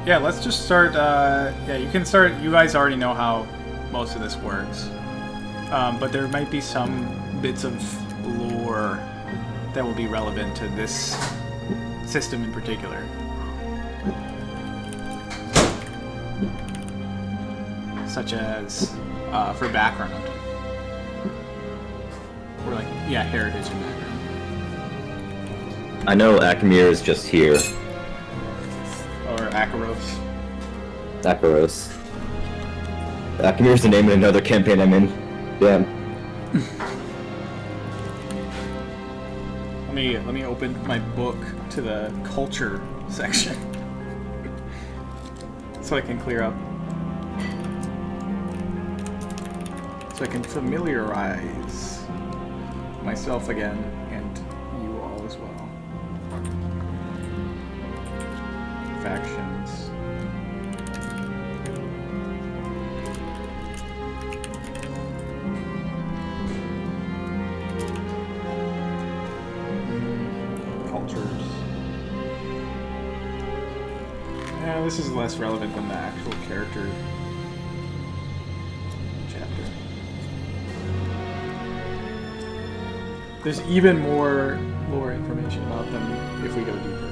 Yeah, let's just start. Yeah, you can start. You guys already know how most of this works, but there might be some bits of lore that will be relevant to this system in particular. Such as for background. Or like, yeah, heritage and background. I know Akamir is just here. Or Akaros. Akaros. Akamir's the name of another campaign I'm in. Damn. Let me open my book to the culture section. So I can clear up. So I can familiarize myself again, and you all as well. Factions. Cultures. Yeah, this is less relevant than the actual character chapter. There's even more lore information about them if we go deeper.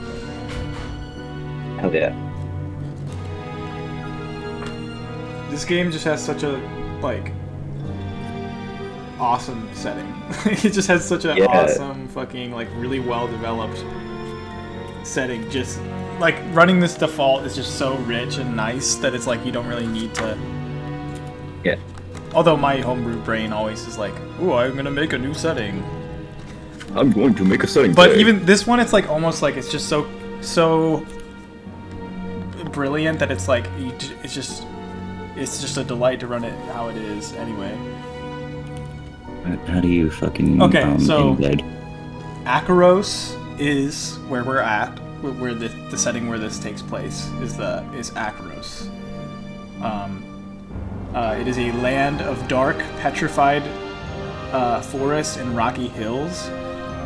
Hell yeah. This game just has such a, like, awesome setting. It just has such an awesome, fucking, like, really well-developed setting. Just, like, running this default is just so rich and nice that it's like you don't really need to... Yeah. Although my homebrew brain always is like, ooh, I'm gonna make a new setting. I'm going to make a setting. But today. even this one, it's like almost like it's just so brilliant that it's like it's just a delight to run it how it is anyway. How do you fucking so embed? Akaros is where we're at, where the setting where this takes place is Akaros. It is a land of dark, petrified forests and rocky hills.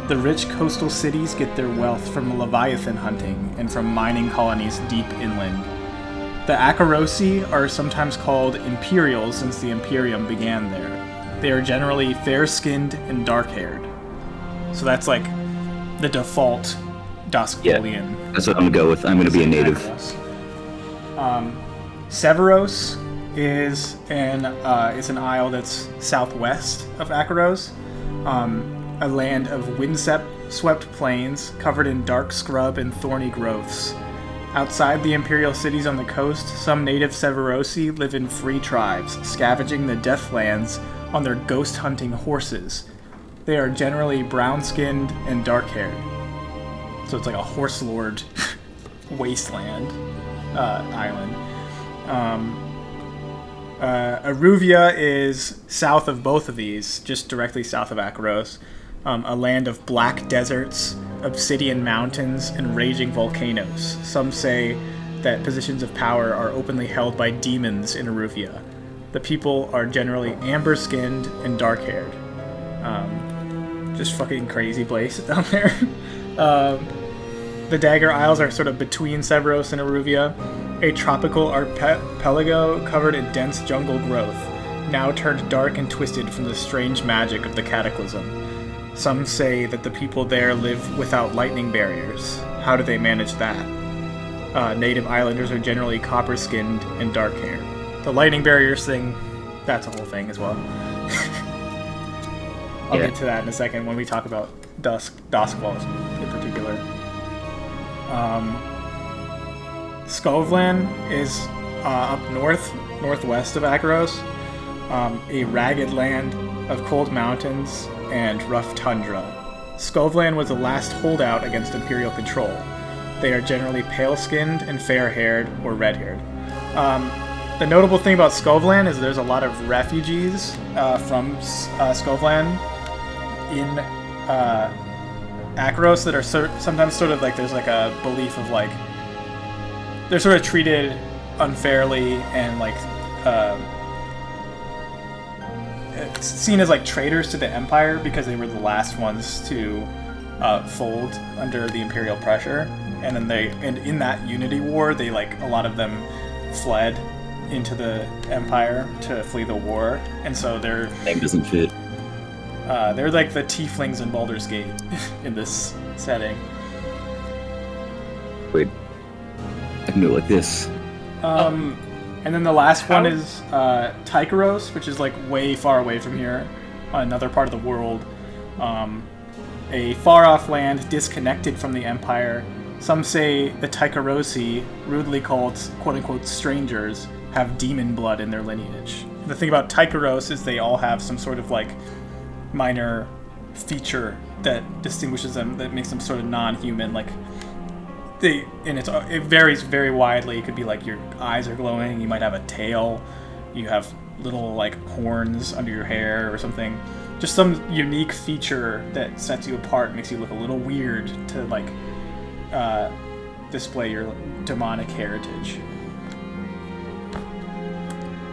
The rich coastal cities get their wealth from leviathan hunting and from mining colonies deep inland. The Akarosi are sometimes called Imperials since the Imperium began there. They are generally fair-skinned and dark-haired. So that's like the default Duskfolian. Yeah, that's what I'm gonna go with. I'm gonna be a native. Severeth is an isle that's southwest of Akaros. A land of wind-swept plains covered in dark scrub and thorny growths. Outside the imperial cities on the coast, some native Severosi live in free tribes, scavenging the Deathlands on their ghost-hunting horses. They are generally brown-skinned and dark-haired. So it's like a horse lord wasteland island. Aruvia is south of both of these, just directly south of Akaros. A land of black deserts, obsidian mountains, and raging volcanoes. Some say that positions of power are openly held by demons in Aruvia. The people are generally amber-skinned and dark-haired. Just fucking crazy place down there. The Dagger Isles are sort of between Severeth and Aruvia, a tropical archipelago covered in dense jungle growth, now turned dark and twisted from the strange magic of the Cataclysm. Some say that the people there live without lightning barriers. How do they manage that? Native islanders are generally copper-skinned and dark-haired. The lightning barriers thing, that's a whole thing as well. I'll get to that in a second when we talk about Duskfall in particular. Skovlan is up northwest of Akaros, a ragged land of cold mountains and rough tundra. Skovlan was the last holdout against Imperial control. They are generally pale-skinned and fair-haired or red-haired. The notable thing about Skovlan is there's a lot of refugees from Skovlan in Akaros that are sometimes sort of like there's like a belief of like they're sort of treated unfairly and like seen as like traitors to the Empire because they were the last ones to fold under the Imperial pressure. and then in that Unity War, they a lot of them fled into the Empire to flee the war, and so their Name doesn't fit. they're like the tieflings in Baldur's Gate in this setting. Wait. I can do it like this. And then the last one is Tycheros, which is way far away from here, another part of the world. A far-off land disconnected from the Empire. Some say the Tycherosi, rudely called quote-unquote strangers, have demon blood in their lineage. The thing about Tycheros is they all have some sort of minor feature that distinguishes them, that makes them sort of non-human. It varies very widely. It could be your eyes are glowing, you might have a tail, you have little horns under your hair or something. Just some unique feature that sets you apart, makes you look a little weird to display your demonic heritage.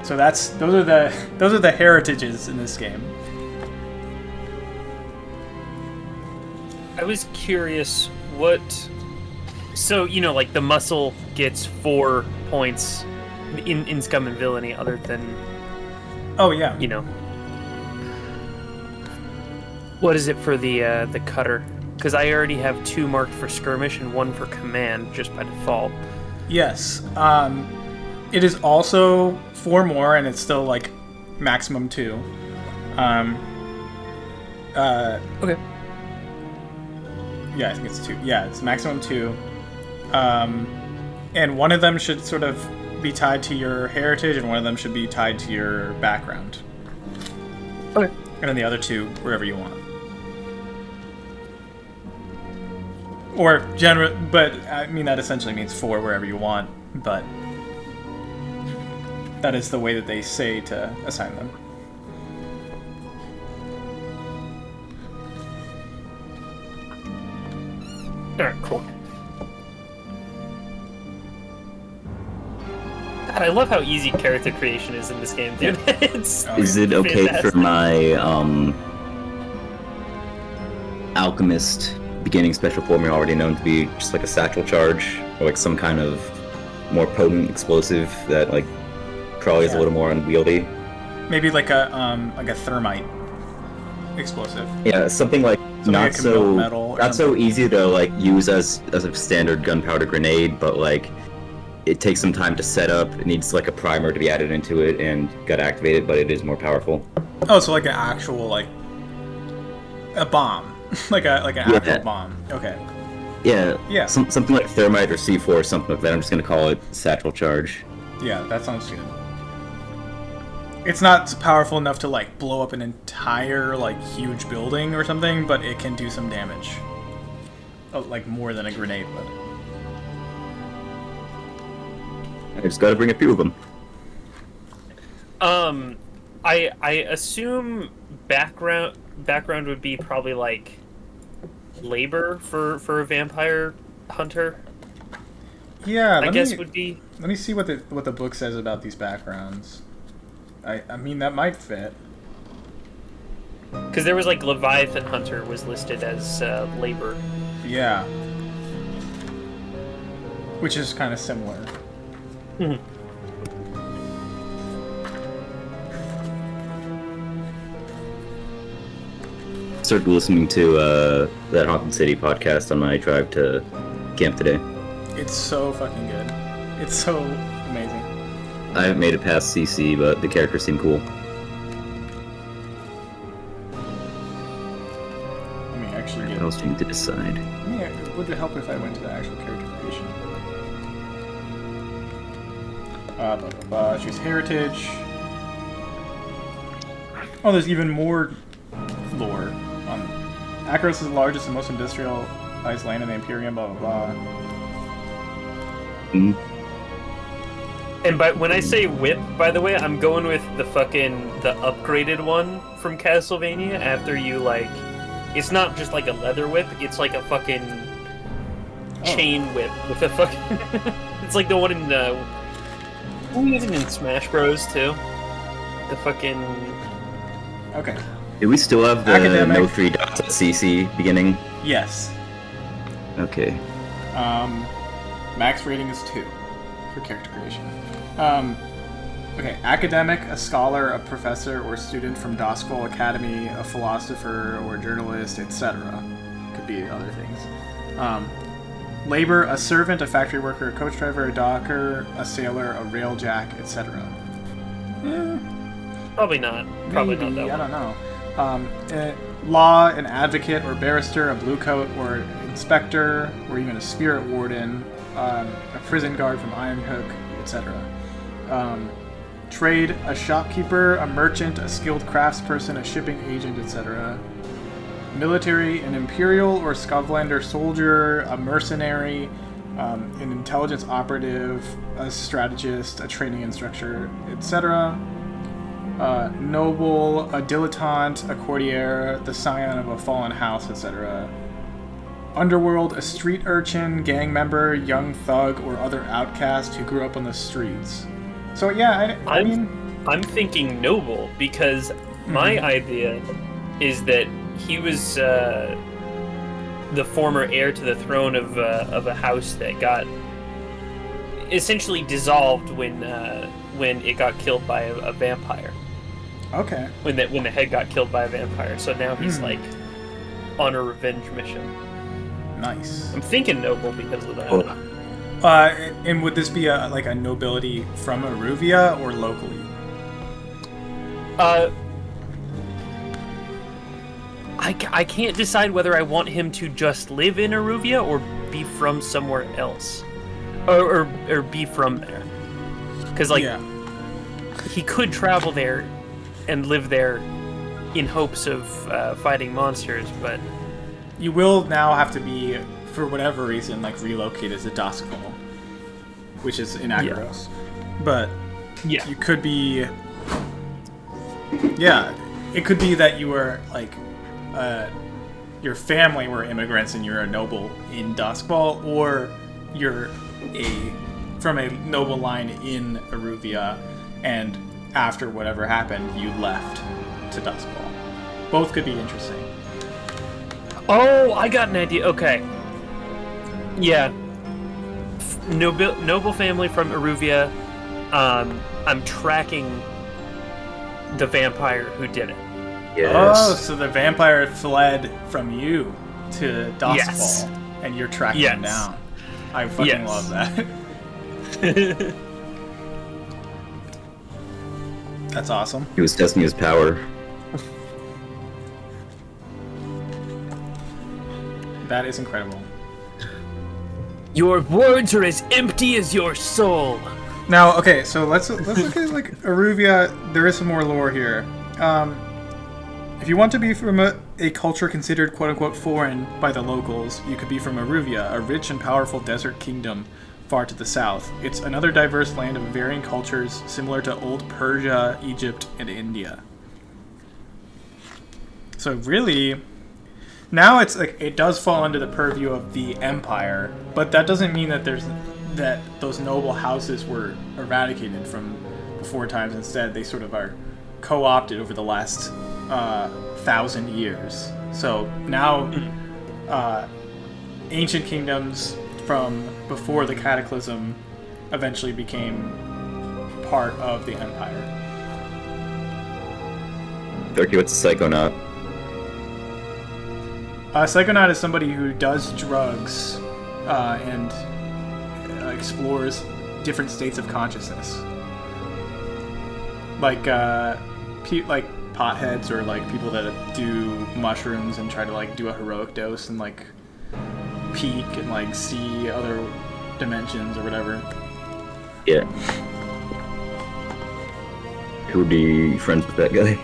So those are the heritages in this game. I was curious what. So the muscle gets 4 points in Scum and Villainy, other than. Oh yeah. What is it for the cutter? Because I already have 2 marked for skirmish and 1 for command just by default. Yes. It is also 4 more, and it's still maximum 2. Okay. Yeah, I think it's 2. Yeah, it's maximum 2. And one of them should sort of be tied to your heritage, and one of them should be tied to your background. Okay. And then the other 2 wherever you want. Or but I mean that essentially means 4 wherever you want, but that is the way that they say to assign them. Alright, cool. God, I love how easy character creation is in this game, dude. Is it okay fantastic. for my alchemist beginning special formula already known to be just a satchel charge, or some kind of more potent explosive that probably is a little more unwieldy? Maybe a thermite explosive. Yeah, something not that can melt so metal or not so easy to use as a standard gunpowder grenade, but it takes some time to set up. It needs a primer to be added into it and got activated, but it is more powerful. Oh, so an actual a bomb, an actual bomb. Okay. Yeah. Yeah. Something like thermite or C4 or something like that. I'm just gonna call it satchel charge. Yeah, that sounds good. It's not powerful enough to blow up an entire huge building or something, but it can do some damage. More than a grenade would. I just gotta bring a few of them. I assume background would be probably labor for a vampire hunter. Yeah, would be. Let me see what the book says about these backgrounds. I mean that might fit. Because there was Leviathan hunter was listed as labor. Yeah. Which is kind of similar. Mm-hmm. Started listening to that Haunted City podcast on my drive to camp today. It's so fucking good. It's so amazing. I haven't made it past CC, but the characters seem cool. Let me actually What get... else do you need to decide? Would it help if I went to the actual character creation? Choose heritage. Oh, there's even more lore. Akros is the largest and most industrialized land in the Imperium, blah blah blah. Mm. And when I say whip, by the way, I'm going with the upgraded one from Castlevania. After you it's not just a leather whip; it's a fucking chain whip with a fucking. It's the one in we use it in Smash Bros too. The fucking. Okay. Do we still have the Academic. no 3 dots at CC beginning? Yes. Okay. Max rating is 2 for character creation. Okay, academic, a scholar, a professor or student from Doskvol Academy, a philosopher or journalist, etc. Could be other things. Labor, a servant, a factory worker, a coach driver, a docker, a sailor, a railjack, etc. Probably not. Probably not that I one. don't know. Law, an advocate or barrister, a bluecoat or inspector, or even a spirit warden, a prison guard from Ironhook, etc. Trade, a shopkeeper, a merchant, a skilled craftsperson, a shipping agent, etc. Military, an imperial or Scotlander soldier, a mercenary, an intelligence operative, a strategist, a training instructor, etc. Noble, a dilettante, a courtier, the scion of a fallen house, etc. Underworld, a street urchin, gang member, young thug, or other outcast who grew up on the streets. So yeah, I mean... I'm thinking noble, because my idea is that he was the former heir to the throne of a house that got essentially dissolved when it got killed by a vampire. Okay. When the head got killed by a vampire, so now he's like on a revenge mission. Nice. I'm thinking noble because of that. And would this be a nobility from Aruvia or locally? I can't decide whether I want him to just live in Aruvia or be from somewhere else, or be from there. Because he could travel there and live there in hopes of fighting monsters, but you will now have to be, for whatever reason, relocated to Doskvol, which is in Agoros. But you could be, it could be that you were your family were immigrants and you're a noble in Doskvol, or you're from a noble line in Aruvia, and after whatever happened, you left to Doskvol. Both could be interesting. Oh, I got an idea. Okay. Yeah. Noble family from Aruvia. I'm tracking the vampire who did it. Yes. Oh, so the vampire fled from you to Doskvol, Yes. and you're tracking him down. I fucking love that. That's awesome. He was testing his power. That is incredible. Your words are as empty as your soul. Now, okay, so let's look at Aruvia. There is some more lore here. If you want to be from a culture considered quote-unquote foreign by the locals, you could be from Aruvia, a rich and powerful desert kingdom far to the south. It's another diverse land of varying cultures, similar to old Persia, Egypt, and India. So really, now it's it does fall under the purview of the Empire, but that doesn't mean that those noble houses were eradicated from before times. Instead, they sort of are co-opted over the last 1,000 years. So now, ancient kingdoms from before the Cataclysm eventually became part of the Empire. Turkey, what's a psychonaut? A psychonaut is somebody who does drugs and explores different states of consciousness. Like potheads, or people that do mushrooms and try to do a heroic dose and peek and see other dimensions or whatever. Yeah. Who would be friends with that guy?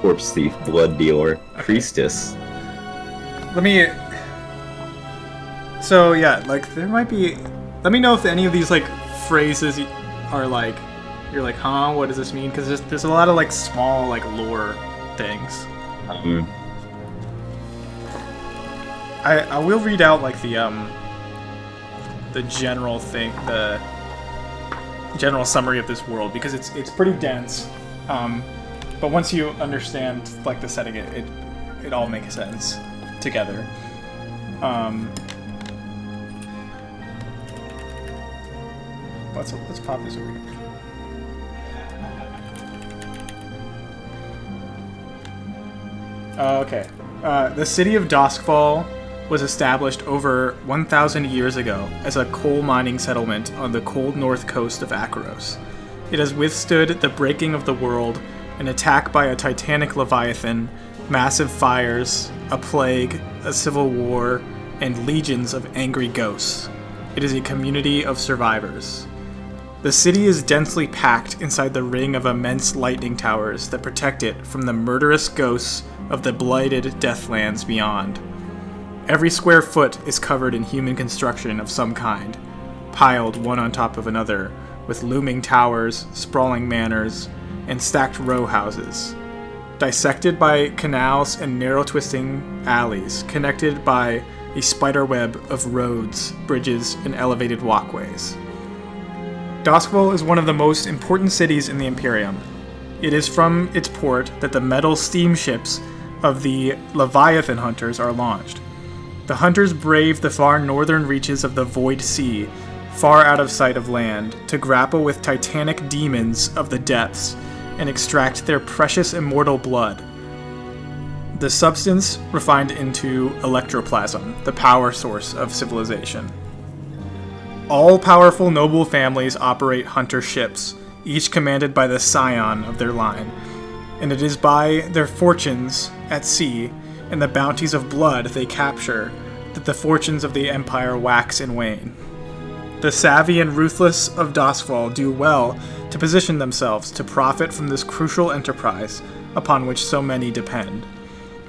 Corpse thief, blood dealer, priestess. So yeah, there might be. Let me know if any of these phrases are you're huh? What does this mean? Because there's a lot of small lore things. I will read out the general thing, the general summary of this world, because it's pretty dense. But once you understand the setting, it all makes sense together. Let's pop this over here. Okay. The city of Doskfall was established over 1,000 years ago as a coal mining settlement on the cold north coast of Akaros. It has withstood the breaking of the world, an attack by a titanic leviathan, massive fires, a plague, a civil war, and legions of angry ghosts. It is a community of survivors. The city is densely packed inside the ring of immense lightning towers that protect it from the murderous ghosts of the blighted Deathlands beyond. Every square foot is covered in human construction of some kind, piled one on top of another, with looming towers, sprawling manors, and stacked row houses. Dissected by canals and narrow twisting alleys, connected by a spiderweb of roads, bridges, and elevated walkways. Doskville is one of the most important cities in the Imperium. It is from its port that the metal steamships of the Leviathan hunters are launched. The hunters brave the far northern reaches of the Void Sea, far out of sight of land, to grapple with titanic demons of the depths and extract their precious immortal blood. The substance refined into electroplasm, the power source of civilization. All powerful noble families operate hunter ships, each commanded by the scion of their line, and it is by their fortunes at sea and the bounties of blood they capture that the fortunes of the Empire wax and wane. The savvy and ruthless of Doskfall do well to position themselves to profit from this crucial enterprise upon which so many depend,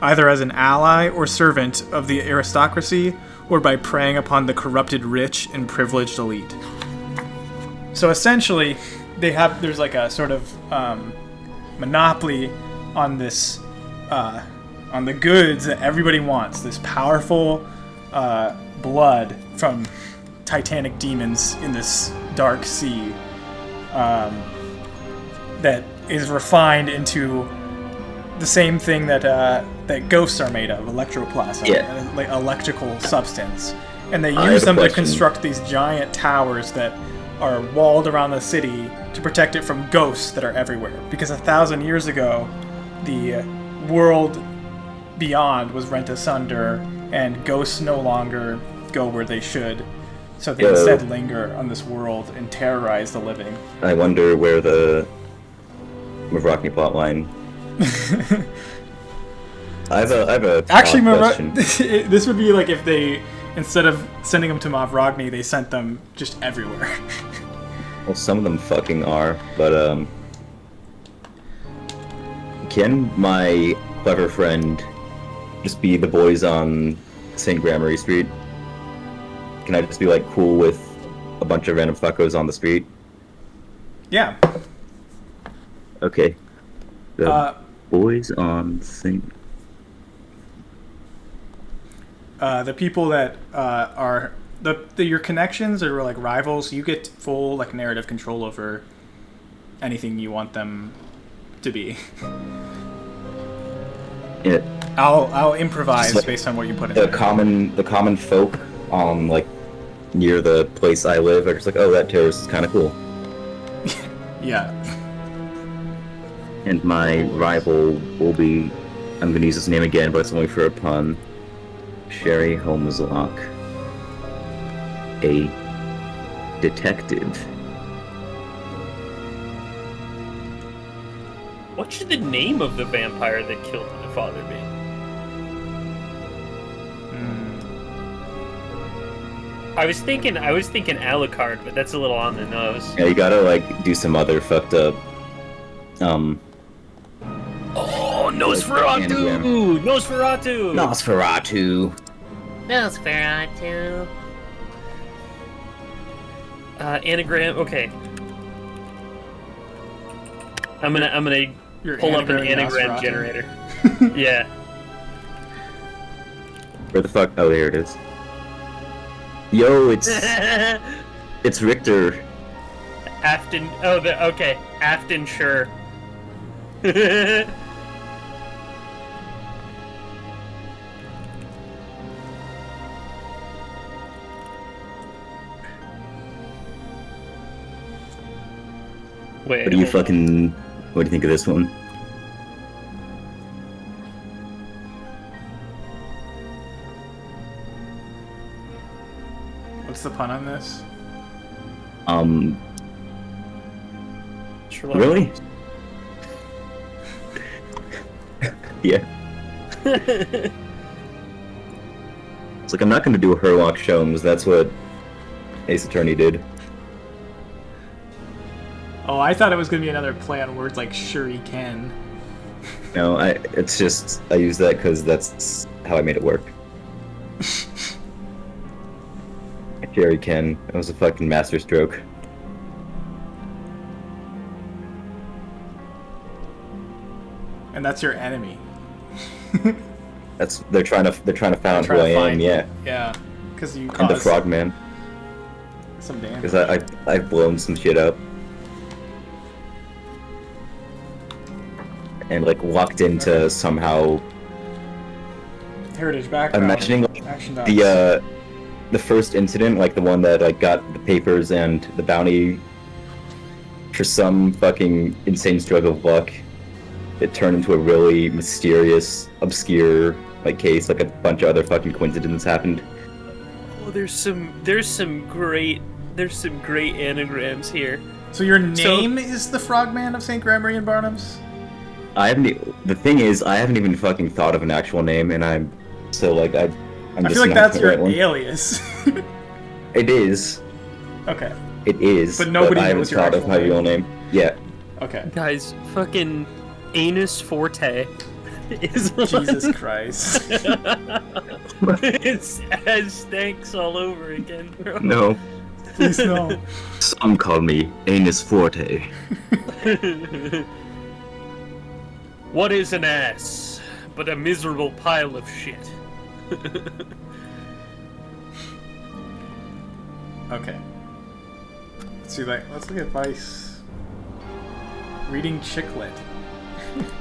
either as an ally or servant of the aristocracy, or by preying upon the corrupted rich and privileged elite. So essentially, there's like a sort of monopoly on this, on the goods that everybody wants. This powerful blood from titanic demons in this dark sea that is refined into the same thing that ghosts are made of, electroplasm, like electrical substance. And they use them to construct these giant towers that are walled around the city to protect it from ghosts that are everywhere. Because 1,000 years ago, the world beyond was rent asunder, and ghosts no longer go where they should. So they instead linger on this world and terrorize the living. I wonder where the Mavrockni plotline. I have a actually, question. This would be like if they, instead of sending them to Mavrogni, they sent them just everywhere. Well, some of them fucking are, but can my clever friend just be the boys on St. Grammary Street? Can I just be like cool with a bunch of random fuckos on the street? Yeah. Okay. The boys on St. The people that are your connections are like rivals. You get full like narrative control over anything you want them to be. Yeah. I'll improvise like based on what you put in the there. common folk on like near the place I live are just like, oh, that terrace is kind of cool. Yeah. And my rival will be, I'm going to use his name again, but it's only for a pun, Sherry Holmeslock, a detective. What should the name of the vampire that killed my father be? I was thinking Alucard, but that's a little on the nose. Yeah, you gotta like do some other fucked up. Oh, Nosferatu! Nosferatu! Nosferatu. Nosferatu. Anagram. Okay. I'm gonna Your pull up an anagram anagram Nosferatu. generator. Yeah. Where the fuck? Oh, there it is. Yo, it's Richter. Afton. Oh, okay. Afton. Sure. Wait, What do you hold on. What do you think of this one? What's the pun on this? Sherlock Really? Holmes. Yeah. It's like, I'm not gonna do a Herlock Sholmes, that's what Ace Attorney did. Oh, I thought it was gonna be another play on words like sure he can. No, it's just, I use that because that's how I made it work. Jerry Ken, that was a fucking masterstroke. And that's your enemy. They're trying to find who I am, yeah. Yeah, because you I'm the caused Frogman, some damage. because I've blown some shit up. And like walked into somehow Heritage background. imagining like, Action dots. the first incident, like the one that like got the papers and the bounty, for some fucking insane stroke of luck, it turned into a really mysterious, obscure like case. Like a bunch of other fucking coincidences happened. Oh, there's some great anagrams here. So your name is the Frogman of St. Gregory and Barnum's? The thing is, I haven't even fucking thought of an actual name, and I'm so like I'm I just feel like not that's the your right one. alias. It is. Okay. It is. But nobody I haven't knows your thought of actual my name. real name. Yeah. Okay. Guys, fucking Anus Forte is Jesus Christ. It's Aztecs all over again, bro. No. Please no. Some call me Anus Forte. What is an ass but a miserable pile of shit? Okay. Let's see, let's look at Vice. Reading chicklet.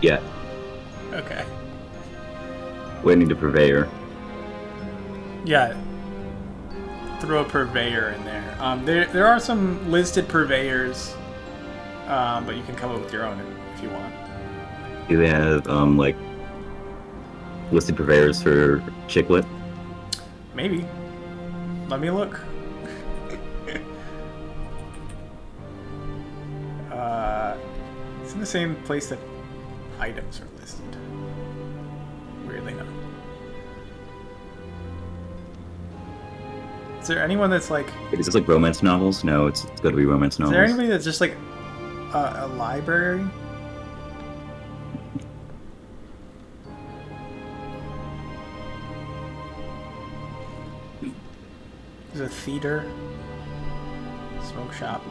Yeah. Okay. Waiting to purveyor. Yeah. Throw a purveyor in there. There are some listed purveyors, but you can come up with your own if you want. Do they have like listed purveyors for chicklet? Maybe. Let me look. It's in the same place that items are listed. Weirdly enough. Is there anyone that's like... Is this like romance novels? No, it's got to be romance Is novels. there anybody that's just like a library? There's a theater, smoke shop,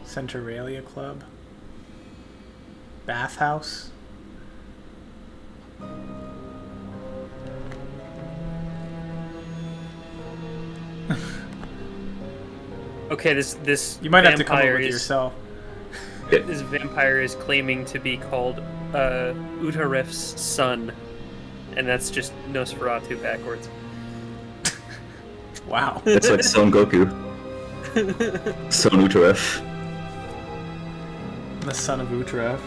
Centralia Club, bathhouse. Okay, this You might have to come up vampire with it is- yourself. This vampire is claiming to be called Utaref's son, and that's just Nosferatu backwards. Wow. It's like Son Goku. Son Utaref. The son of Utref.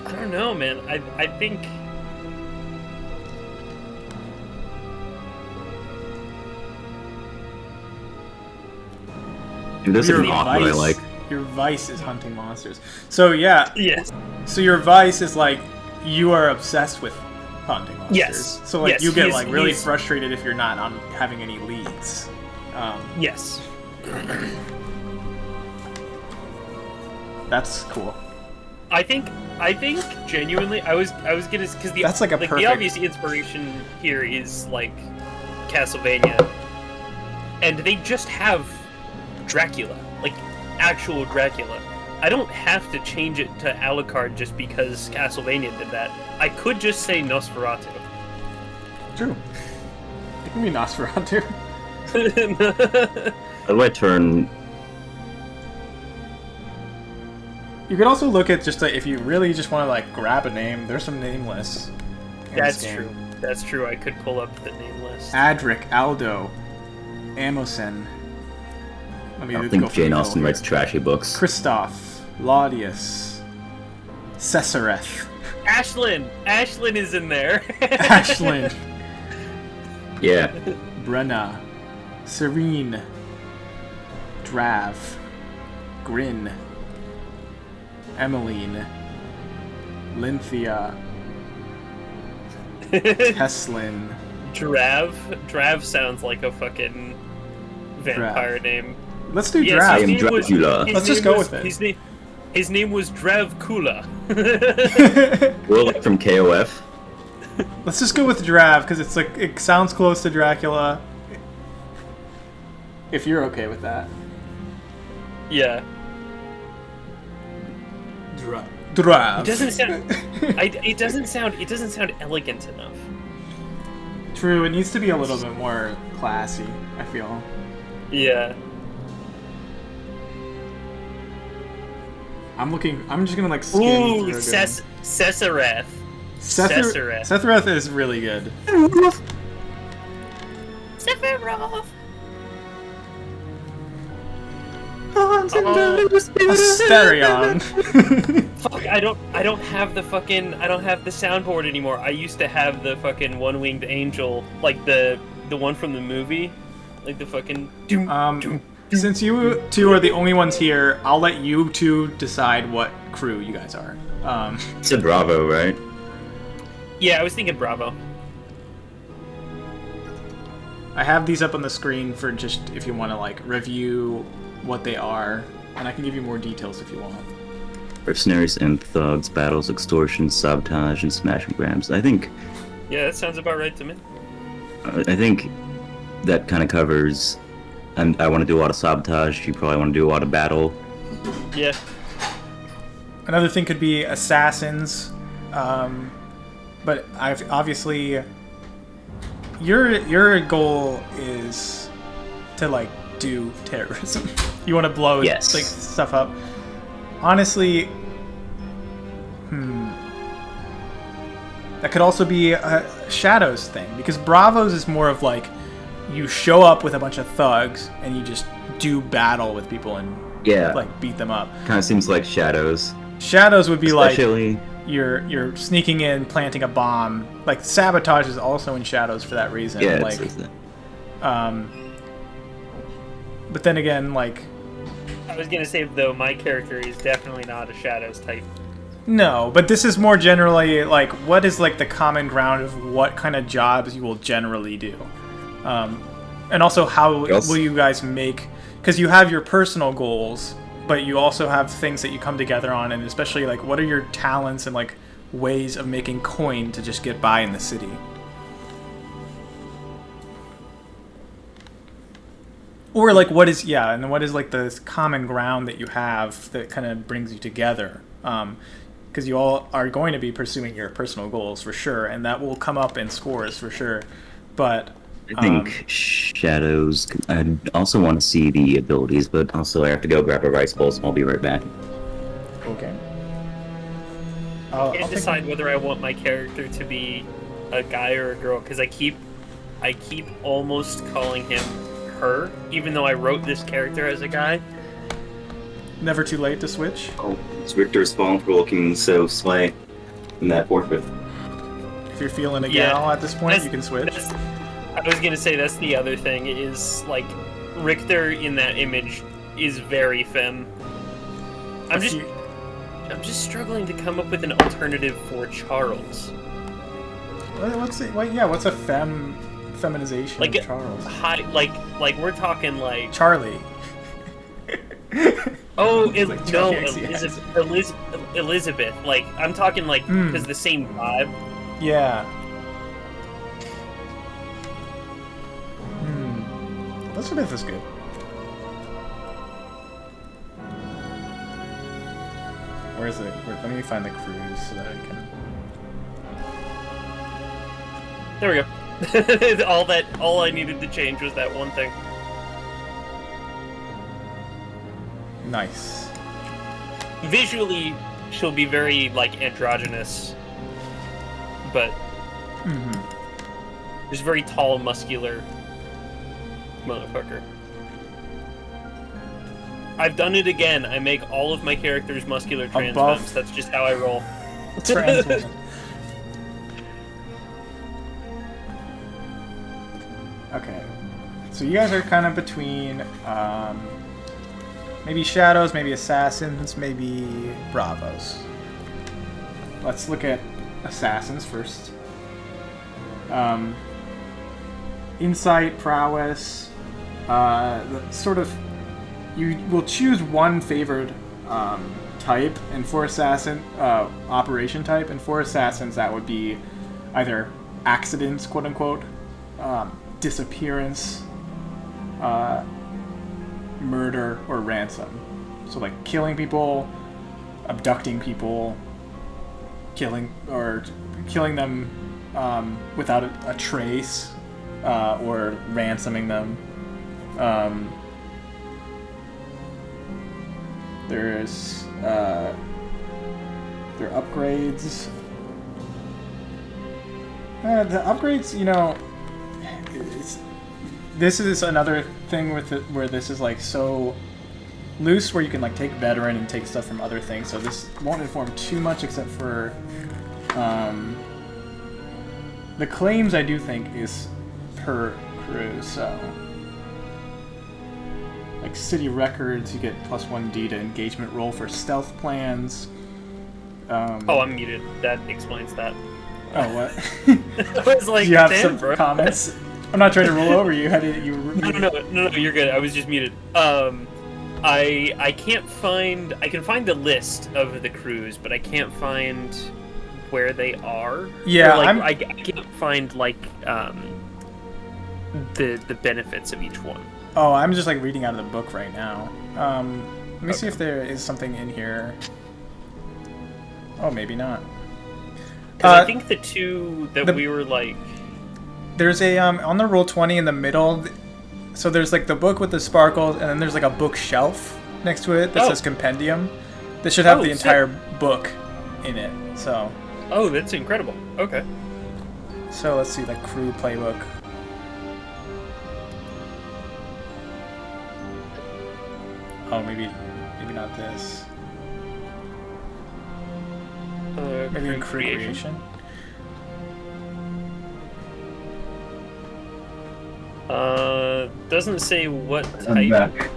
I don't know, man. I think Dude, this is Your an awkward I like. Your vice is hunting monsters. So yeah, yes. so your vice is like you are obsessed with hunting monsters. Yes. So like Yes, you get he's- like really he's- frustrated if you're not on having any leads. Yes. That's cool. I think genuinely I was gonna, because the That's like a the perfect- obvious inspiration here is like Castlevania, and they just have Dracula, like actual Dracula. I don't have to change it to Alucard just because Castlevania did that. I could just say Nosferatu. True. It can be Nosferatu. How do I turn? You could also look at just like, if you really just want to like grab a name. There's some nameless. in this That's game. true. That's true. I could pull up the name list. Adric, Aldo, Amosen. Let me I don't go think for Jane the Austen middle writes here. trashy books. Christoph, Laudius, Sesereth, Ashlyn! Ashlyn is in there. Ashlyn, Yeah. Brenna, Serene, Drav, Grin, Emmeline, Lynthia, Teslin, Drav sounds like a fucking vampire name. Let's do Yes, Drav. I his am name was- Dracula. his Let's just name go was- with it. His name was Dravkula. Will like from KOF. Let's just go with Drav because it's like it sounds close to Dracula. If you're okay with that. Yeah. Drav. It doesn't sound. It doesn't sound elegant enough. True, it needs to be a little bit more classy, I feel. Yeah. I'm just gonna like skim Ooh, through them. Sesereth. Sesereth. Sesereth is really good. Sephiroth. Asterion. Fuck! I don't have the soundboard anymore. I used to have the fucking one-winged angel, like the one from the movie, like the fucking. Since you two are the only ones here, I'll let you two decide what crew you guys are. It's a Bravo, right? Yeah, I was thinking Bravo. I have these up on the screen for just if you want to like review what they are, and I can give you more details if you want. Mercenaries, imp, thugs, battles, extortion, sabotage, and smash and grabs. I think Yeah, that sounds about right to me. that kind of covers. And I want to do a lot of sabotage. You probably want to do a lot of battle. Yeah. Another thing could be assassins, but obviously your goal is to like do terrorism. You want to blow Yes. like stuff up. Honestly, that could also be a Shadows thing because Bravos is more of like you show up with a bunch of thugs and you just do battle with people and Yeah. like beat them up. Kind of seems like Shadows. Shadows would be Especially. like you're sneaking in, planting a bomb. Like sabotage is also in Shadows for that reason. Yeah. Like, It's but then again, like I was gonna say though, my character is definitely not a Shadows type. no, but this is more generally like what is like the common ground of what kind of jobs you will generally do, and also how will you guys make? Because you have your personal goals, but you also have things that you come together on, and especially like what are your talents and like ways of making coin to just get by in the city. Or like what is and what is like the common ground that you have that kind of brings you together? Because you all are going to be pursuing your personal goals for sure, and that will come up in scores for sure. But I think Shadows. I also want to see the abilities, but also I have to go grab a rice bowl, so I'll be right back. okay. I can't decide whether I want my character to be a guy or a girl because I keep almost calling him her, even though I wrote this character as a guy. Never too late to switch. Oh, it's Richter's fault for looking so slay in that portrait. If you're feeling a Yeah, gal at this point, that's- you can switch. I was gonna say that's the other thing is like Richter in that image is very femme. I'm just struggling to come up with an alternative for Charles. What's a feminization Like of Charles? high, like we're talking like Charlie. oh Like no Charlie XCX. Elizabeth. Like I'm talking like because the same vibe. Yeah. Elizabeth is good. Where is it? Let me find the cruise so that I can. There we go. all I needed to change was that one thing. Nice. Visually, she'll be very like androgynous, but just very tall, muscular. motherfucker. I've done it again. I make all of my characters muscular trans femmes. That's just how I roll. Trans woman. Okay. So you guys are kind of between maybe shadows, maybe assassins, maybe bravos. Let's look at assassins first. Insight, prowess, sort of. You will choose one favored type, and for assassin, operation type, and for assassins that would be either accidents, quote unquote, disappearance, murder, or ransom. So like killing people, abducting people, killing them without a trace, or ransoming them. There's there are upgrades. The upgrades, you know, this is another thing with it where this is like so loose, where you can like take veteran and take stuff from other things. So this won't inform too much, except for the claims. I do think is per crew. So like city records, you get +1D to engagement roll for stealth plans. Oh, I'm muted. That explains that. Oh, what? I was like, do you have damn, some bro. comments? I'm not trying to roll over you. How did you? No, you're good. I was just muted. I can't find. I can find the list of the crews, but I can't find where they are. Yeah, or, like, I can't find like the benefits of each one. Oh, I'm just like reading out of the book right now. Let me see if there is something in here. Oh, maybe not. Because I think the two that we were like... There's a, on the Roll20 in the middle, so there's like the book with the sparkles, and then there's like a bookshelf next to it that says compendium. This should have the entire book in it, so... Oh, that's incredible. Okay. So let's see, like crew playbook. Oh, maybe not this. Maybe crew creation. Doesn't say what I'm type. back.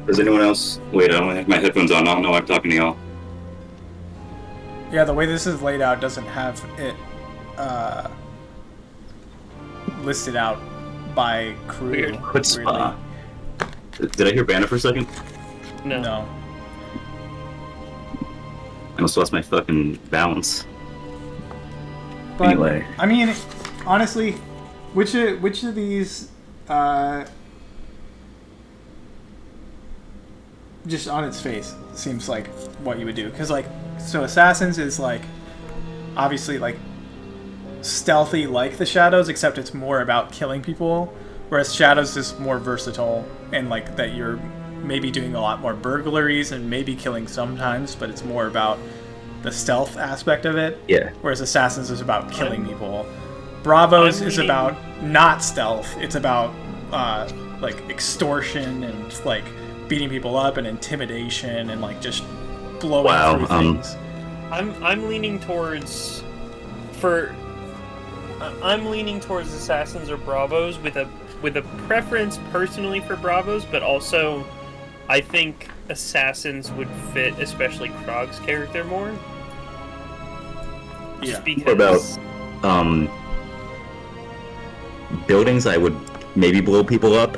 Does anyone else? Wait, I don't have my headphones on. I don't know why I'm talking to y'all. Yeah, the way this is laid out doesn't have it listed out by crew. Weird. Chutzpah. Did I hear Banner for a second? No. I almost lost my fucking balance. But, anyway. I mean, honestly, which of these, just on its face, seems like what you would do? Because, like, so Assassins is, like, obviously, like, stealthy like the Shadows, except it's more about killing people, whereas Shadows is more versatile, and, like, that you're maybe doing a lot more burglaries and maybe killing sometimes, but it's more about the stealth aspect of it. Yeah. Whereas Assassins is about killing people. Bravos is about not stealth. It's about like extortion and like beating people up and intimidation and like just blowing through things. I'm leaning towards Assassins or Bravos with a preference personally for Bravos, but also I think Assassins would fit especially Krog's character more. Just because... What about buildings? I would maybe blow people up.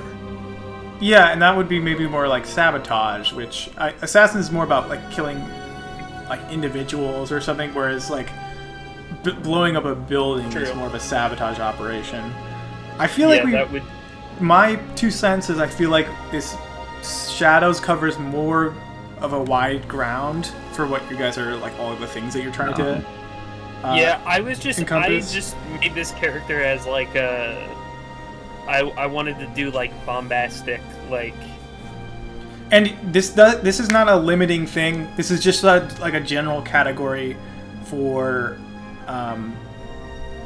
Yeah, and that would be maybe more like sabotage, which Assassin is more about like killing like individuals or something, whereas like blowing up a building is more of a sabotage operation. I feel like my 2 cents is I feel like this Shadows covers more of a wide ground for what you guys are like, all of the things that you're trying to I just encompass. made this character as like I wanted to do like bombastic, like, and this is not a limiting thing. This is just like a general category for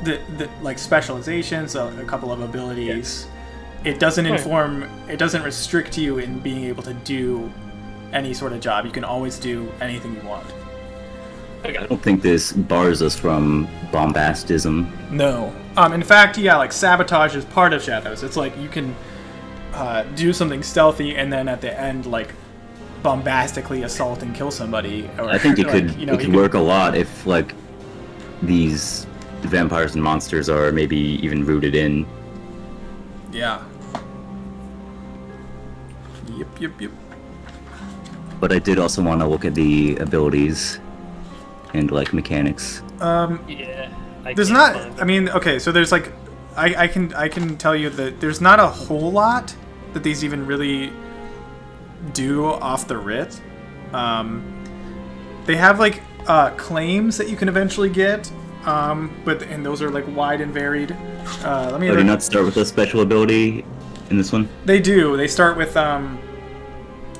the like specializations, a couple of abilities. It doesn't it doesn't restrict you in being able to do any sort of job. You can always do anything you want. I don't think this bars us from bombastism. No. In fact, yeah, like sabotage is part of Shadows. It's like you can do something stealthy and then at the end, like, bombastically assault and kill somebody. Or, I think it like, could it could work a lot if, like, these vampires and monsters are maybe even rooted in. Yeah. Yep. But I did also want to look at the abilities and, like, mechanics. Yeah. There's not. I mean, okay. So there's like, I can tell you that there's not a whole lot that these even really do off the rip. They have like claims that you can eventually get, and those are like wide and varied. Let me. Do not start with a special ability in this one? They do. They start with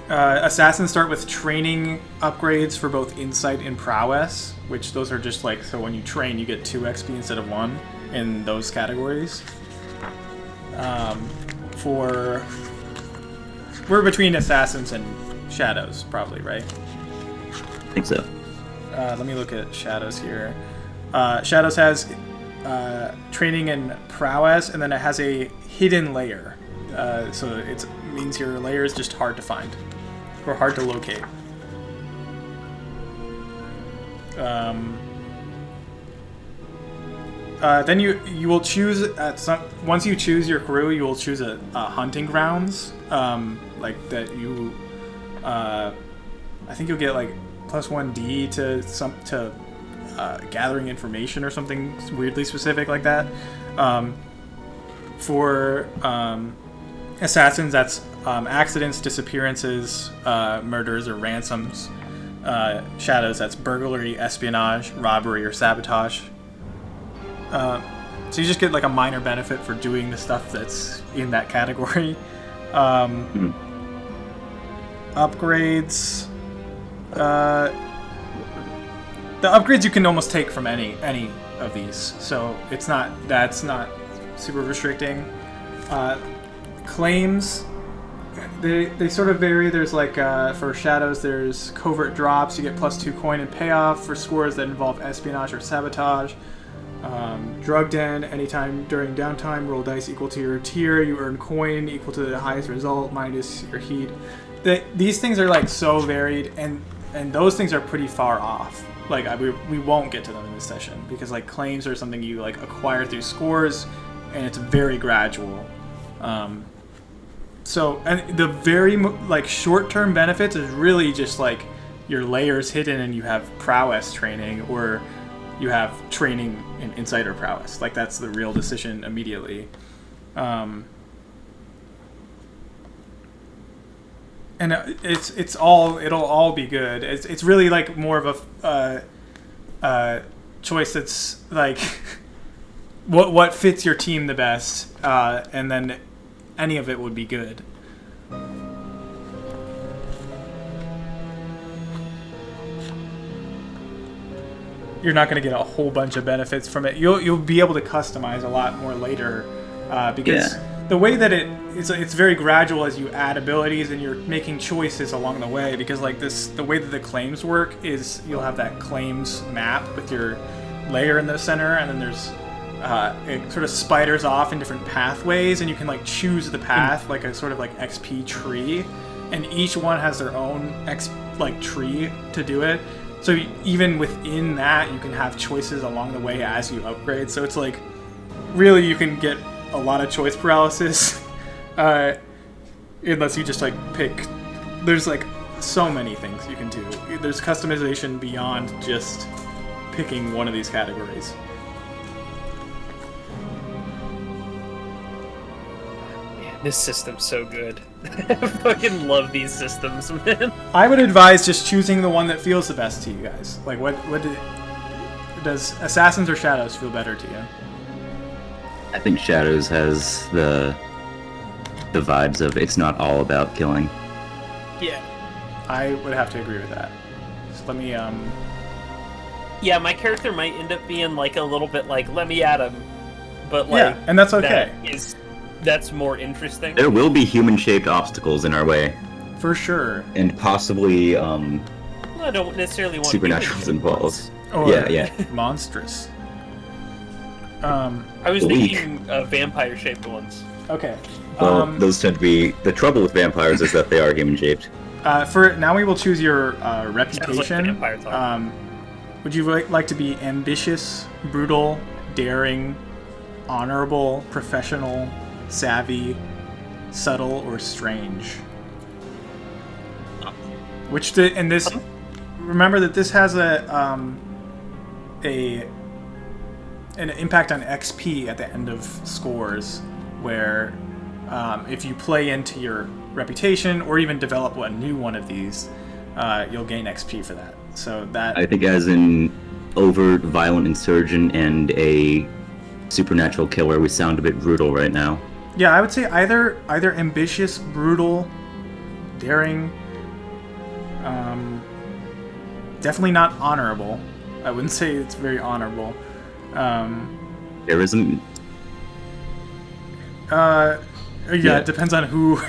assassins start with training upgrades for both insight and prowess, which those are just like, so when you train you get 2 XP instead of 1 in those categories. We're between assassins and shadows probably, right? I think so. Let me look at shadows here. Shadows has training in prowess, and then it has a hidden lair. So it means your lair is just hard to find or hard to locate. Then you will choose once you choose your crew, you will choose a hunting grounds, like that you. I think you'll get like +1D to gathering information or something weirdly specific like that. For assassins, that's accidents, disappearances, murders, or ransoms. Shadows, that's burglary, espionage, robbery, or sabotage. So you just get like a minor benefit for doing the stuff that's in that category. Upgrades. The upgrades you can almost take from any of these, so that's not super restricting. Claims, they sort of vary. There's like for shadows, there's covert drops. You get +2 coin and payoff for scores that involve espionage or sabotage. Drug den, anytime during downtime, roll dice equal to your tier. You earn coin equal to the highest result minus your heat. These things are like so varied, and those things are pretty far off. Like we won't get to them in this session because like claims are something you like acquire through scores, and it's very gradual. So, and the very like short-term benefits is really just like your layers hidden and you have prowess training, or you have training in insight or prowess. Like that's the real decision immediately. And it'll all be good. It's really like more of a choice that's like what fits your team the best, and then any of it would be good. You're not going to get a whole bunch of benefits from it. You'll be able to customize a lot more later, because the way that it's very gradual as you add abilities and you're making choices along the way. Because like the way that the claims work is you'll have that claims map with your layer in the center, and then there's it sort of spiders off in different pathways, and you can like choose the path like a sort of like XP tree, and each one has their own tree to do it. So even within that, you can have choices along the way as you upgrade. So it's like really you can get a lot of choice paralysis, unless you just like pick. There's like so many things you can do. There's customization beyond just picking one of these categories. This system's so good. I fucking love these systems, man. I would advise just choosing the one that feels the best to you guys. Like, does Assassins or Shadows feel better to you? I think Shadows has the vibes of it's not all about killing. Yeah. I would have to agree with that. So let me Yeah, my character might end up being like a little bit like, let me at him, but like, Yeah, and that's okay. That's more interesting. There will be human-shaped obstacles in our way, For sure. And possibly, Well, I don't necessarily want supernaturals involved. Or yeah. monstrous. I was Weak. thinking vampire-shaped ones. Okay. well, those tend to be, the trouble with vampires is that they are human-shaped. For now, we will choose your Sounds like reputation. vampire talk. Would you like to be ambitious, brutal, daring, honorable, professional, savvy, subtle, or strange? Remember that this has an impact on XP at the end of scores, where if you play into your reputation or even develop a new one of these, you'll gain XP for that. So that I think as an overt violent insurgent and a supernatural killer, we sound a bit brutal right now. yeah, I would say either ambitious, brutal, daring. Definitely not honorable. I wouldn't say it's very honorable. There isn't. Yeah, Yeah. it depends on who.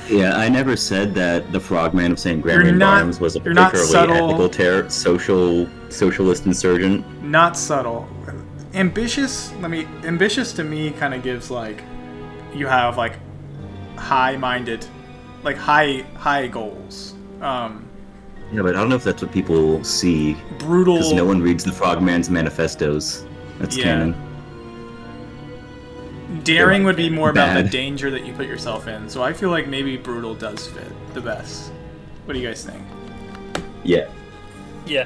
Yeah, I never said that the Frogman of St. Gregory You're not- Bottoms was a you're not particularly subtle. ethical socialist insurgent. Not subtle. Ambitious. Ambitious to me kind of gives like you have like high-minded, like high goals. Yeah, but I don't know if that's what people see, Brutal. because no one reads the Frogman's manifestos. That's Yeah. canon. Daring would be more about the Bad. danger that you put yourself in. So I feel like maybe brutal does fit the best. What do you guys think? Yeah. Yeah.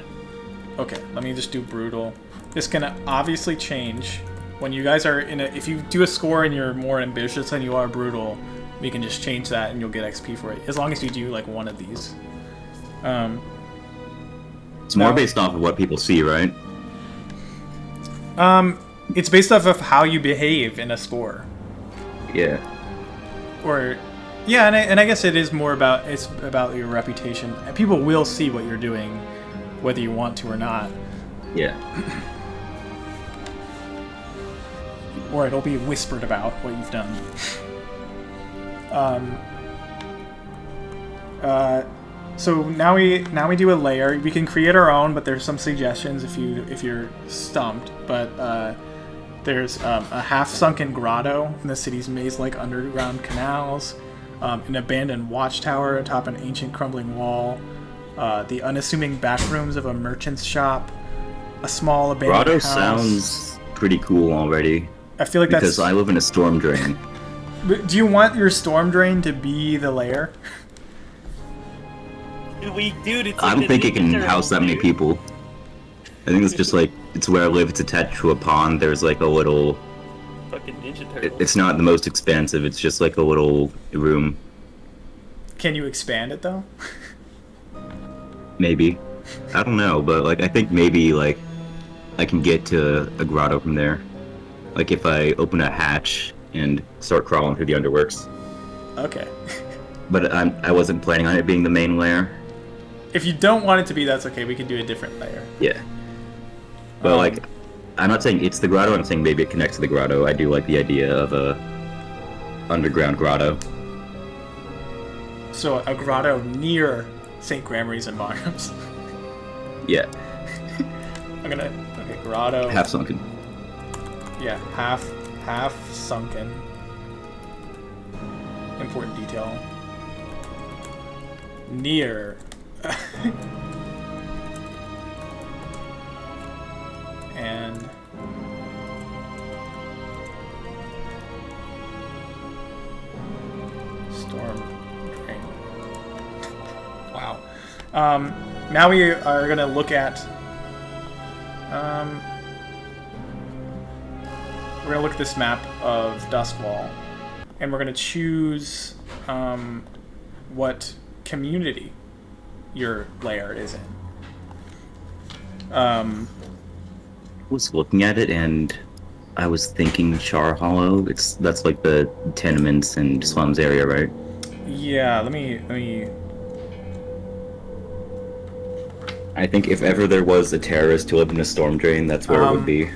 Okay, let me just do brutal. This can obviously change when you guys are in a. If you do a score and you're more ambitious than you are brutal, we can just change that and you'll get XP for it. As long as you do like one of these. It's more No. based off of what people see, right? It's based off of how you behave in a score. Yeah. Or yeah, and I guess it is more about your reputation. People will see what you're doing, whether you want to or not, Yeah. or it'll be whispered about what you've done. So now we do a layer. We can create our own, but there's some suggestions if you're stumped. But there's a half-sunken grotto in the city's maze-like underground canals, an abandoned watchtower atop an ancient crumbling wall, the unassuming back rooms of a merchant's shop, a small abandoned Grotto house. sounds pretty cool already, I feel like because that's. I live in a storm drain. Do you want your storm drain to be the lair? Dude, it's. I like don't the think it can Ninja house that many Turtles, dude. people. I think it's just like, it's where I live, it's attached to a pond, there's like a little... Fucking Ninja Turtles. It's not the most expansive, it's just like a little room, Can you expand it though? maybe. I don't know, but like, I think maybe like, I can get to a grotto from there. Like if I open a hatch and start crawling through the underworks. Okay. But I wasn't planning on it being the main lair. If you don't want it to be, that's okay. We can do a different layer. Yeah. But like, I'm not saying it's the grotto, I'm saying maybe it connects to the grotto. I do like the idea of a underground grotto. So a grotto near St. Gregory's and Barnum's. Yeah, Okay, grotto. half sunken. Yeah, half sunken. Important detail. Near. And storm drain. Wow. Now we are gonna look at. We're gonna look at this map of Duskwall, and we're gonna choose what community your lair is in. I was looking at it and I was thinking Charhollow. That's like the tenements and slums area, right? Yeah, let me. I think if ever there was a terrorist who lived in a storm drain, that's where it would be.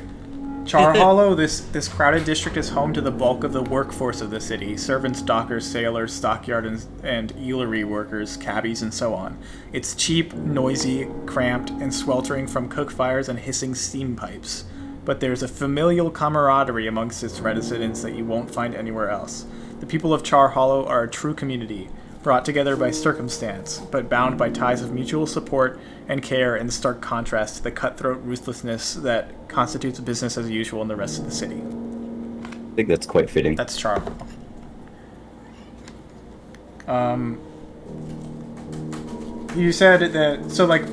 Charhollow, this crowded district is home to the bulk of the workforce of the city. Servants, dockers, sailors, stockyard and eelery workers, cabbies, and so on. It's cheap, noisy, cramped, and sweltering from cook fires and hissing steam pipes. But there's a familial camaraderie amongst its residents that you won't find anywhere else. The people of Charhollow are a true community, brought together by circumstance, but bound by ties of mutual support and care in stark contrast to the cutthroat ruthlessness that constitutes business as usual in the rest of the city. I think that's quite fitting. That's Charhollow. You said that, so like,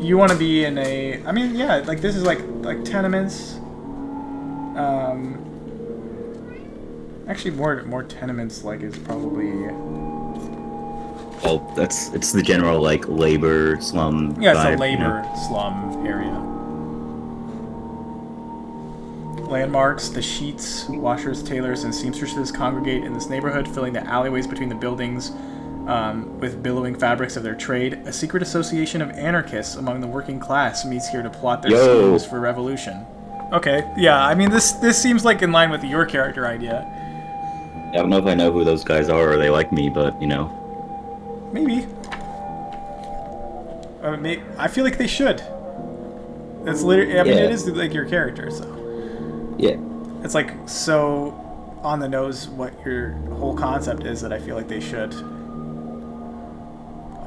you want to be in a, I mean, yeah, like this is like tenements. Actually, more tenements like is probably. Well, it's the general like labor slum. Yeah, it's vibe, a labor you know? slum area. Landmarks, the sheets, washers, tailors, and seamstresses congregate in this neighborhood, filling the alleyways between the buildings with billowing fabrics of their trade. A secret association of anarchists among the working class meets here to plot their schemes for revolution. Okay, yeah, I mean, this seems like in line with your character idea. I don't know if I know who those guys are or they like me, but, you know. Maybe. I feel like they should. It's literally, I mean, it is like your character, so. Yeah. It's like so on the nose what your whole concept is that I feel like they should. I'll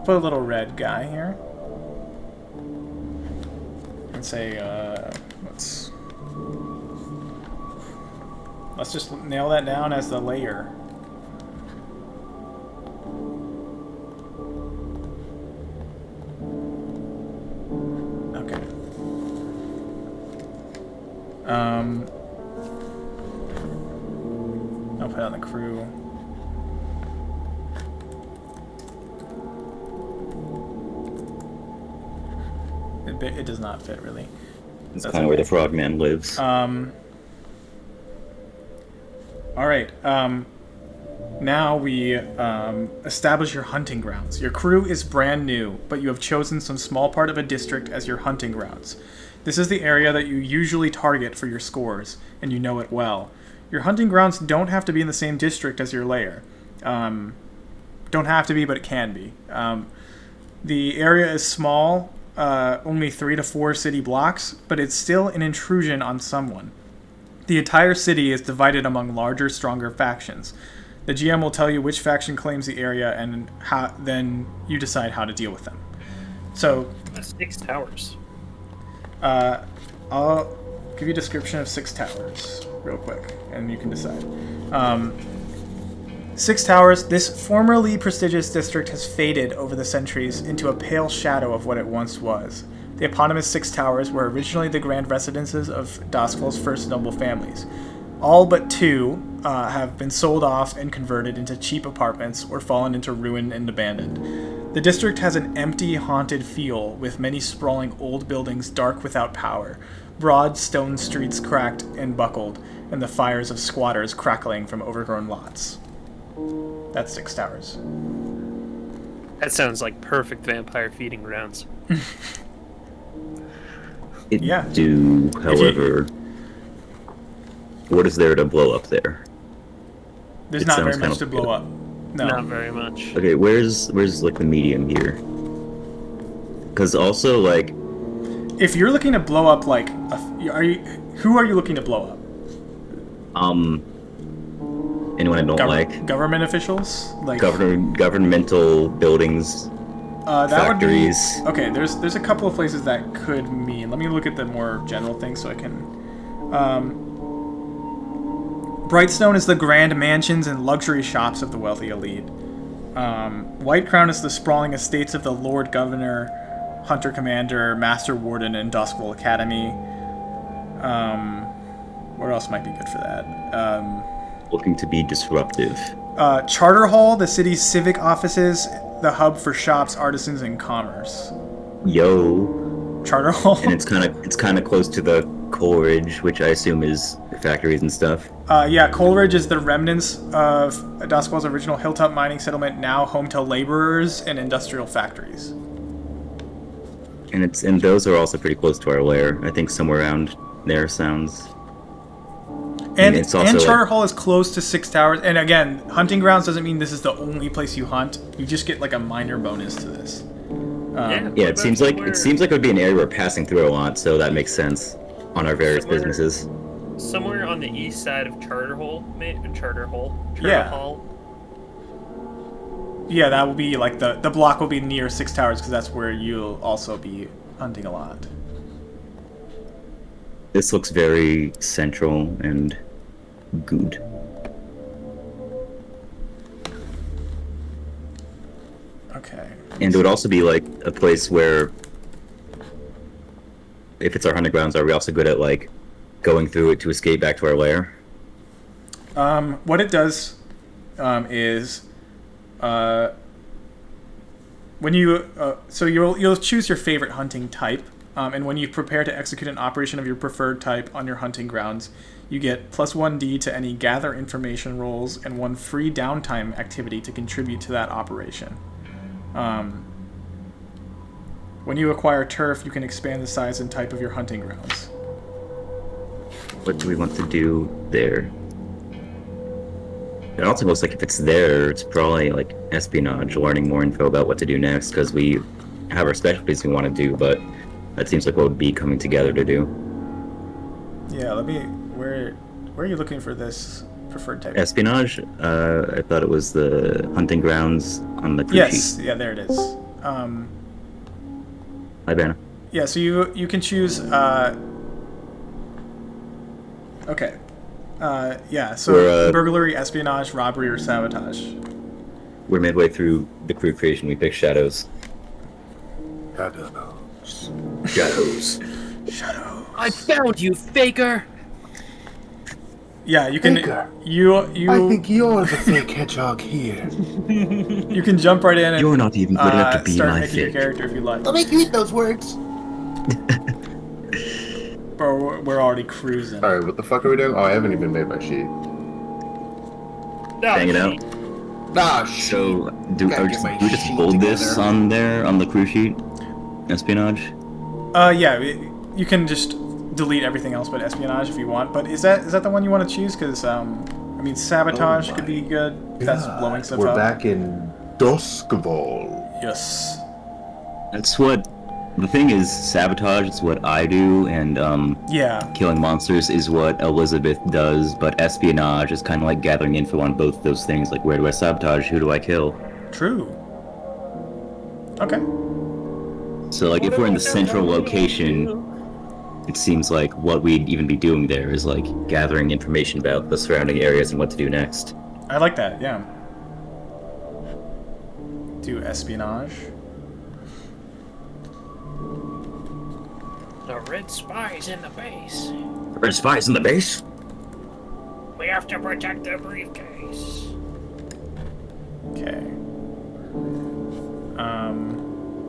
put a little red guy here. And say, let's just nail that down as the lair. Okay. I'll put on the crew. It does not fit really. It's kind of where the frogman lives. Alright, now we establish your hunting grounds. Your crew is brand new, but you have chosen some small part of a district as your hunting grounds. This is the area that you usually target for your scores, and you know it well. Your hunting grounds don't have to be in the same district as your lair. Don't have to be, but it can be. The area is small, only 3 to 4 city blocks, but it's still an intrusion on someone. The entire city is divided among larger, stronger factions. The GM will tell you which faction claims the area, and then you decide how to deal with them. So, 6 towers. I'll give you a description of 6 towers real quick, and you can decide. 6 towers. This formerly prestigious district has faded over the centuries into a pale shadow of what it once was. The eponymous 6 towers were originally the grand residences of Doskville's first noble families. All but 2 have been sold off and converted into cheap apartments or fallen into ruin and abandoned. The district has an empty, haunted feel, with many sprawling old buildings dark without power, broad stone streets cracked and buckled, and the fires of squatters crackling from overgrown lots. That's 6 towers. That sounds like perfect vampire feeding grounds. However, what is there to blow up there? There's not very much to blow up. No. Not very much. Okay, where's like the medium here? Because also like, if you're looking to blow up like, who are you looking to blow up? Anyone I don't like. Government officials, like governmental buildings. Factories. Okay, there's a couple of places that could mean. Let me look at the more general things so I can. Brightstone is the grand mansions and luxury shops of the wealthy elite. White Crown is the sprawling estates of the Lord Governor, Hunter Commander, Master Warden, and Duskville Academy. What else might be good for that? Looking to be disruptive. Charter Hall, the city's civic offices, the hub for shops, artisans, and commerce. Yo. Charter Hall. And it's kind of close to the Coleridge, which I assume is factories and stuff. Yeah, Coleridge is the remnants of Doskville's original hilltop mining settlement, now home to laborers and industrial factories. and those are also pretty close to our lair. I think somewhere around there sounds. And it's also Charhollow is close to 6 towers. And again, hunting grounds doesn't mean this is the only place you hunt. You just get like a minor bonus to this. Yeah, it seems like it would be an area we're passing through a lot, so that makes sense on our various businesses. Somewhere on the east side of Charhollow. Yeah. Yeah, that will be like the block will be near 6 towers because that's where you'll also be hunting a lot. This looks very central and good. Okay. And it would also be like a place where, if it's our hunting grounds, are we also good at like going through it to escape back to our lair? What it does is when you so you'll choose your favorite hunting type, and when you prepare to execute an operation of your preferred type on your hunting grounds, you get +1d to any gather information rolls and 1 free downtime activity to contribute to that operation. When you acquire turf, you can expand the size and type of your hunting grounds. What do we want to do there? It also looks like if it's there, it's probably like espionage, learning more info about what to do next, because we have our specialties we want to do, but that seems like what would be coming together to do. Yeah, where are you looking for this preferred type? Espionage? I thought it was the hunting grounds on the cruise sheet. Yeah, there it is. Hi, Banna. Yeah, so you can choose. Okay. Yeah, so We're, burglary, espionage, robbery, or sabotage. We're midway through the crew creation. We pick shadows. Shadows. Shadow. I found you, faker! Yeah, you can. Faker. You. I think you're the fake hedgehog here. You can jump right in and. You're not even good enough to be start my making your fake. character if you like. I'll make you eat those words. Bro, we're already cruising. Alright, what the fuck are we doing? Oh, I haven't even made my sheet. Hang it out. Ah, shit. So, do Gotta we get my just sheet hold this together. on there, on the crew sheet? Espionage? Yeah, you can just delete everything else but espionage if you want. But is that the one you want to choose? Because I mean, sabotage could be good. That's blowing stuff We're up. back in Duskval. Yes. That's what... The thing is, sabotage is what I do, and Yeah. killing monsters is what Elizabeth does, but espionage is kind of like gathering info on both those things, like where do I sabotage, who do I kill? True. Okay. So like if we're in the central location, it seems like what we'd even be doing there is like gathering information about the surrounding areas and what to do next. I like that. Yeah. Do espionage. The red spy's in the base. Red spies in the base? We have to protect the briefcase. Okay.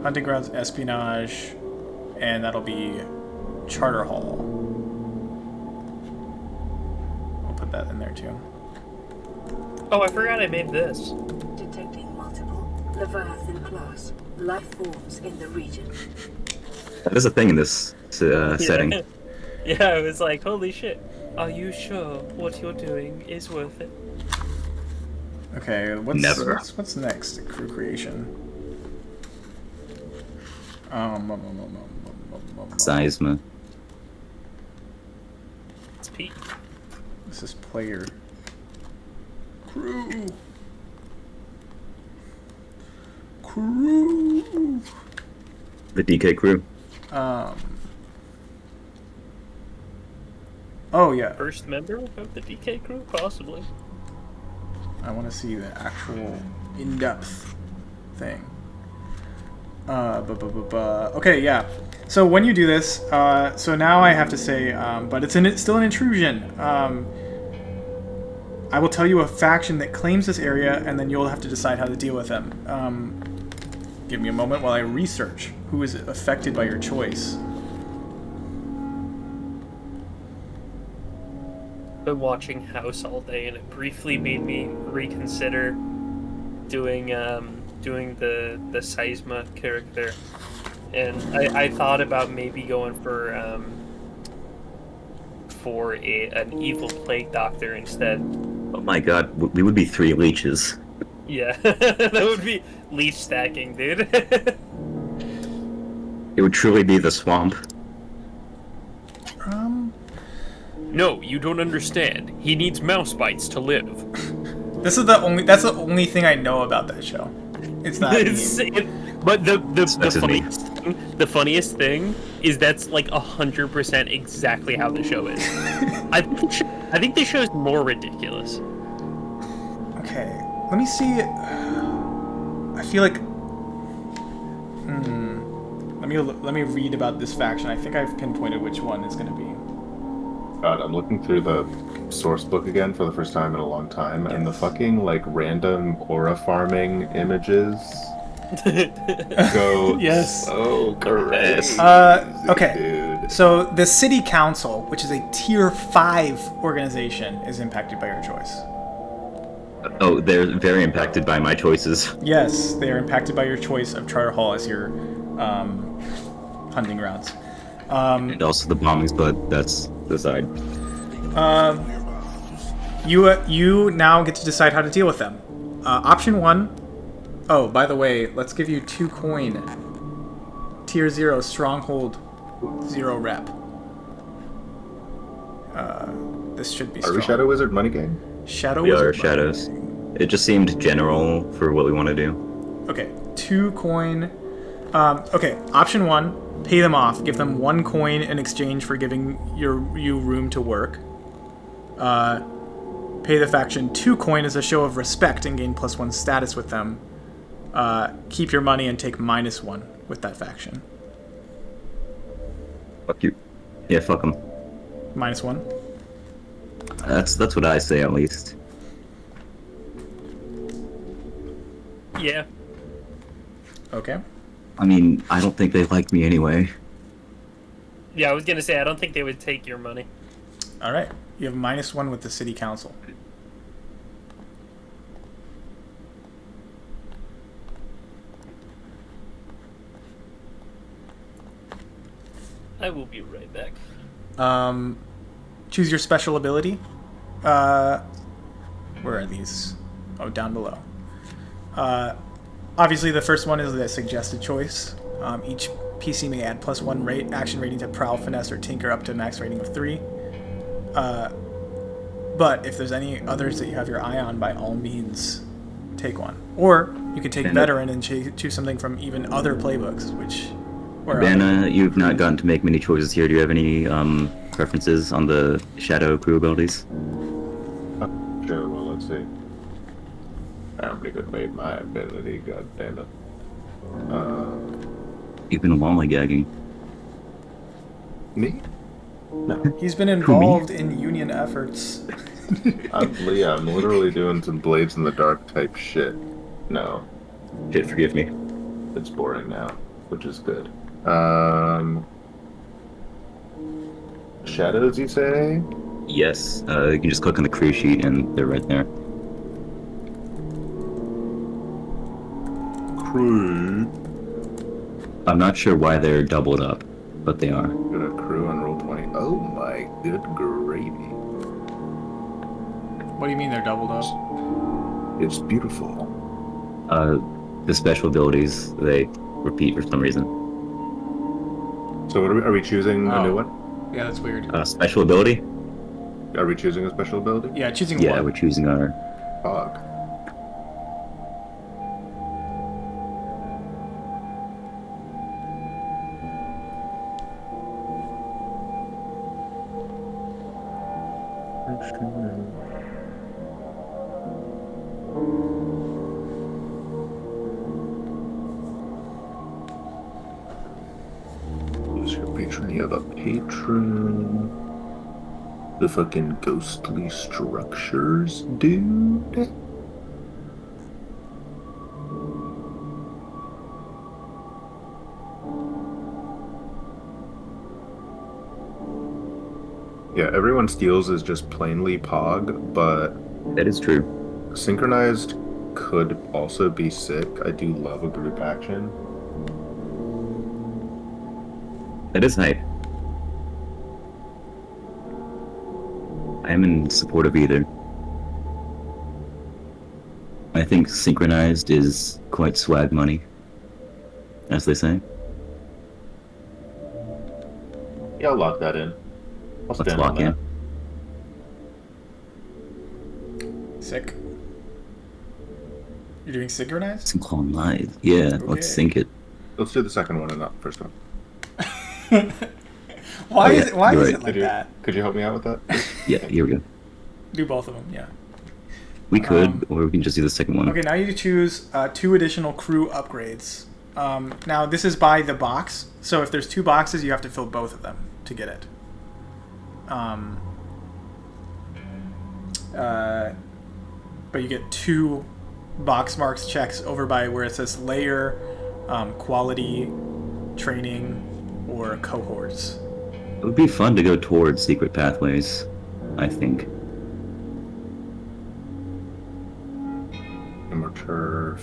Hunting grounds, espionage, and that'll be Charhollow. I'll put that in there too. Oh, I forgot I made this. Detecting multiple leviathan class life forms in the region. That is a thing in this setting. Yeah, I was like, holy shit. Are you sure what you're doing is worth it? Okay, Never. What's next? Crew creation. Siesma. It's Pete. This is player. Crew. The DK crew. Oh yeah. First member of the DK crew, possibly. I want to see the actual in-depth thing. Okay, yeah. So when you do this, so now I have to say, but it's still an intrusion. I will tell you a faction that claims this area, and then you'll have to decide how to deal with them. Give me a moment while I research who is affected by your choice. Been watching House all day, and it briefly made me reconsider doing the Siesma character. and I thought about maybe going for an evil plague doctor instead. Oh my god, we would be 3 leeches. Yeah, that would be leech stacking, dude. It would truly be the swamp. No, you don't understand. He needs mouse bites to live. That's the only thing I know about that show. It's that meme. But the funniest thing is that's like 100% exactly how the show is. I think the show is more ridiculous. Okay, let me see. I feel like. Let me read about this faction. I think I've pinpointed which one it's going to be. God, I'm looking through the source book again for the first time in a long time, and the fucking like random aura farming images go so crazy. Okay. Dude. So the city council, which is a tier 5 organization, is impacted by your choice. Oh, they're very impacted by my choices. Yes, they are impacted by your choice of Charhollow as your hunting grounds. And also the bombings, but that's the side. You now get to decide how to deal with them. Option 1. Oh, by the way, let's give you 2 coin. Tier 0 stronghold 0 rep. This should be strong. Are we Shadow Wizard money game? Shadow We Wizard are money. shadows. It just seemed general for what we want to do. Okay, 2 coin. Okay, option 1. Pay them off. Give them 1 coin in exchange for giving you room to work. Pay the faction 2 coin as a show of respect and gain +1 status with them. Keep your money and take -1 with that faction. Fuck you. Yeah, fuck them. -1. That's what I say, at least. Yeah. Okay. I mean, I don't think they like me anyway. Yeah, I was gonna say I don't think they would take your money. All right. You have -1 with the city council. I will be right back. Choose your special ability. Where are these? Oh, down below. Obviously, the first one is the suggested choice. Each PC may add +1 action rating to Prowl, Finesse, or Tinker up to a max rating of 3. But if there's any others that you have your eye on, by all means, take one. Or you could take Veteran and choose something from even other playbooks, which... Vanna, you've not gotten to make many choices here. Do you have any preferences on the Shadow crew abilities? Sure, well, let's see. I'm pretty good with my ability, god damn it. You've been lollygagging. Me? No. He's been involved in union efforts. I'm literally doing some Blades in the Dark type shit. No. Shit, forgive me. It's boring now, which is good. Shadows, you say? Yes, you can just click on the crew sheet and they're right there. Crew. I'm not sure why they're doubled up, but they are. Got a crew on roll 20. Oh my good gravy. What do you mean they're doubled up? It's beautiful. The special abilities, they repeat for some reason. So what are we choosing a new one? Yeah, that's weird. Special ability? Are we choosing a special ability? Yeah, choosing Yeah, one. we're choosing our... Fog. Who's your patron? You have a patron. The fucking ghostly structures, dude. Yeah, everyone steals is just plainly Pog, but That is true. synchronized could also be sick. I do love a group action. That is hype. I am in support of either. I think synchronized is quite swag money, as they say. Yeah, I'll lock that in. I'll Let's stand on lock in. Sick. You're doing synchronized? Synchrone live. Yeah, let's sync it. Let's do the second one and not the first one. Why Oh, is yeah, it? Why you're is right. it like that? Could you help me out with that? Yeah, here we go. Do both of them, yeah. We could, or we can just do the second one. Okay, now you choose 2 additional crew upgrades. Now this is by the box, so if there's 2 boxes, you have to fill both of them to get it. But you get 2 box marks checks over by where it says layer, quality, training, or cohorts. It would be fun to go towards secret pathways, I think. Immature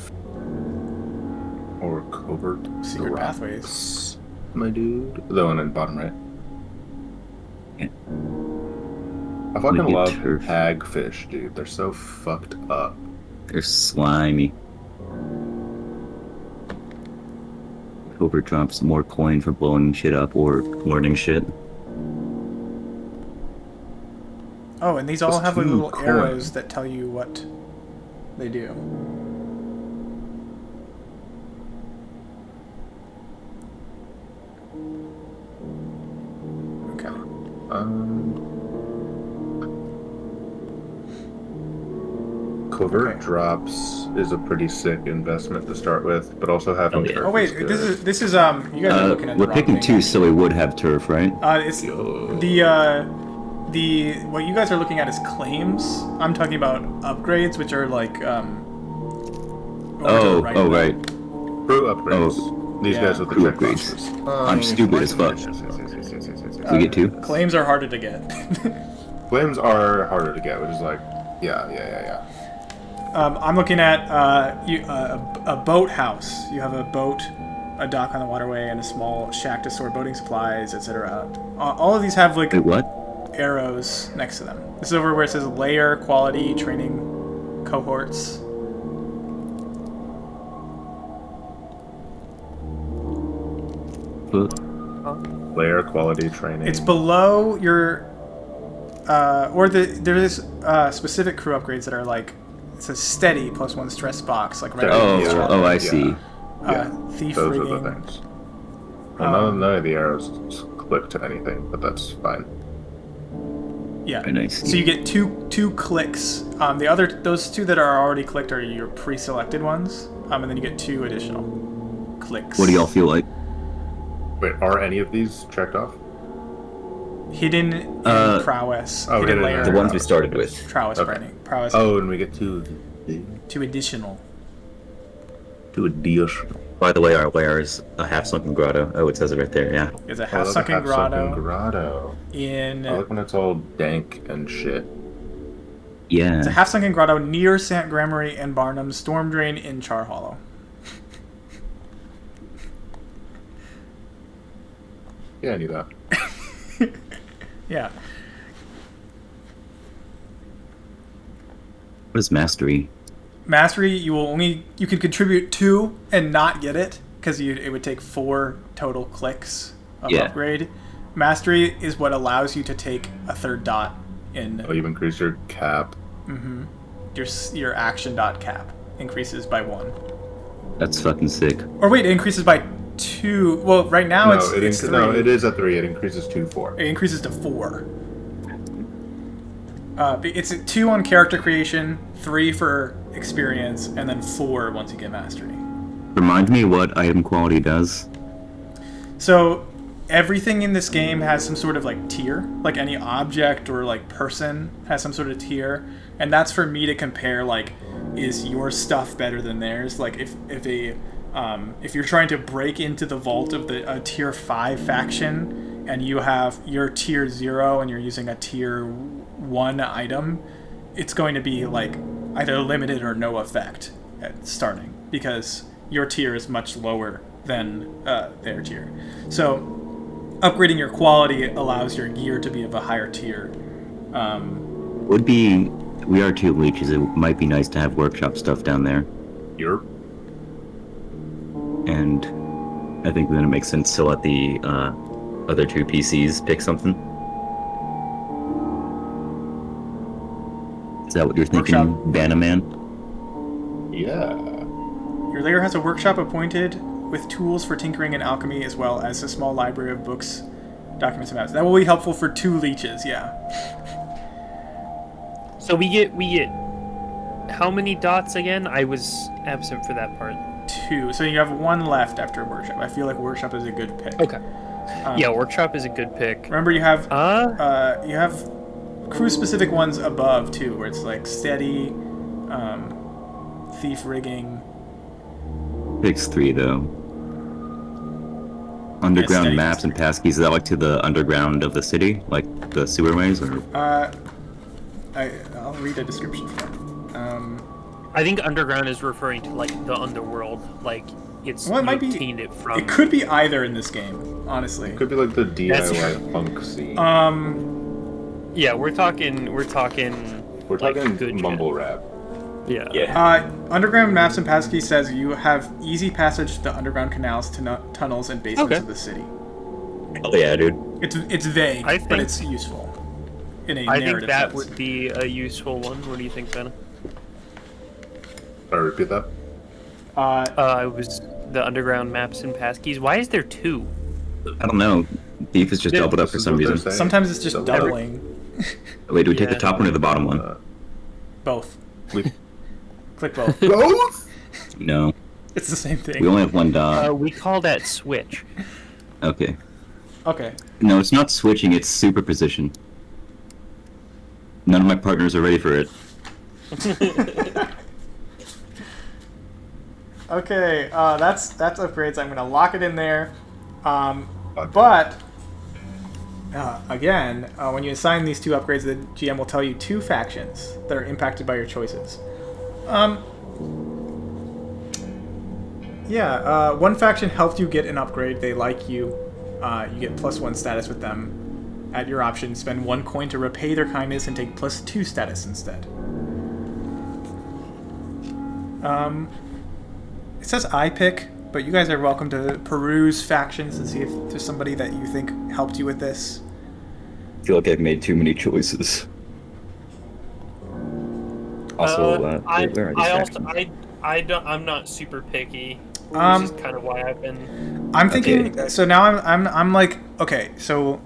or covert Secret drops, pathways. my dude. The one in bottom right. Yeah. I fucking Maybe love turf. hagfish, dude. They're so fucked up. They're slimy. Covert drops more coin for blowing shit up or learning shit. Oh, and these all Just have like 2 little coins. arrows that tell you what they do. Okay. Covert Okay. drops is a pretty sick investment to start with, but also having Oh, yeah. turf Oh wait, good. this is you guys are looking at the We're wrong picking thing. 2, so we would have turf, right? It's the what you guys are looking at is claims. I'm talking about upgrades, which are like over to the right. Right. Crew upgrades. These Yeah. guys with the Crew check upgrades. boxes. I'm stupid as fuck. Yes. We get 2? Claims are harder to get. Flames are harder to get, which is like, yeah. I'm looking at a boat house. You have a boat, a dock on the waterway, and a small shack to store boating supplies, etc. All of these have like Wait, what? arrows next to them. This is over where it says layer, quality, training, cohorts. Layer quality training. It's below your, there's specific crew upgrades that are like, it says steady +1 stress box, like right Oh, next to it. I see. Thief those rigging. are the things. Well, none of the arrows click to anything, but that's fine. Yeah. Very nice. So you get two clicks. Those 2 that are already clicked are your pre-selected ones, and then you get 2 additional clicks. What do y'all feel like? Wait, are any of these checked off? Hidden and prowess. oh, hidden hidden layer. and The ones we started with. Prowess Okay. training. Prowess. Oh, and we get 2 additional. deals. By the way, our lair is a half-sunken grotto. Oh, it says it right there, yeah. It's a Oh, half-sunken grotto grotto. in. I like when it's all dank and shit. Yeah. It's a half-sunken grotto near Sant Gramarye and Barnum's storm drain in Charhollow. Yeah, I knew that. Yeah. What is mastery? Mastery, you can contribute 2 and not get it because it would take 4 total clicks of Yeah. upgrade. Mastery is what allows you to take a 3rd dot in Oh, you've increased your cap. your action dot cap increases by 1. That's fucking sick. Or wait, it increases by 2. Well, right now it's 3. No, it is at 3. It increases to 4. It increases to 4. It's 2 on character creation, 3 for experience, and then 4 once you get mastery. Remind me what item quality does. So everything in this game has some sort of like tier, like any object or like person has some sort of tier, and that's for me to compare like, is your stuff better than theirs? Like if you're trying to break into the vault of a tier 5 faction and you have your tier 0 and you're using a tier 1 item, it's going to be like either limited or no effect at starting because your tier is much lower than their tier. So upgrading your quality allows your gear to be of a higher tier. We are two leeches. It might be nice to have workshop stuff down there. You're And I think then it makes sense to let the other two PCs pick something. Is that what you're thinking, Workshop. Banaman? yeah. Your lair has a workshop appointed with tools for tinkering and alchemy, as well as a small library of books, documents, and maps. That will be helpful for 2 leeches, yeah. So we get how many dots again? I was absent for that part. 2. So you have 1 left after workshop. I feel like workshop is a good pick. Okay. Yeah, workshop is a good pick. Remember, you have crew-specific ones above too, where it's like steady, thief rigging. Picks 3 though. Underground steady. maps and passkeys. Is that like to the underground of the city, like the sewerways, or? I'll read a description for that. I think underground is referring to like the underworld, like it's Well, it you might be- obtained it from. It could be either in this game, honestly. It could be like the That's DIY funk scene. Yeah, we're talking. We're like, talking good mumble shit. rap. Yeah. Underground maps and passkey says you have easy passage to the underground canals, tunnels, and basements Okay. of the city. Oh yeah, dude. It's vague, I but think- it's useful in a I narrative think that sense. would be a useful one. What do you think, Ben? Can I repeat that? It was the underground maps and passkeys. Why is there 2? I don't know. Thief is just Yeah, doubled up this for is some what they're reason. saying. Sometimes it's just So- doubling. Wait, do we take the Yeah. top one or the bottom one? Both. We Click both. both? No, It's the same we thing. only have one dot. We call that switch. Okay. Okay. No, it's not switching. It's superposition. None of my partners are ready for it. Okay, that's upgrades. I'm gonna lock it in there. Okay. But again, when you assign these 2 upgrades, the GM will tell you 2 factions that are impacted by your choices. One faction helped you get an upgrade. They like you. You get +1 status with them. At your option, spend 1 coin to repay their kindness and take +2 status instead. It says I pick, but you guys are welcome to peruse factions and see if there's somebody that you think helped you with this. I feel like I've made too many choices. Also, where are these factions? I'm not super picky. Um, This is kind of why I've been. I'm thinking. Okay. So now I'm like, okay, so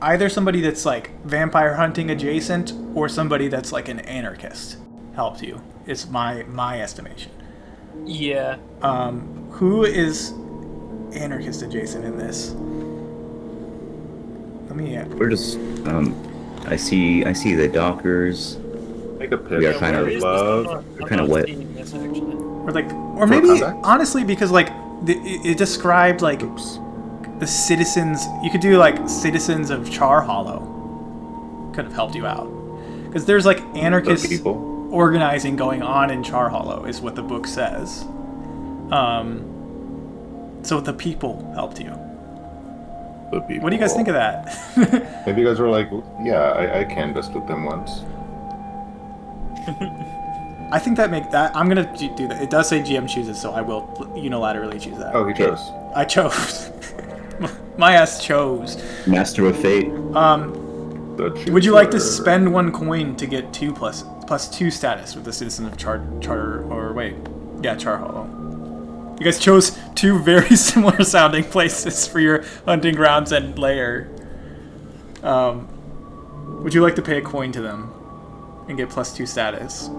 either somebody that's like vampire hunting adjacent or somebody that's like an anarchist helped you. Is my estimation. Yeah. Who is anarchist adjacent in this? Let me. We're just I see the dockers. Make a pitch. We are kind Where of is this? love. I'm kinda not wet. seeing this, actually. Or maybe context? honestly because like it described like Oops. the citizens. You could do like citizens of Charhollow. Could have helped you out because there's like The anarchist people. organizing going on in Charhollow is what the book says. So the people helped you. The people. What do you guys think of that? Maybe you guys were like, yeah, I canvassed with them once. I think that I'm gonna do that. It does say GM chooses, so I will unilaterally choose that. Oh, he chose. I chose. My ass chose. Master of Fate. Would you like to spend 1 coin to get 2 plus 2 status with the citizen of Charhollow? You guys chose 2 very similar sounding places for your hunting grounds and lair. Would you like to pay a coin to them and get +2 status?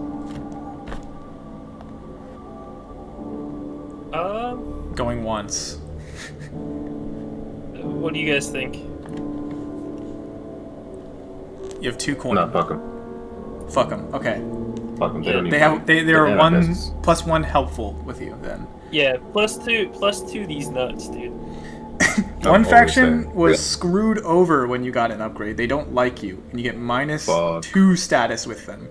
Going once. What do you guys think? You have 2 coins. No, fuck them. Fuck them. Okay. Fuck them. They Yeah, don't need They money. are They're 1 anarchists. +1 helpful with you then. Yeah, +2 these nuts, dude. I'm One always faction saying. was screwed over when you got an upgrade. They don't like you, and you get Fuck. -2 status with them.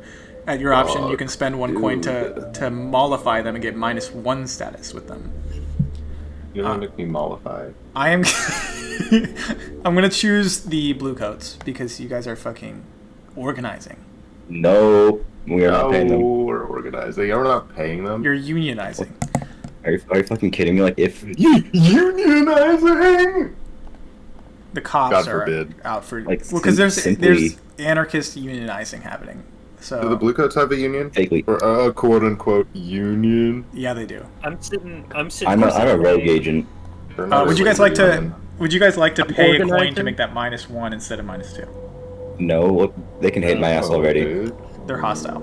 At your option, you Fuck, can spend 1 coin to mollify them and get -1 status with them. You're gonna make me mollify. I am. I'm gonna choose the Bluecoats because you guys are fucking organizing. No, we are not paying them. We're organizing. We're not paying them. You're unionizing. Are you fucking kidding me? Like, if Unionizing! The cops God are forbid. out for Like, because there's simply- anarchist unionizing happening. So Do the Bluecoats have a union? Fakely. Or a quote-unquote union? yeah, they do. I'm sitting. I'm a rogue agent. They're not Would you really guys like to? union. Would you guys like to pay a coin to organizing. make that -1 instead of -2? No, look, they can hate my ass Oh, already. dude. They're hostile.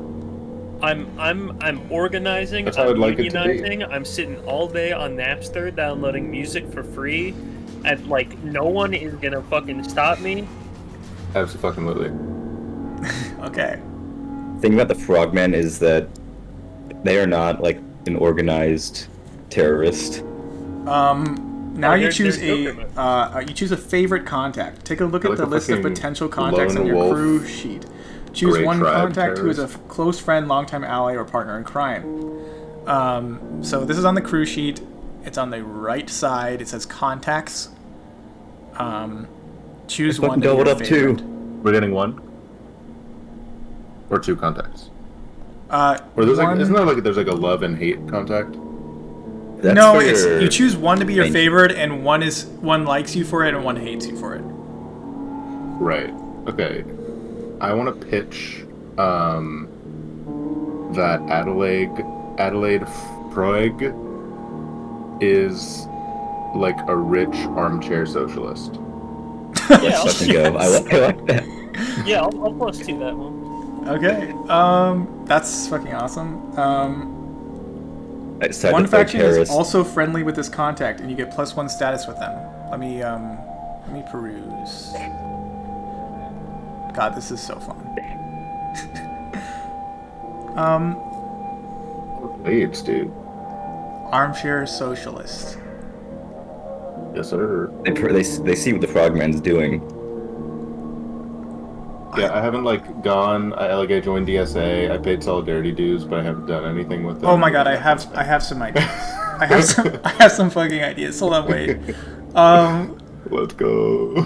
I'm organizing. That's how I'm I'd like it to be. unionizing. I'm sitting all day on Napster downloading music for free, and like no one is gonna fucking stop me. Absolutely. Okay. The thing about the Frogmen is that they are not like an organized terrorist. Now you They're choose Silkshore. you choose a favorite contact. Take a look at Like the a list of fucking potential contacts on lone your wolf, crew sheet. Choose Grey one tribe contact who is a terrorist. close friend, longtime ally, or partner in crime. So this is on the crew sheet. It's on the right side. It says contacts. Choose one. Fucking to be doubled your up favorite. too. We're getting one? Or two contacts? Or Or there's like, isn't there like there's like a love and hate contact? That's no, for it's your- you choose one to be your Thank you. favorite, and one likes you for it, and one hates you for it. Right. Okay. I want to pitch that Adelaide Freud is like a rich armchair socialist. Let's fucking go. I like that. Yeah, I'll plus 2 that one. Okay. That's fucking awesome. I decided One to play faction is terrorist. also friendly with this contact, and you get +1 status with them. Let me peruse. God, this is so fun. Blades, dude. Armchair socialist. Yes, sir. They see what the Frogman's doing. Yeah, I haven't like gone. I joined DSA. I paid solidarity dues, but I haven't done anything with them. Oh my god, I have some ideas. I have some fucking ideas. Hold on, wait. Let's go.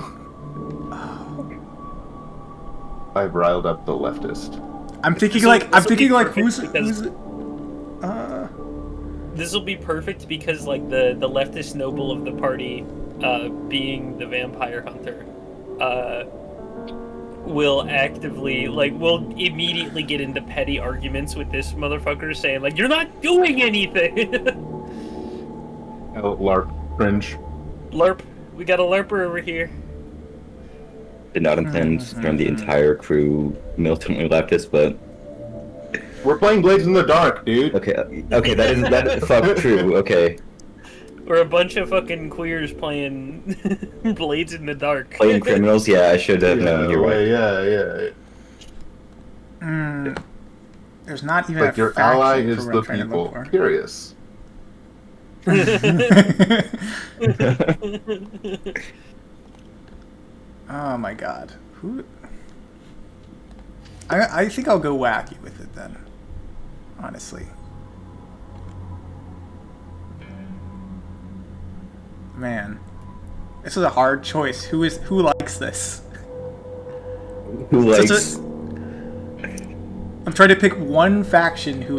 I've riled up the leftist. I'm thinking So like this will be who's perfect because- This will be perfect because like the leftist noble of the party, being the vampire hunter, will actively will immediately get into petty arguments with this motherfucker, saying like you're not doing anything. Oh, LARP cringe. LARP, we got a LARPer over here. Did not intend to turn the entire crew militantly leftist, but We're playing Blades in the Dark, dude. okay, that is fuck true. Okay, We're a bunch of fucking queers playing Blades in the Dark. playing criminals. Yeah, I should have known. You're right. Yeah. There's not even Like a your faction ally for is what the I'm trying to look people. for. Curious. Oh my god. Who? I think I'll go wacky with it then. Honestly. Man. This is a hard choice. Who likes this? Who Such likes? I'm trying to pick one faction who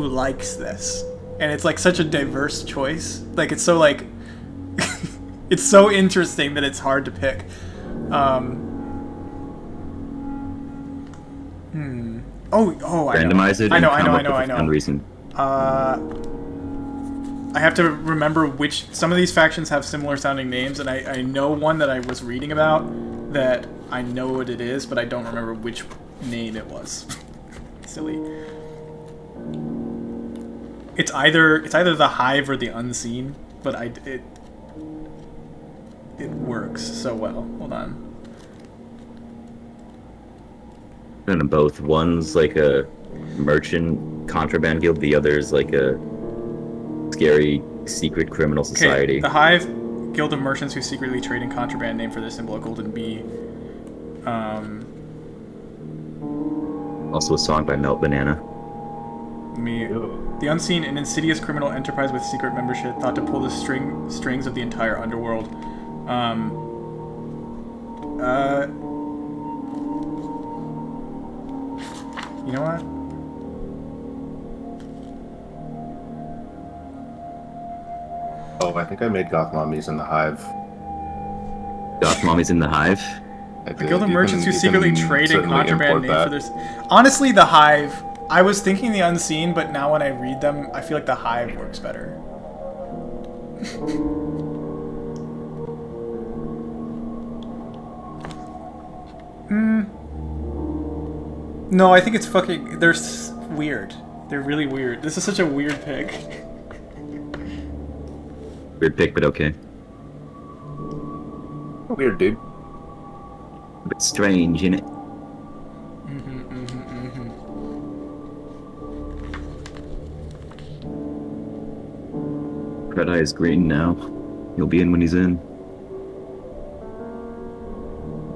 likes this. And it's like such a diverse choice. Like it's so like it's so interesting that it's hard to pick. Oh, I know. Randomize it. I know. and come up with a fun reason. I have to remember which. Some of these factions have similar sounding names, and I know one that I was reading about that I know what it is, but I don't remember which name it was. Silly. It's either the Hive or the Unseen, but it works so well. Hold on. And both. One's like a merchant contraband guild. The other's like a scary secret criminal society. Okay, the Hive, Guild of Merchants who secretly trade in contraband, named for their symbol, a golden bee. Also a song by Melt Banana. The Unseen, an insidious criminal enterprise with secret membership, thought to pull the strings of the entire underworld. You know what? Oh, I think I made Goth Mommies in the Hive. Goth Mommy's in the Hive. I A did. guild of You merchants can- who you secretly can trade in certainly contraband import made for that. this. Honestly, the Hive. I was thinking the Unseen, but now when I read them, I feel like the Hive works better. No, I think it's fucking. They're weird. They're really weird. This is such a weird pick. Weird pick, but okay. Weird, dude. A bit strange, innit? Red Eye is green now. He'll be in when he's in.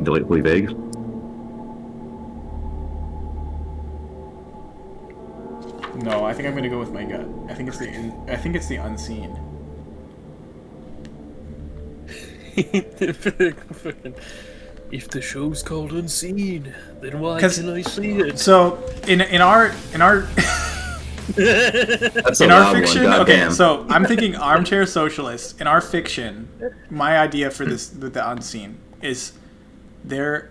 Delightfully vague. No, I think I'm gonna go with my gut. I think it's the Unseen. If the show's called Unseen, then why 'Cause- can I see it? So in our That's in a our loud fiction, one, okay, goddamn. so I'm thinking armchair socialist. In our fiction, my idea for this with the Unseen is they're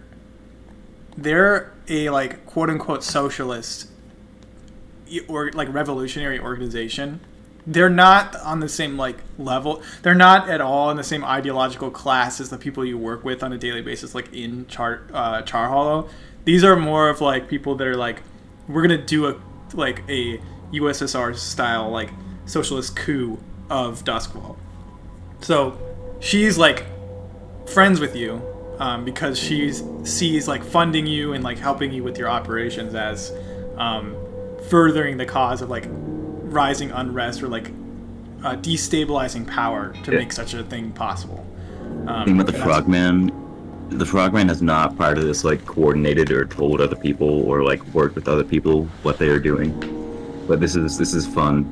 a like quote unquote socialist or like revolutionary organization. They're not on the same like level. They're not at all in the same ideological class as the people you work with on a daily basis, like in Charhollow. These are more of like people that are like, we're gonna do a USSR style like socialist coup of Duskwall. So she's like friends with you because she sees like funding you and like helping you with your operations as furthering the cause of like rising unrest or like destabilizing power to make such a thing possible. Thing with the Frogman, the Frogman has not prior to this like coordinated or told other people or like worked with other people what they are doing. But this is fun.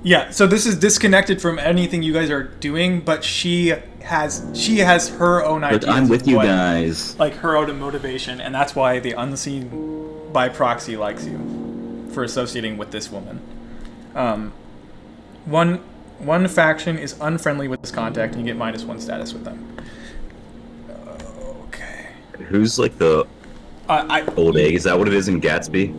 Yeah, so this is disconnected from anything you guys are doing, but she has her own ideas. But I'm with of you what- guys. Like her own motivation, and that's why the Unseen by proxy likes you for associating with this woman. One faction is unfriendly with this contact, and you get -1 status with them. Okay. Who's like the old egg? Is that what it is in Gatsby?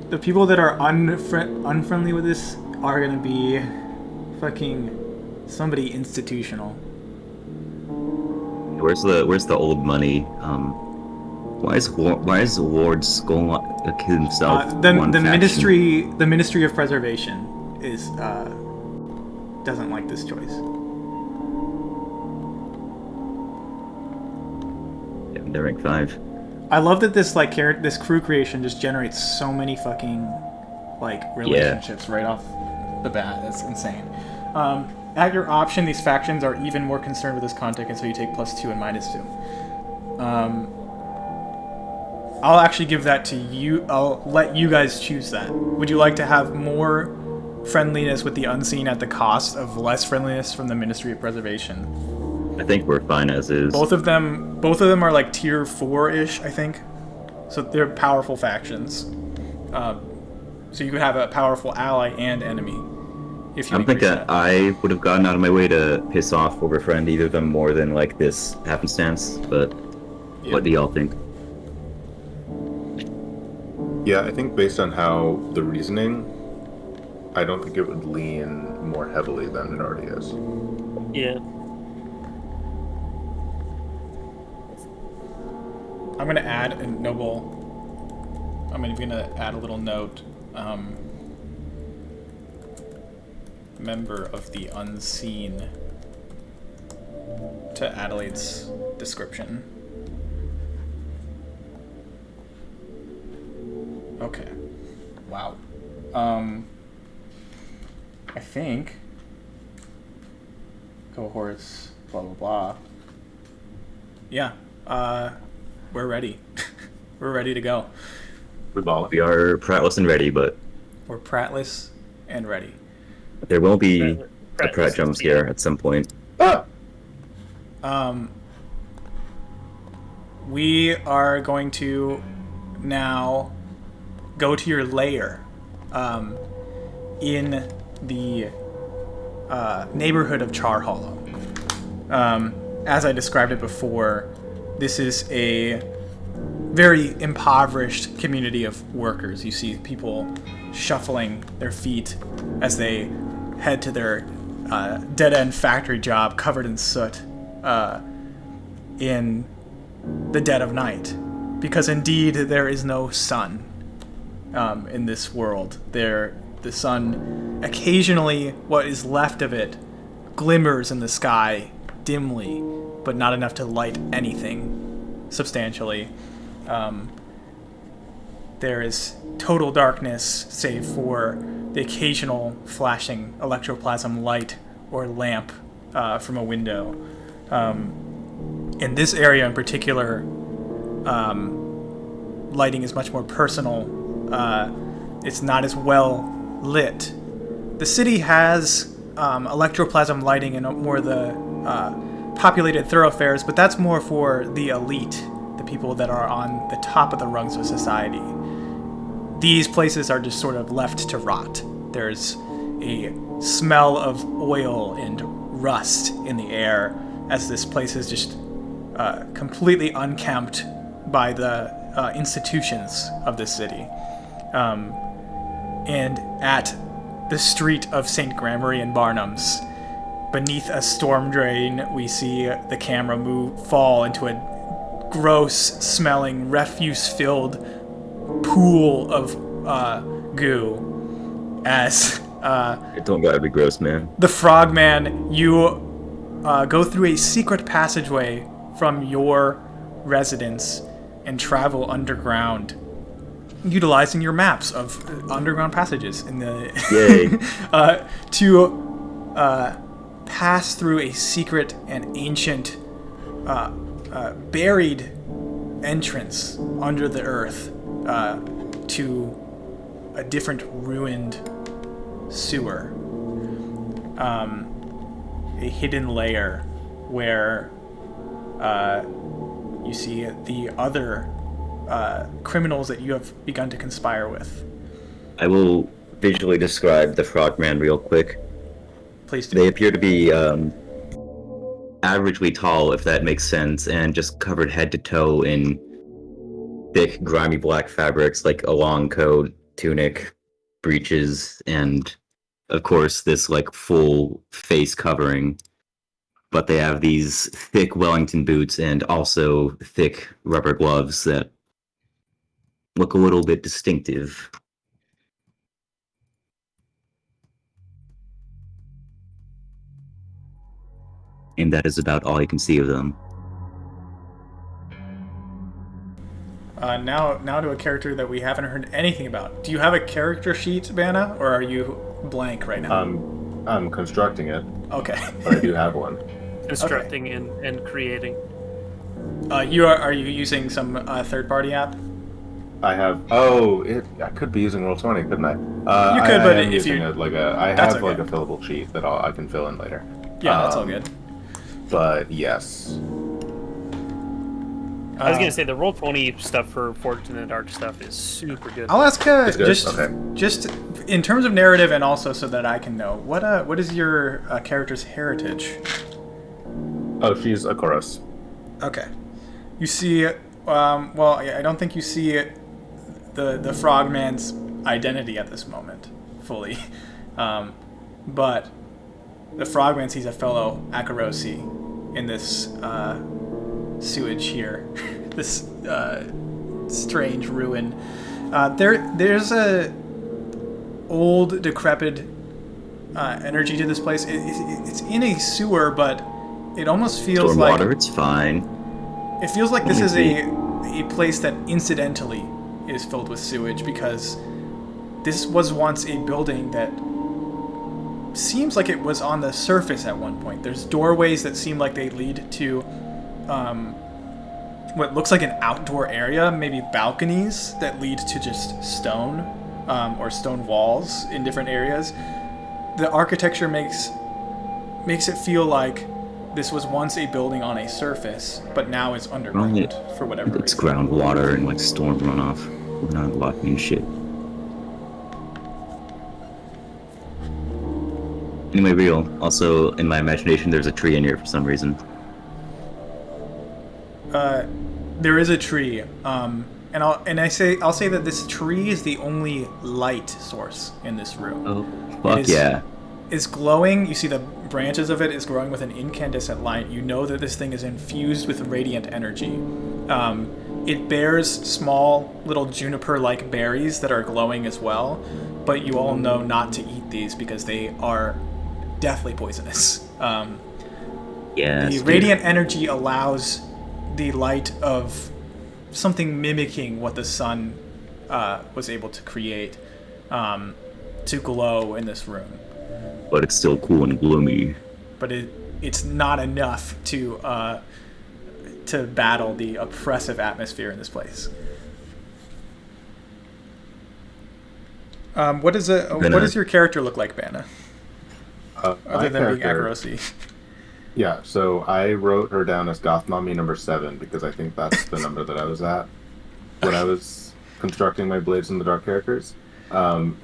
The people that are unfriendly with this are gonna be fucking somebody institutional. Where's the old money? Why is Lord Skull himself? The one faction? Ministry of Preservation is doesn't like this choice. Yeah, they're rank 5. I love that this like this crew creation just generates so many fucking like relationships right off the bat. That's insane. At your option, these factions are even more concerned with this contact, and so you take +2 and -2. I'll actually give that to you. I'll let you guys choose that. Would you like to have more friendliness with the Unseen at the cost of less friendliness from the Ministry of Preservation? I think we're fine as is. Both of them are like tier 4-ish, I think. So they're powerful factions. So you could have a powerful ally and enemy. If you I'm increase thinking that. I would have gone out of my way to piss off or befriend either of them more than like this happenstance. But what do y'all think? Yeah, I think based on how the reasoning, I don't think it would lean more heavily than it already is. Yeah. I'm gonna add a noble. I'm gonna add a little note. Member of the Unseen to Adelaide's description. Okay. Wow. I think cohorts, blah blah blah. Yeah. We're ready. We're ready to go. We ball it. We are pratless and ready, but We're pratless and ready. there will be Pratt a prat jump scare at some point. Ah! We are going to now go to your lair in the neighborhood of Charhollow. As I described it before, this is a very impoverished community of workers. You see people shuffling their feet as they head to their dead-end factory job covered in soot in the dead of night. Because indeed, there is no sun in this world. The sun, occasionally, what is left of it, glimmers in the sky dimly, but not enough to light anything substantially. There is total darkness, save for the occasional flashing electroplasm light or lamp from a window. In this area in particular, lighting is much more personal. It's not as well lit. The city has electroplasm lighting in more of the populated thoroughfares, but that's more for the elite, the people that are on the top of the rungs of society. These places are just sort of left to rot. There's a smell of oil and rust in the air as this place is just completely unkempt by the institutions of this city. And at the street of St. Grammary and Barnum's, beneath a storm drain, we see the camera fall into a gross-smelling, refuse-filled pool of goo. As Don't gotta be gross, man. the frogman, you go through a secret passageway from your residence and travel underground, utilizing your maps of underground passages in the to pass through a secret and ancient buried entrance under the earth to a different ruined sewer, a hidden lair where you see the other criminals that you have begun to conspire with. I will visually describe the frogman real quick. Please do. They appear to be averagely tall, if that makes sense, and just covered head to toe in thick, grimy black fabrics like a long coat, tunic, breeches, and of course this like full face covering. But they have these thick Wellington boots and also thick rubber gloves that look a little bit distinctive. And that is about all you can see of them. Now to a character that we haven't heard anything about. Do you have a character sheet, Vanna, or are you blank right now? I'm constructing it, Okay. but I do have one. Constructing and creating. Are you using some third-party app? I have. Oh, I could be using Roll20, couldn't I? You could, but I am if using you- I that's have okay. like a fillable sheet that I can fill in later. Yeah, that's all good. But yes, I was gonna say the Roll20 stuff for Forged in the Dark stuff is super good. I'll ask It's good? just Okay. just in terms of narrative and also so that I can know what is your character's heritage? oh, she's a chorus. Okay. You see, well, I don't think you see the frogman's identity at this moment fully, but the frogman sees a fellow Akarosi in this sewage here, this strange ruin. There's a old, decrepit energy to this place. It's in a sewer, but it almost feels like Stormwater, it's fine. it feels like this is Only a place that incidentally is filled with sewage, because this was once a building that seems like it was on the surface at one point. There's doorways that seem like they lead to what looks like an outdoor area, maybe balconies that lead to just stone or stone walls in different areas. The architecture makes it feel like this was once a building on a surface, but now is underground for whatever It's reason. groundwater and like storm runoff. We're not blocking shit. Anyway, real. Also, in my imagination, there's a tree in here for some reason. There is a tree, and I'll say that this tree is the only light source in this room. Oh, fuck yeah. Is glowing. You see the branches of it is glowing with an incandescent light. You know that this thing is infused with radiant energy. It bears small little juniper-like berries that are glowing as well, but you all know not to eat these because they are deathly poisonous. The radiant energy allows the light of something mimicking what the sun was able to create to glow in this room. But it's still cool and gloomy. But it's not enough to battle the oppressive atmosphere in this place. What does your character look like, Banna? Other than being Akarosi. Yeah, so I wrote her down as Goth Mommy number 7 because I think that's the number that I was at when I was constructing my Blades in the Dark characters.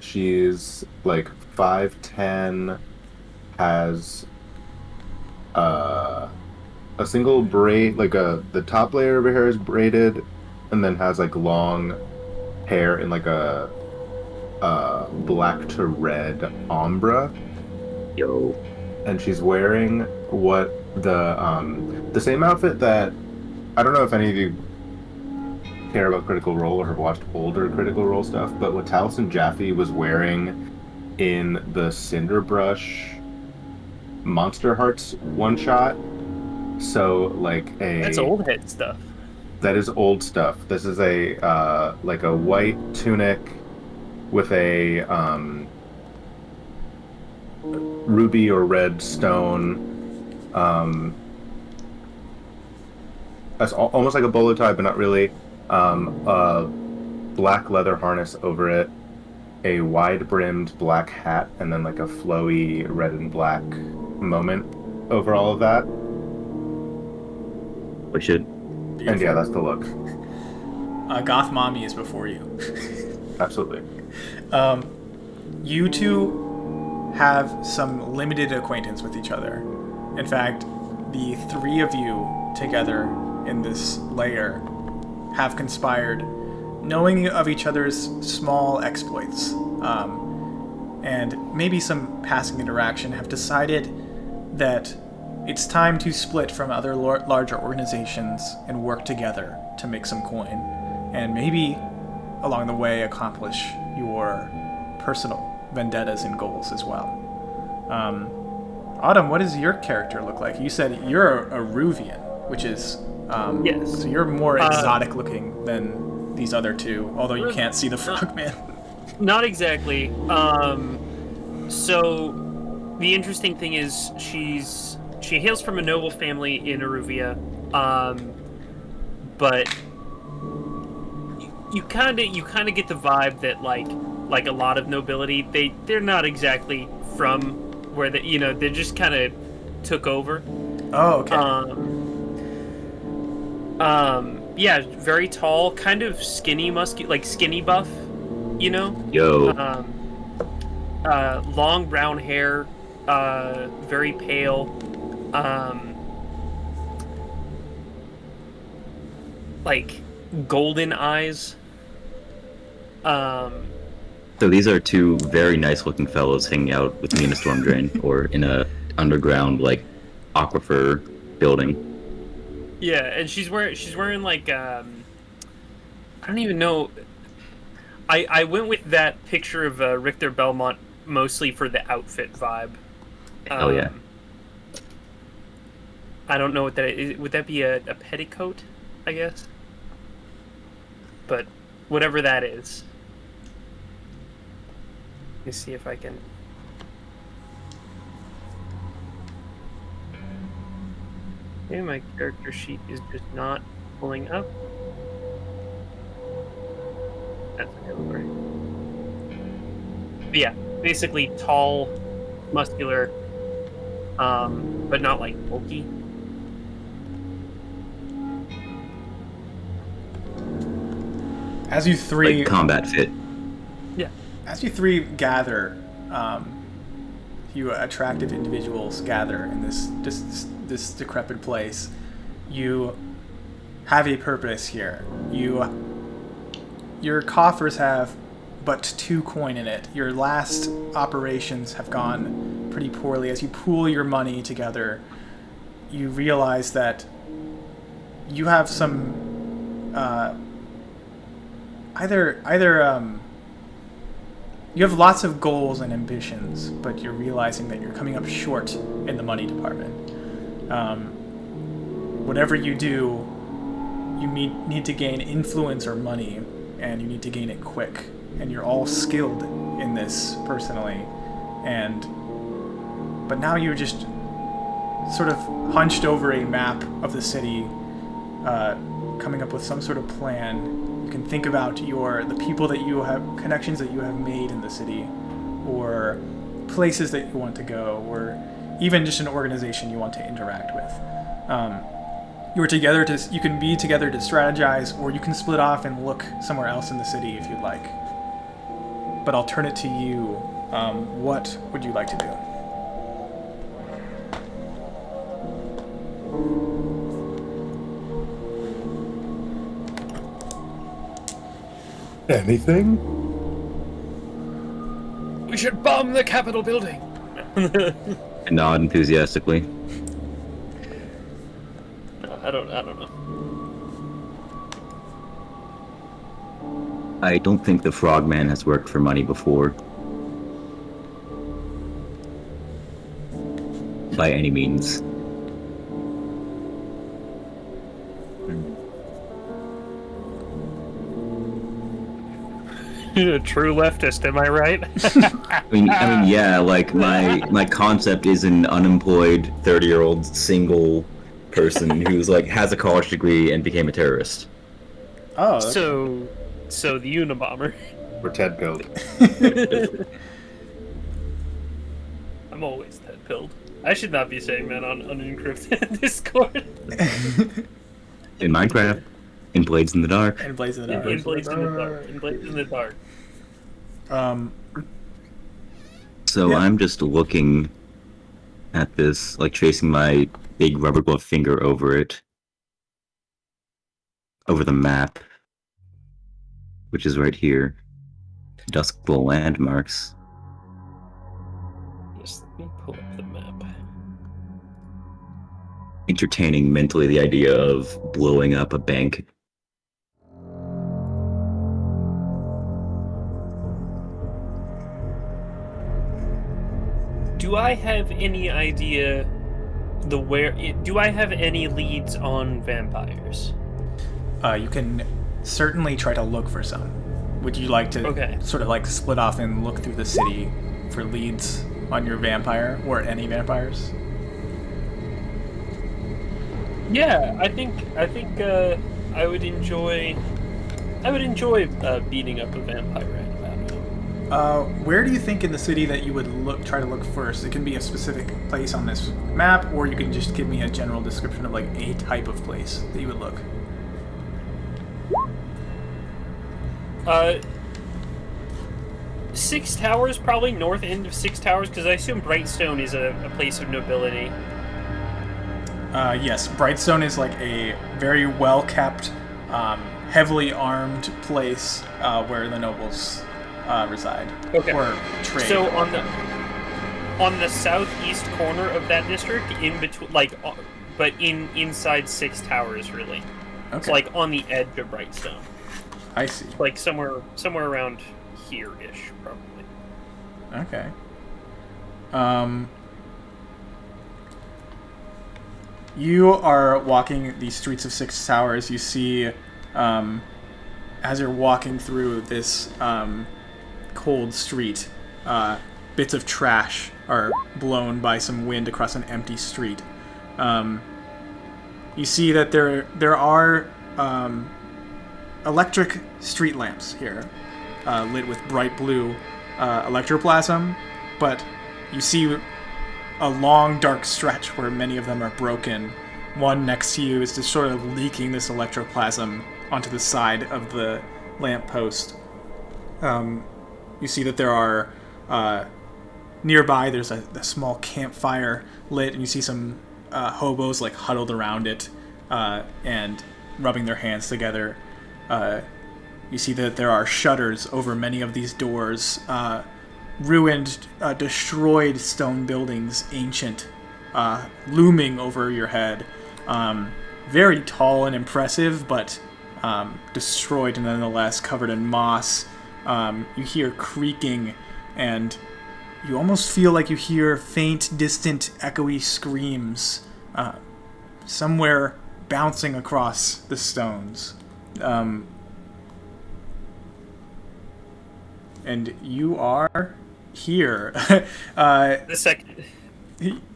She's like 5'10", has a single braid, like the top layer of her hair is braided, and then has like long hair in like a black to red ombre. Yo. And she's wearing what the same outfit that, I don't know if any of you care about Critical Role or have watched older Critical Role stuff, but what Taliesin Jaffe was wearing in the Cinderbrush Monster Hearts one shot. So like That's old head stuff. That is old stuff. This is a like a white tunic with a ruby or red stone. That's almost like a bolo tie, but not really. A black leather harness over it, a wide-brimmed black hat, and then like a flowy red and black moment over all of that. We should. And yeah, that's the look. Goth Mommy is before you. Absolutely. You two have some limited acquaintance with each other. In fact, the three of you together in this lair have conspired, knowing of each other's small exploits, and maybe some passing interaction, have decided that it's time to split from other larger organizations and work together to make some coin, and maybe along the way accomplish your personal vendettas and goals as well. Autumn, what does your character look like? You said you're a Ruvian, which is yes. So you're more exotic looking than these other two, although you can't see the frogman. Not exactly. So the interesting thing is she hails from a noble family in Aruvia, but you kind of get the vibe that like a lot of nobility, they're not exactly from where they just kind of took over. Oh, okay. Yeah, very tall, kind of skinny, like skinny buff, you know? Yo. Long brown hair, very pale, like golden eyes. So these are two very nice-looking fellows hanging out with me in a storm drain or in a underground like aquifer building. Yeah, and she's wearing like I don't even know. I went with that picture of Richter Belmont mostly for the outfit vibe. Hell yeah. I don't know what that is. Would that be a petticoat, I guess? But whatever that is. Let me see if I can. Maybe my character sheet is just not pulling up. That's great. But yeah, basically tall, muscular, but not like bulky. As you three Like combat fit. Yeah. As you three gather, you attractive individuals gather in this decrepit place. You have a purpose here. Your coffers have but 2 coin in it. Your last operations have gone pretty poorly. As you pool your money together, you realize that you have some you have lots of goals and ambitions, but you're realizing that you're coming up short in the money department. Whatever you do, you need to gain influence or money, and you need to gain it quick. And you're all skilled in this personally, but now you're just sort of hunched over a map of the city, coming up with some sort of plan. You can think about the people that you have, connections that you have made in the city, or places that you want to go, or even just an organization you want to interact with. You can be together to strategize, or you can split off and look somewhere else in the city if you'd like. But I'll turn it to you. What would you like to do? Anything? We should bomb the Capitol building. I nod enthusiastically. I don't know. I don't think the Frogman has worked for money before. By any means. A true leftist, am I right? I mean, yeah. Like my concept is an unemployed 30-year-old single person who's like has a college degree and became a terrorist. Oh, so the Unabomber. Or Ted pilled. I'm always Ted pilled. I should not be saying that on unencrypted Discord. In Minecraft, in Blades in the Dark. And Blaze in the Dark. In Blades in the Dark. In Blades in the Dark. So Yeah. I'm just looking at this, like tracing my big rubber glove finger over it, over the map, which is right here. Duskful landmarks. Yes, let me pull up the map. Entertaining mentally the idea of blowing up a bank. Do I have any idea do I have any leads on vampires? You can certainly try to look for some. Would you like to sort of like split off and look through the city for leads on your vampire or any vampires? Yeah, I think I would enjoy beating up a vampire right about now. Where do you think in the city that you would try to look first? It can be a specific place on this map, or you can just give me a general description of like a type of place that you would look. Six Towers, probably north end of Six Towers, because I assume Brightstone is a place of nobility. Yes, Brightstone is like a very well-kept, heavily armed place where the nobles reside. Okay. Or trade. So on the southeast corner of that district, in between, but inside Six Towers, really. Okay. It's like on the edge of Brightstone. I see. Like somewhere around here-ish, probably. Okay. You are walking the streets of Six Towers. You see, as you're walking through this cold street, bits of trash are blown by some wind across an empty street. You see that there are electric street lamps here, lit with bright blue electroplasm, but you see a long dark stretch where many of them are broken. One next to you is just sort of leaking this electroplasm onto the side of the lamppost. You see that there are nearby. There's a small campfire lit, and you see some hobos like huddled around it and rubbing their hands together. You see that there are shutters over many of these doors. Ruined, destroyed stone buildings, ancient, looming over your head. Very tall and impressive, but destroyed nonetheless, covered in moss. You hear creaking, and you almost feel like you hear faint, distant, echoey screams somewhere bouncing across the stones. And you are here. The second.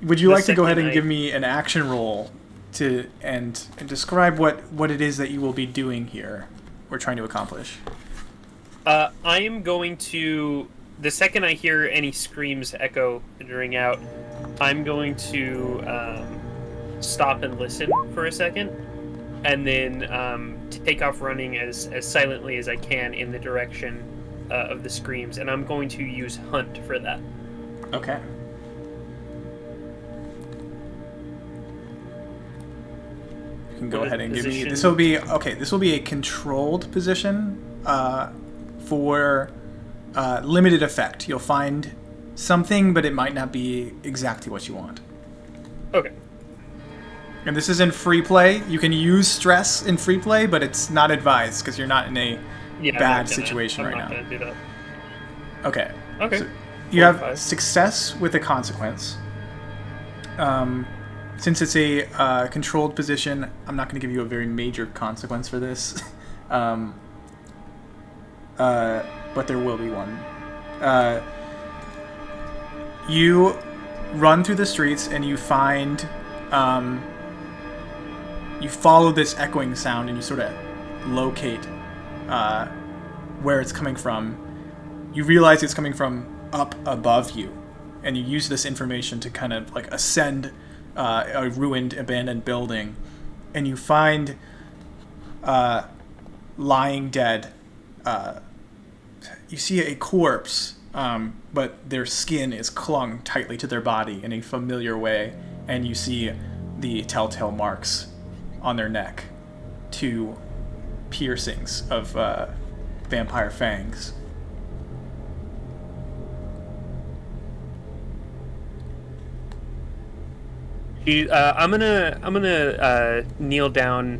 Would you the like to go ahead and second give me an action roll and describe what it is that you will be doing here? We're trying to accomplish. I am going to. The second I hear any screams echo and ring out, I'm going to stop and listen for a second, and then take off running as silently as I can in the direction of the screams, and I'm going to use Hunt for that. Okay. You can go ahead and give me. This will be a controlled position for limited effect. You'll find something, but it might not be exactly what you want. Okay. And this is in free play. You can use stress in free play, but it's not advised because you're not in a bad situation right now. I'm not gonna do that. Okay. Okay. So you have success with a consequence. Since it's a controlled position, I'm not going to give you a very major consequence for this. But there will be one. You run through the streets and you find... you follow this echoing sound and you sort of locate where it's coming from. You realize it's coming from up above you, and you use this information to kind of like ascend a ruined, abandoned building, and you find lying dead. You see a corpse, but their skin is clung tightly to their body in a familiar way, and you see the telltale marks on their neck, 2 piercings of vampire fangs. I'm gonna kneel down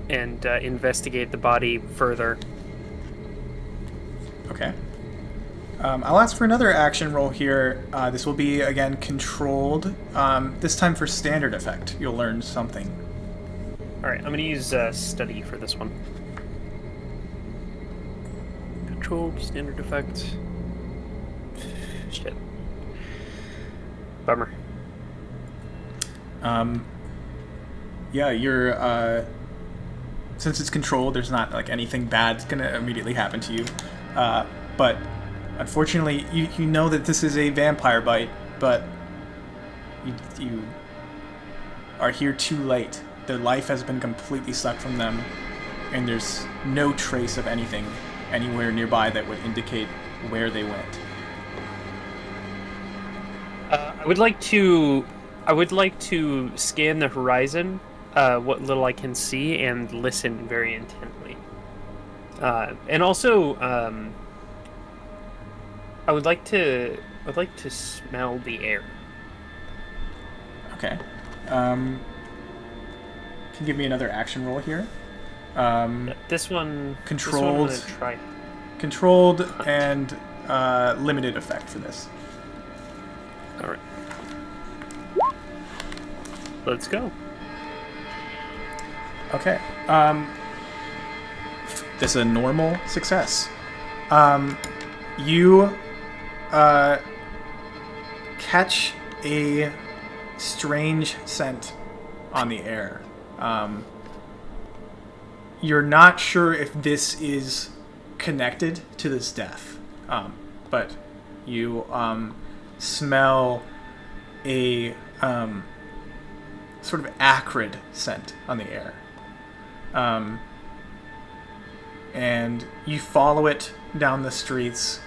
and investigate the body further. Okay. I'll ask for another action roll here. This will be, again, controlled. This time for standard effect. You'll learn something. Alright, I'm gonna use study for this one. Controlled, standard effect. Shit. Bummer. Yeah, you're, since it's controlled, there's not, like, anything bad's gonna immediately happen to you. But, unfortunately, you know that this is a vampire bite, but you are here too late. Their life has been completely sucked from them, and there's no trace of anything anywhere nearby that would indicate where they went. I would like to scan the horizon, what little I can see, and listen very intently. And also, I would like to smell the air. Okay. Can you give me another action roll here? This one. Controlled. This one I'm gonna try. Controlled and limited effect for this. All right. Let's go. Okay. This is a normal success. You catch a strange scent on the air. you're not sure if this is connected to this death, but you smell a sort of acrid scent on the air. And you follow it down the streets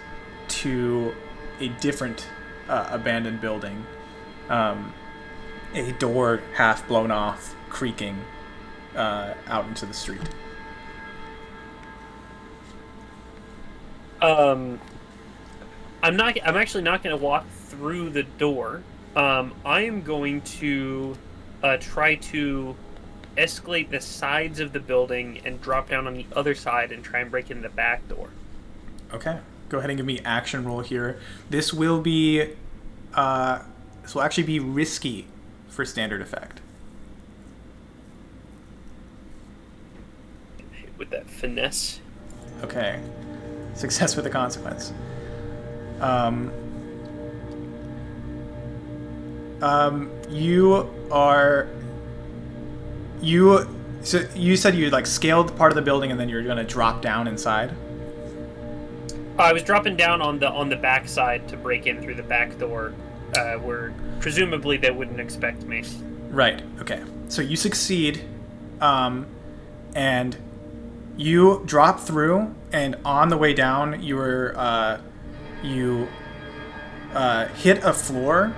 to a different abandoned building. A door half blown off, creaking out into the street. I'm actually not going to walk through the door. I am going to try to escalate the sides of the building and drop down on the other side and try and break in the back door. Okay. Go ahead and give me action roll here. This will actually be risky for standard effect. With that finesse. Okay. Success with a consequence. So you said you like scaled part of the building and then you're gonna drop down inside? I was dropping down on the back side to break in through the back door, where presumably they wouldn't expect me. Right. Okay. So you succeed, and you drop through, and on the way down, you hit a floor,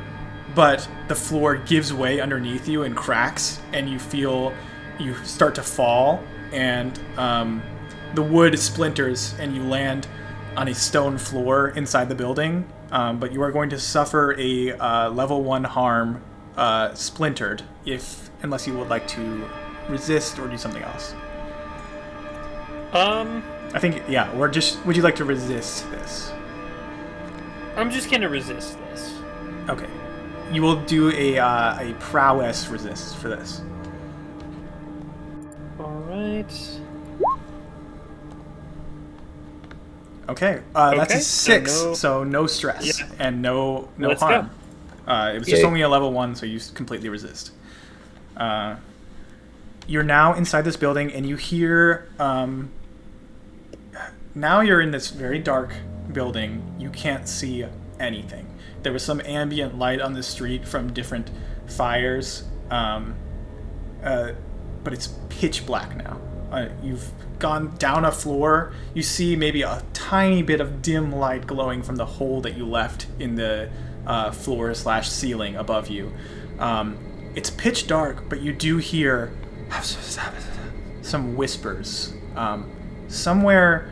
but the floor gives way underneath you and cracks, and you start to fall, and the wood splinters, and you land on a stone floor inside the building, but you are going to suffer a level 1 harm, splintered, unless you would like to resist or do something else. I think, yeah, or just, would you like to resist this? I'm just gonna resist this. Okay. You will do a prowess resist for this. Alright. Okay, that's a Okay, 6, so no stress, Yeah. and no Let's harm. It was just Okay. only a level 1, so you completely resist. You're now inside this building, and you hear... now you're in this very dark building. You can't see anything. There was some ambient light on the street from different fires, but it's pitch black now. You've gone down a floor. You see maybe a tiny bit of dim light glowing from the hole that you left in the floor/ceiling above you. It's pitch dark, but you do hear some whispers. Somewhere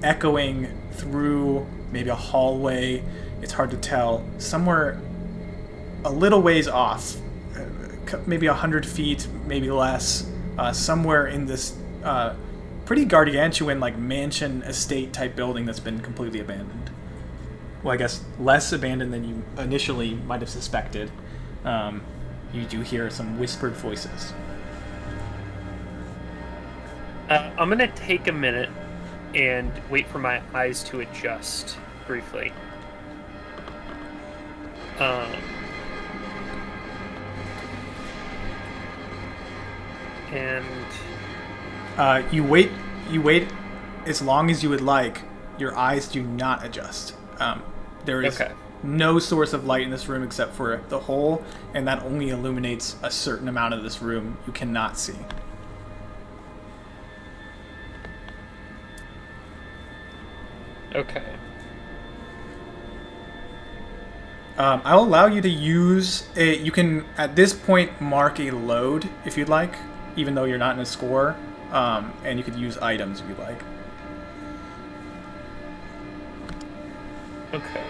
echoing through maybe a hallway. It's hard to tell. Somewhere a little ways off, maybe 100 feet, maybe less, somewhere in this pretty gargantuan, like, mansion estate type building that's been completely abandoned. Well, I guess less abandoned than you initially might have suspected. You do hear some whispered voices. I'm gonna take a minute and wait for my eyes to adjust briefly. You wait as long as you would like. Your eyes do not adjust. There is no source of light in this room except for the hole, and that only illuminates a certain amount of this room you cannot see. Okay. I'll allow you to use you can at this point mark a load if you'd like, even though you're not in a score, and you could use items if you'd like. Okay.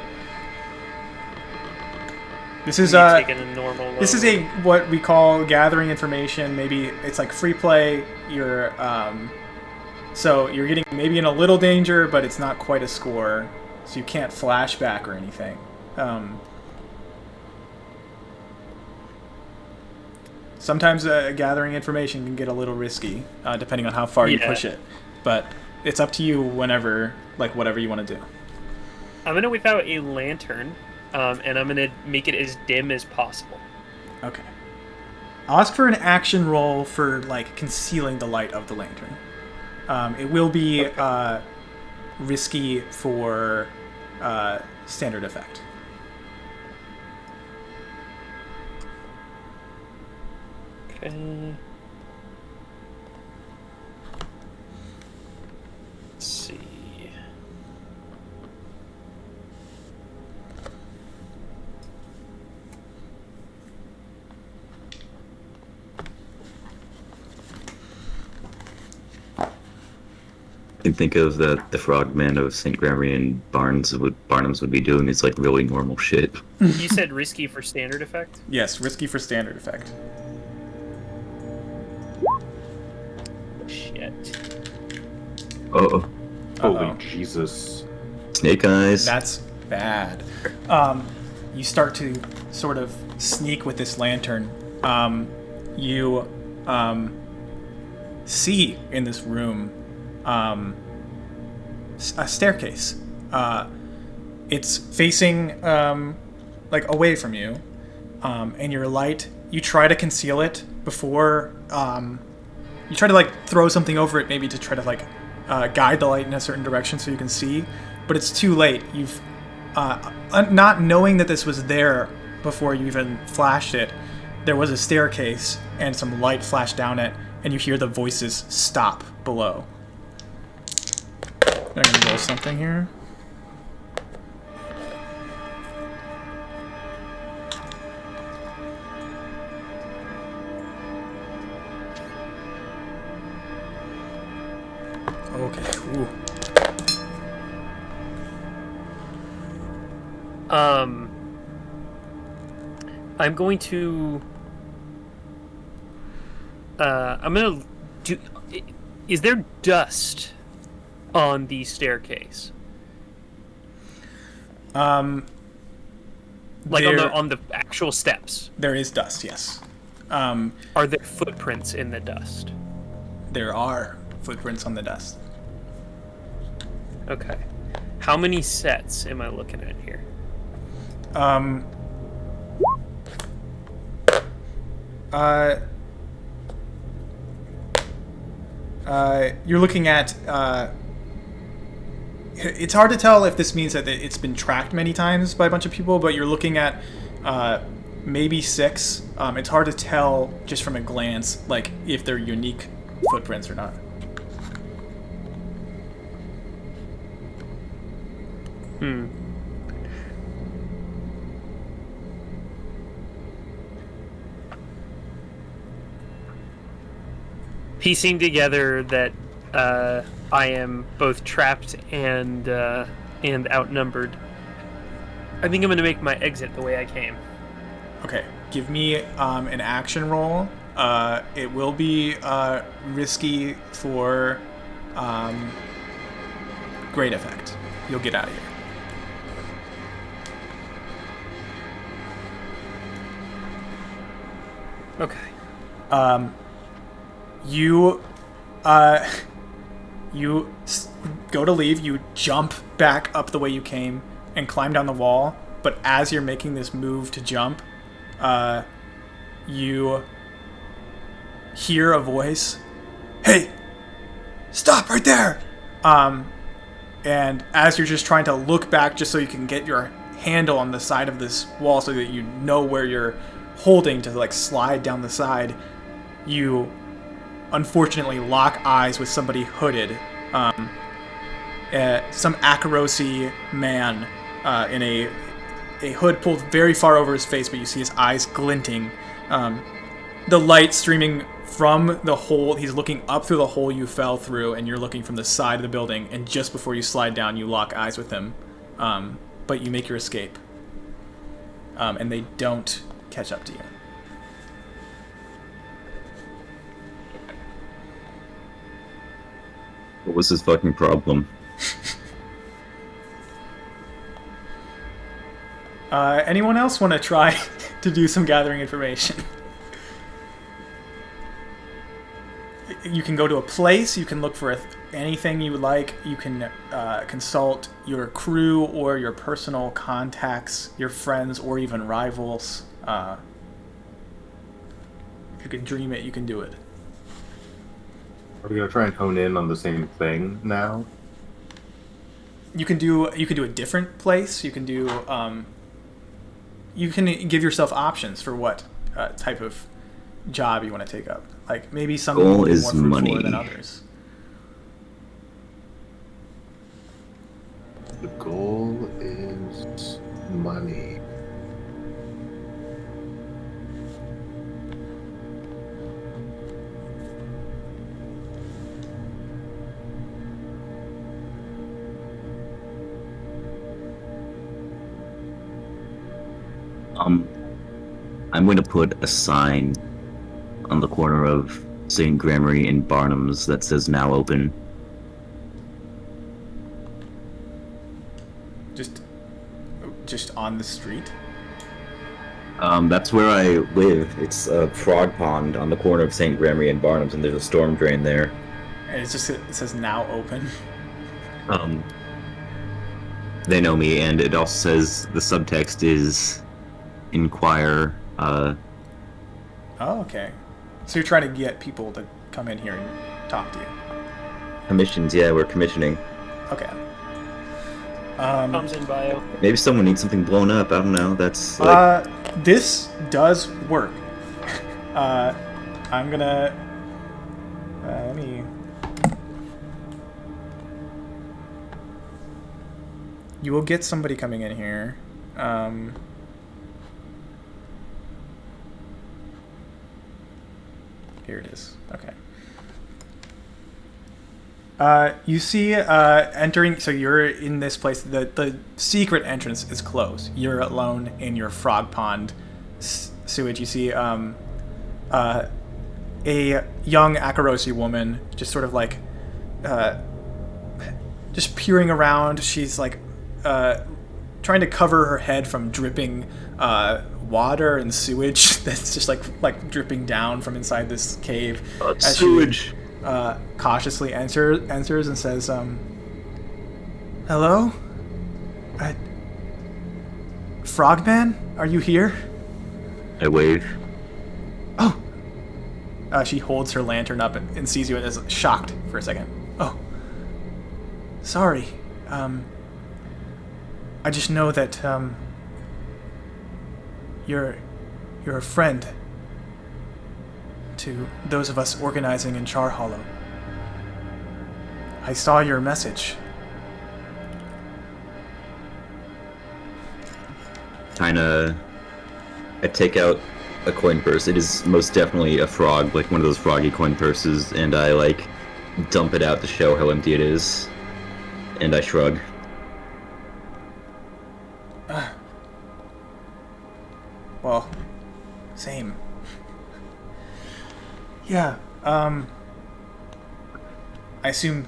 This is taking a normal load. this is a what we call gathering information. Maybe it's like free play. You're so you're getting maybe in a little danger, but it's not quite a score, so you can't flashback or anything. Sometimes gathering information can get a little risky, depending on how far you push it. But it's up to you whenever, like, whatever you want to do. I'm gonna whip out a lantern, and I'm gonna make it as dim as possible. Okay. I'll ask for an action roll for, like, concealing the light of the lantern. It will be risky for standard effect. Okay. Let's see. I can think of the frogman of St. Gregory and Barnum's would be doing is like really normal shit. You said risky for standard effect? Yes, risky for standard effect. Shit. Oh, Holy Jesus. snake eyes. That's bad. You start to sort of sneak with this lantern. You see in this room a staircase. It's facing like away from you, and your light. You try to conceal it before. You try to like throw something over it, maybe to try to like guide the light in a certain direction so you can see, but it's too late. You've not knowing that this was there before you even flashed it. There was a staircase and some light flashed down it, and you hear the voices stop below. I'm gonna roll something here. Okay. Ooh. I'm going to. I'm gonna do. Is there dust on the staircase? Like on the actual steps. There is dust, yes. Are there footprints in the dust? There are footprints on the dust. Okay. How many sets am I looking at here? You're looking at. It's hard to tell if this means that it's been tracked many times by a bunch of people, but you're looking at maybe 6. It's hard to tell just from a glance, like if they're unique footprints or not. Piecing together that I am both trapped and outnumbered, I think I'm going to make my exit the way I came. Okay, give me an action roll. It will be risky for great effect. You'll get out of here. Okay. You go to leave. You jump back up the way you came and climb down the wall. But as you're making this move to jump, you hear a voice. Hey, stop right there! And as you're just trying to look back just so you can get your handle on the side of this wall so that you know where you're holding to like slide down the side, you unfortunately lock eyes with somebody hooded. Some Akarosi man in a hood pulled very far over his face, but you see his eyes glinting. The light streaming from the hole. He's looking up through the hole you fell through, and you're looking from the side of the building, and just before you slide down, you lock eyes with him. But you make your escape. And they don't catch up to you. What was his fucking problem? Anyone else want to try to do some gathering information? You can go to a place, you can look for anything you would like, you can consult your crew or your personal contacts, your friends, or even rivals. If you can dream it, you can do it. Are we gonna try and hone in on the same thing now? You can do a different place. You can do you can give yourself options for what type of job you want to take up. Like maybe some Goal will be is more fruitful money. than others. The goal is money. I'm going to put a sign on the corner of St. Grammary and Barnum's that says now open. Just on the street. That's where I live. It's a frog pond on the corner of St. Grammary and Barnum's, and there's a storm drain there. And it says now open. They know me, and it also says the subtext is inquire. Oh, okay. So you're trying to get people to come in here and talk to you. Commissions, yeah, we're commissioning. Okay. Comes in bio. Maybe someone needs something blown up. I don't know. That's like, This does work. I'm gonna let me. You will get somebody coming in here. Here it is. Okay. You see entering, so you're in this place, the secret entrance is closed. You're alone in your frog pond sewage. You see a young Akarosi woman just sort of like just peering around. She's like trying to cover her head from dripping water and sewage that's just like dripping down from inside this cave. As sewage. She, cautiously enters and says, "Hello? Frogman? Are you here?" I wave. Oh! She holds her lantern up and sees you and is shocked for a second. Oh. Sorry. I just know that, you're a friend to those of us organizing in Charhollow. I saw your message. I take out a coin purse. It is most definitely a frog, like one of those froggy coin purses, and I like dump it out to show how empty it is. And I shrug. Well, same. Yeah, I assume...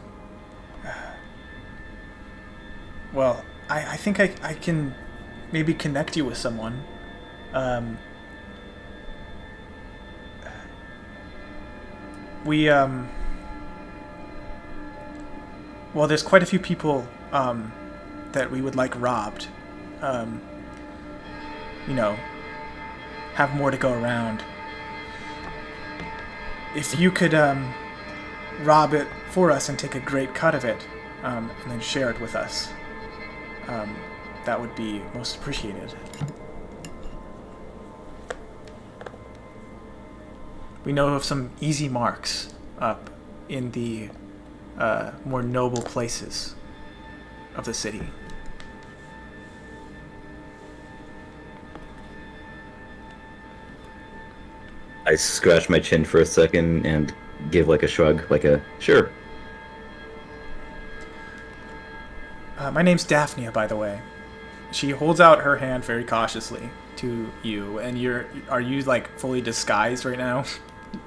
well, I think I can maybe connect you with someone. Well, there's quite a few people, that we would like robbed. You know, have more to go around. If you could rob it for us and take a great cut of it, and then share it with us, that would be most appreciated. We know of some easy marks up in the more noble places of the city. I scratch my chin for a second and give like a shrug, like a sure. My name's Daphne, by the way. She holds out her hand very cautiously to you, and are you like fully disguised right now?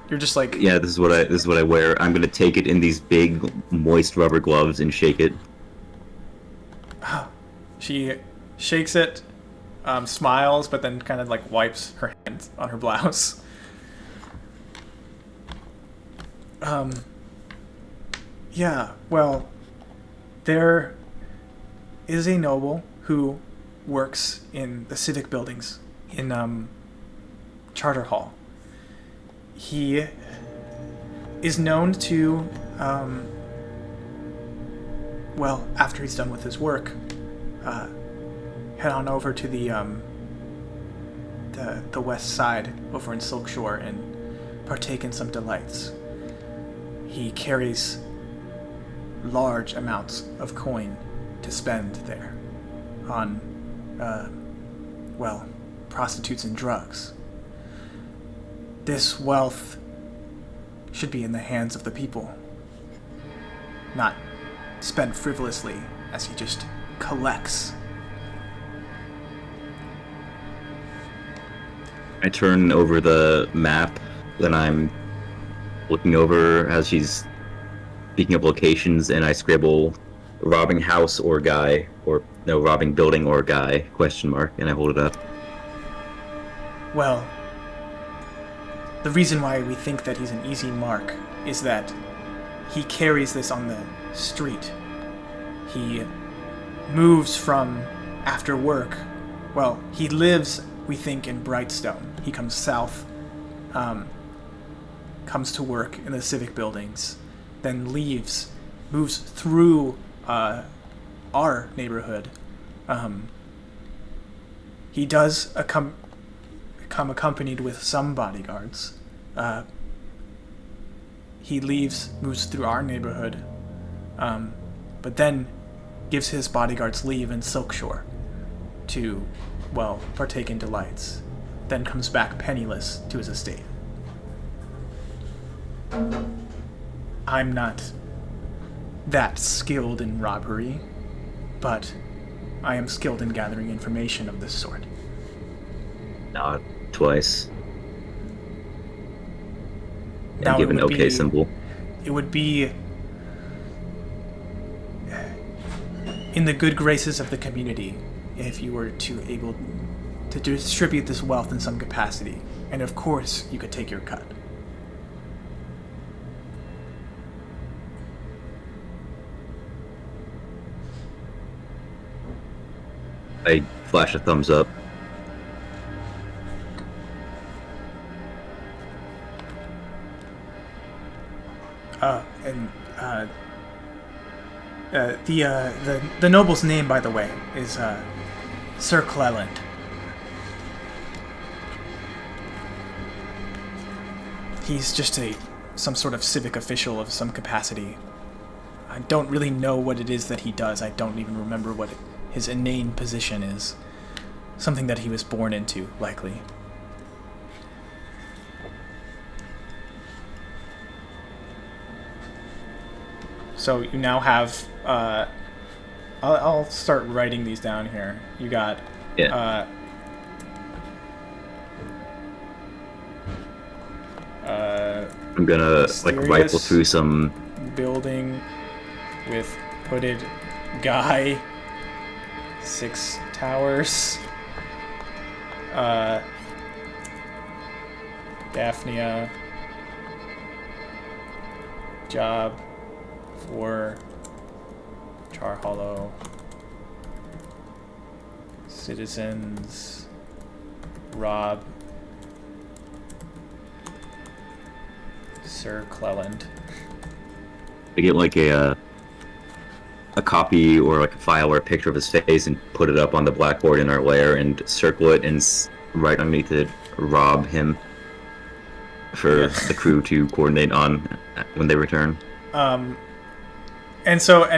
You're just like, Yeah, this is what I wear. I'm gonna take it in these big moist rubber gloves and shake it. she shakes it, smiles, but then kind of like wipes her hand on her blouse. Yeah, well, there is a noble who works in the civic buildings in Charter Hall. He is known to, well, after he's done with his work, head on over to the west side over in Silkshore and partake in some delights. He carries large amounts of coin to spend there on, well, prostitutes and drugs. This wealth should be in the hands of the people, not spent frivolously as he just collects. I turn over the map that I'm looking over as she's speaking of locations, and I scribble robbing house or guy, or no, robbing building or guy, question mark, and I hold it up. Well, the reason why we think that he's an easy mark is that he carries this on the street. He moves from after work. Well, he lives, we think, in Brightstone. He comes south, comes to work in the civic buildings, then leaves, moves through our neighborhood. He does come accompanied with some bodyguards. He leaves, moves through our neighborhood, but then gives his bodyguards leave in Silkshore to, well, partake in delights, then comes back penniless to his estate. I'm not that skilled in robbery, but I am skilled in gathering information of this sort. Not twice. Now, And give it an would okay be- symbol. It would be in the good graces of the community if you were to able to distribute this wealth in some capacity, and of course you could take your cut. I flash a thumbs up. The noble's name, by the way, is Sir Cleland. He's just some sort of civic official of some capacity. I don't really know what it is that he does. I don't even remember what his inane position is. Something that he was born into, likely. So you now have, I'll start writing these down here. You got, Yeah. I'm gonna like rifle mysterious through some. building with hooded guy, 6 towers, Daphne, job for Charhollow, citizens, rob Sir Cleland. I get like a copy or like a file or a picture of his face and put it up on the blackboard in our lair and circle it and right underneath it, rob him for the crew to coordinate on when they return. And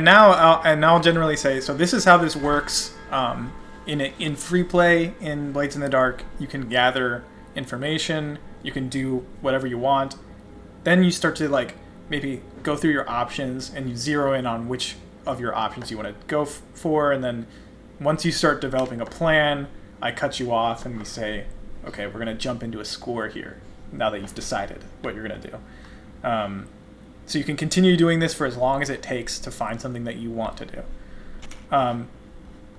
now I'll generally say, so this is how this works. In free play in Blades in the Dark, you can gather information, you can do whatever you want. Then you start to like maybe go through your options and you zero in on which of your options you want to go for, and then once you start developing a plan, I cut you off and we say, okay, we're going to jump into a score here now that you've decided what you're going to do. So you can continue doing this for as long as it takes to find something that you want to do.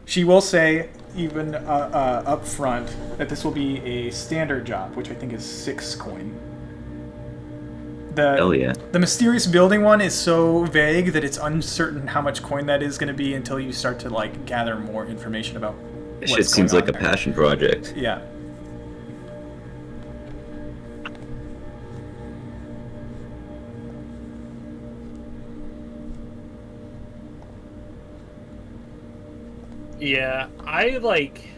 She will say, even up front, that this will be a standard job, which I think is 6 coin. Hell yeah. The mysterious building one is so vague that it's uncertain how much coin that is going to be until you start to like gather more information about This what's shit seems going like on a there. passion project. Yeah. Yeah, I like.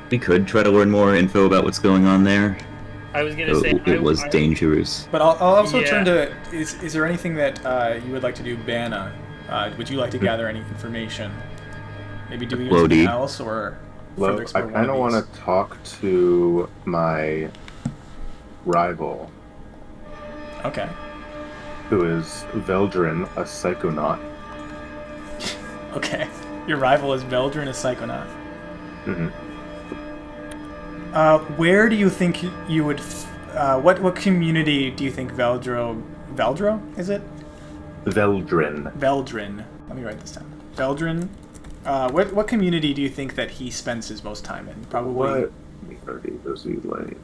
We could try to learn more info about what's going on there. I was gonna say It was dangerous. But I'll also Yeah. turn to. Is there anything that you would like to do, Banna? Would you like to gather any information? Maybe doing Flo D. something else or Well, further I explore one kind of of want these? to talk to my rival, Okay. who is Veldrin, a psychonaut. Okay. Your rival is Veldrin, a psychonaut. hmm Where do you think you would? What community do you think Veldro is it? Veldrin. Veldrin. Let me write this down. Veldrin. What community do you think that he spends his most time in? Probably. What community does he like?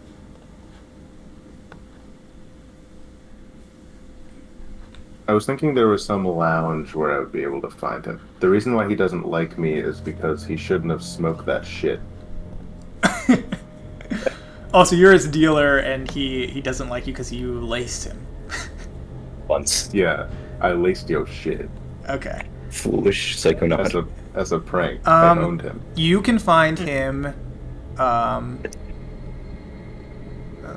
I was thinking there was some lounge where I would be able to find him. The reason why he doesn't like me is because he shouldn't have smoked that shit. Oh, so you're his dealer, and he doesn't like you because you laced him. Once. Yeah, I laced your shit Okay. Foolish psychonaut. as a prank. I owned him. You can find him.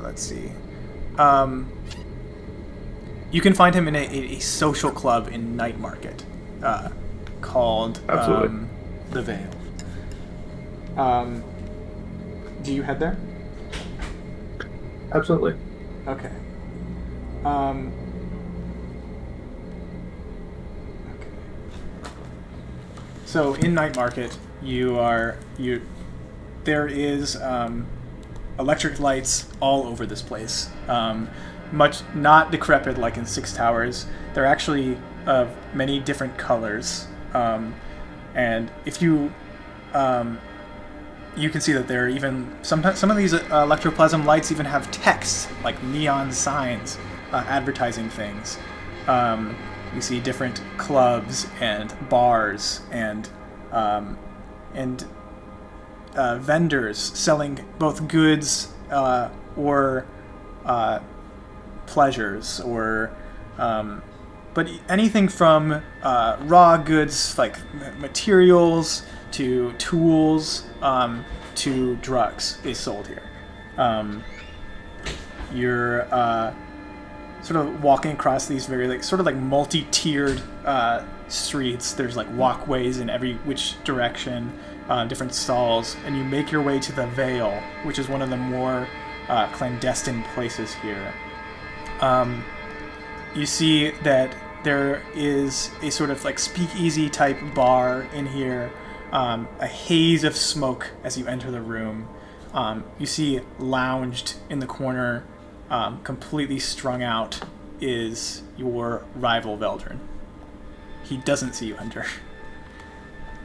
Let's see. You can find him in a social club in Nightmarket, called Absolutely. the Veil. Do you head there? Absolutely. Okay. Okay. So in Nightmarket, there is electric lights all over this place. Much not decrepit like in Six Towers. They're actually of many different colors, and if you you can see that there are even some of these electroplasm lights even have text like neon signs advertising things. You see different clubs and bars and vendors selling both goods or pleasures or but anything from raw goods like materials to tools to drugs is sold here. You're sort of walking across these very sort of multi-tiered streets. There's walkways in every which direction, different stalls, and you make your way to the Veil, which is one of the more clandestine places here. You see that there is a sort of speakeasy type bar in here, a haze of smoke as you enter the room. You see lounged in the corner, completely strung out, is your rival Veldrin. He doesn't see you enter.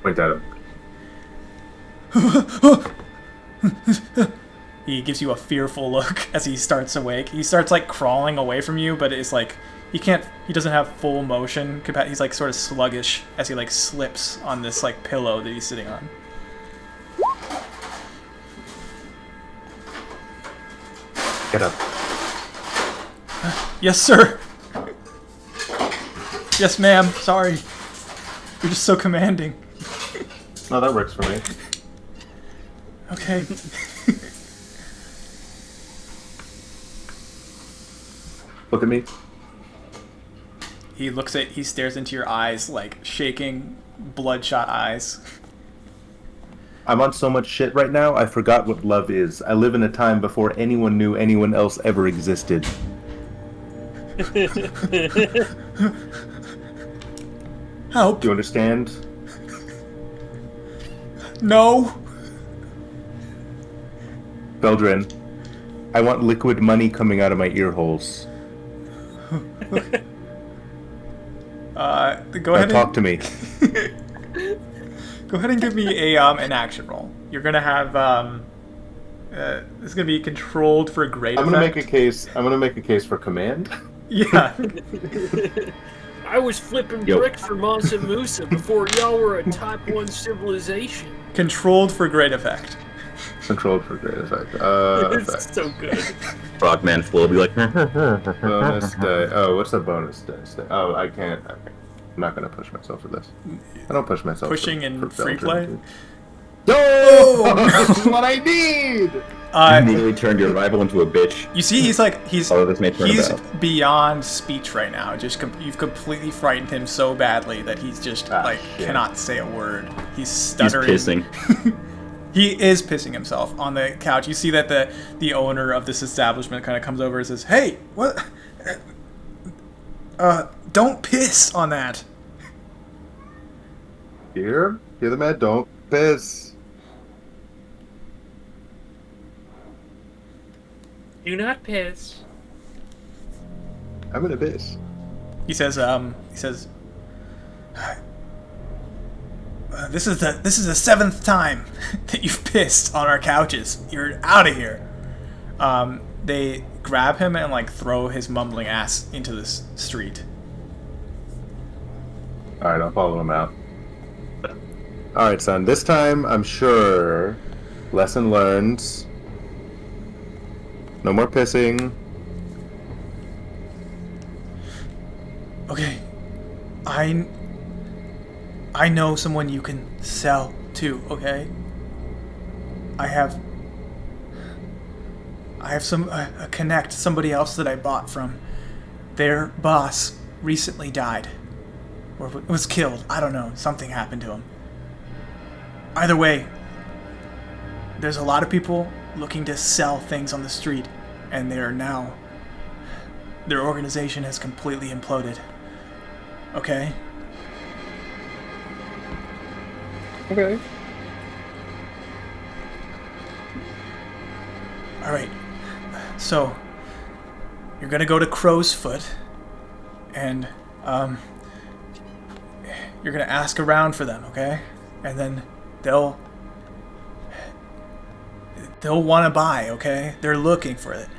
Point at him. He gives you a fearful look as he starts awake. He starts crawling away from you, but it's he doesn't have full motion. He's sort of sluggish as he slips on this pillow that he's sitting on. Get up. Yes, sir. Yes, ma'am. Sorry. You're just so commanding. No, that works for me. Okay. Look at me. He stares into your eyes, shaking, bloodshot eyes. I'm on so much shit right now, I forgot what love is. I live in a time before anyone knew anyone else ever existed. Help. Do you understand? No. Veldrin, I want liquid money coming out of my ear holes. Go ahead. Now talk to me. Go ahead and give me an action roll. You're gonna have this is gonna be controlled for great I'm effect. gonna make a case for command. Yeah. I was flipping Yo. bricks for Mansa Musa before y'all were a type 1 civilization. Controlled for great effect. Controlled for great effect. It's Effect. so good. Frogman Flo will be like, Bonus die. Oh, what's the bonus dice? Oh, I can't. Okay. I'm not gonna push myself for this. I don't push myself. Pushing in for free Veldrin, play? dude. Oh, This is what I need. You immediately turned your rival into a bitch. You see, he's Although this may turn he's about. beyond speech right now. Just you've completely frightened him so badly that he's just Shit. cannot say a word. He's He's stuttering. pissing. He is pissing himself on the couch. You see that the owner of this establishment kind of comes over and says, "Hey, what? Don't piss on that." Hear the man. Don't piss. Do not piss. I'm gonna piss. He says, this is the 7th time that you've pissed on our couches. You're out of here. They grab him and like throw his mumbling ass into the street. All right, I'll follow him out. All right, son. This time, I'm sure. Lesson learned. No more pissing. Okay, I know someone you can sell to. Okay, I have some a connect, somebody else that I bought from. Their boss recently died, or was killed. I don't know. Something happened to him. Either way, there's a lot of people looking to sell things on the street, and their organization has completely imploded. Okay? Okay. Alright. So, you're gonna go to Crow's Foot, and, you're gonna ask around for them, okay? And then they'll want to buy, okay? They're looking for it.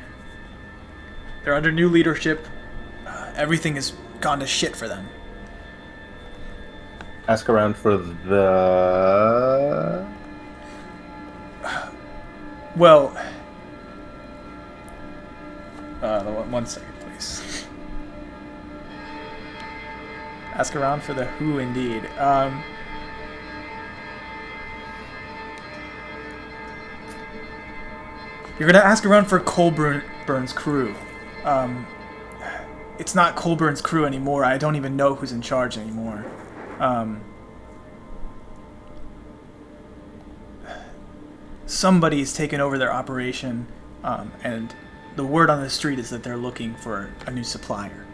They're under new leadership. Everything has gone to shit for them. Ask around for the. Well, 1 second, please. Ask around for the who, indeed. You're gonna ask around for Colburn's crew. It's not Colburn's crew anymore. I don't even know who's in charge anymore. Somebody's taken over their operation, and the word on the street is that they're looking for a new supplier.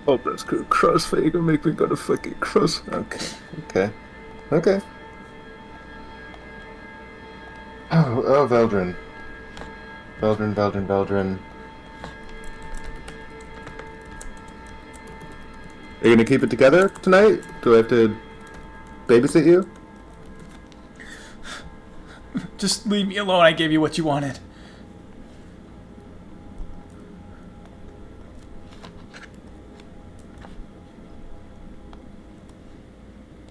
Oh, that's good. Crossfade, you're gonna make me go to fucking cross. Okay. Oh, Veldrin. Veldrin. Are you gonna keep it together tonight? Do I have to babysit you? Just leave me alone. I gave you what you wanted.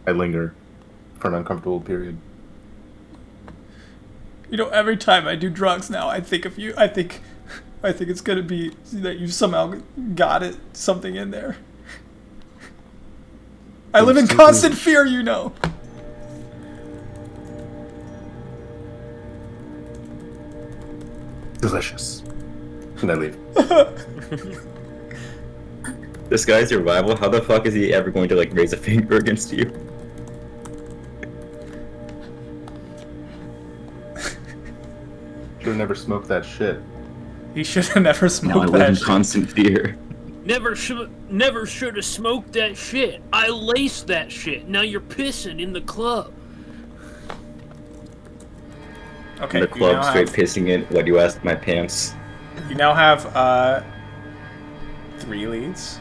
I linger for an uncomfortable period. You know, every time I do drugs now, I think of you. I think it's gonna be that you somehow got something in there. I live in constant fear, you know. Delicious. And I leave. This guy's your rival. How the fuck is he ever going to like raise a finger against you? Should've never smoked that shit. He should have never Now I smoked live that in shit. constant fear. Never should have smoked that shit. I laced that shit. Now you're pissing in the club. Okay, In the club, straight pissing it. Why do you ask my pants? you now have 3 leads.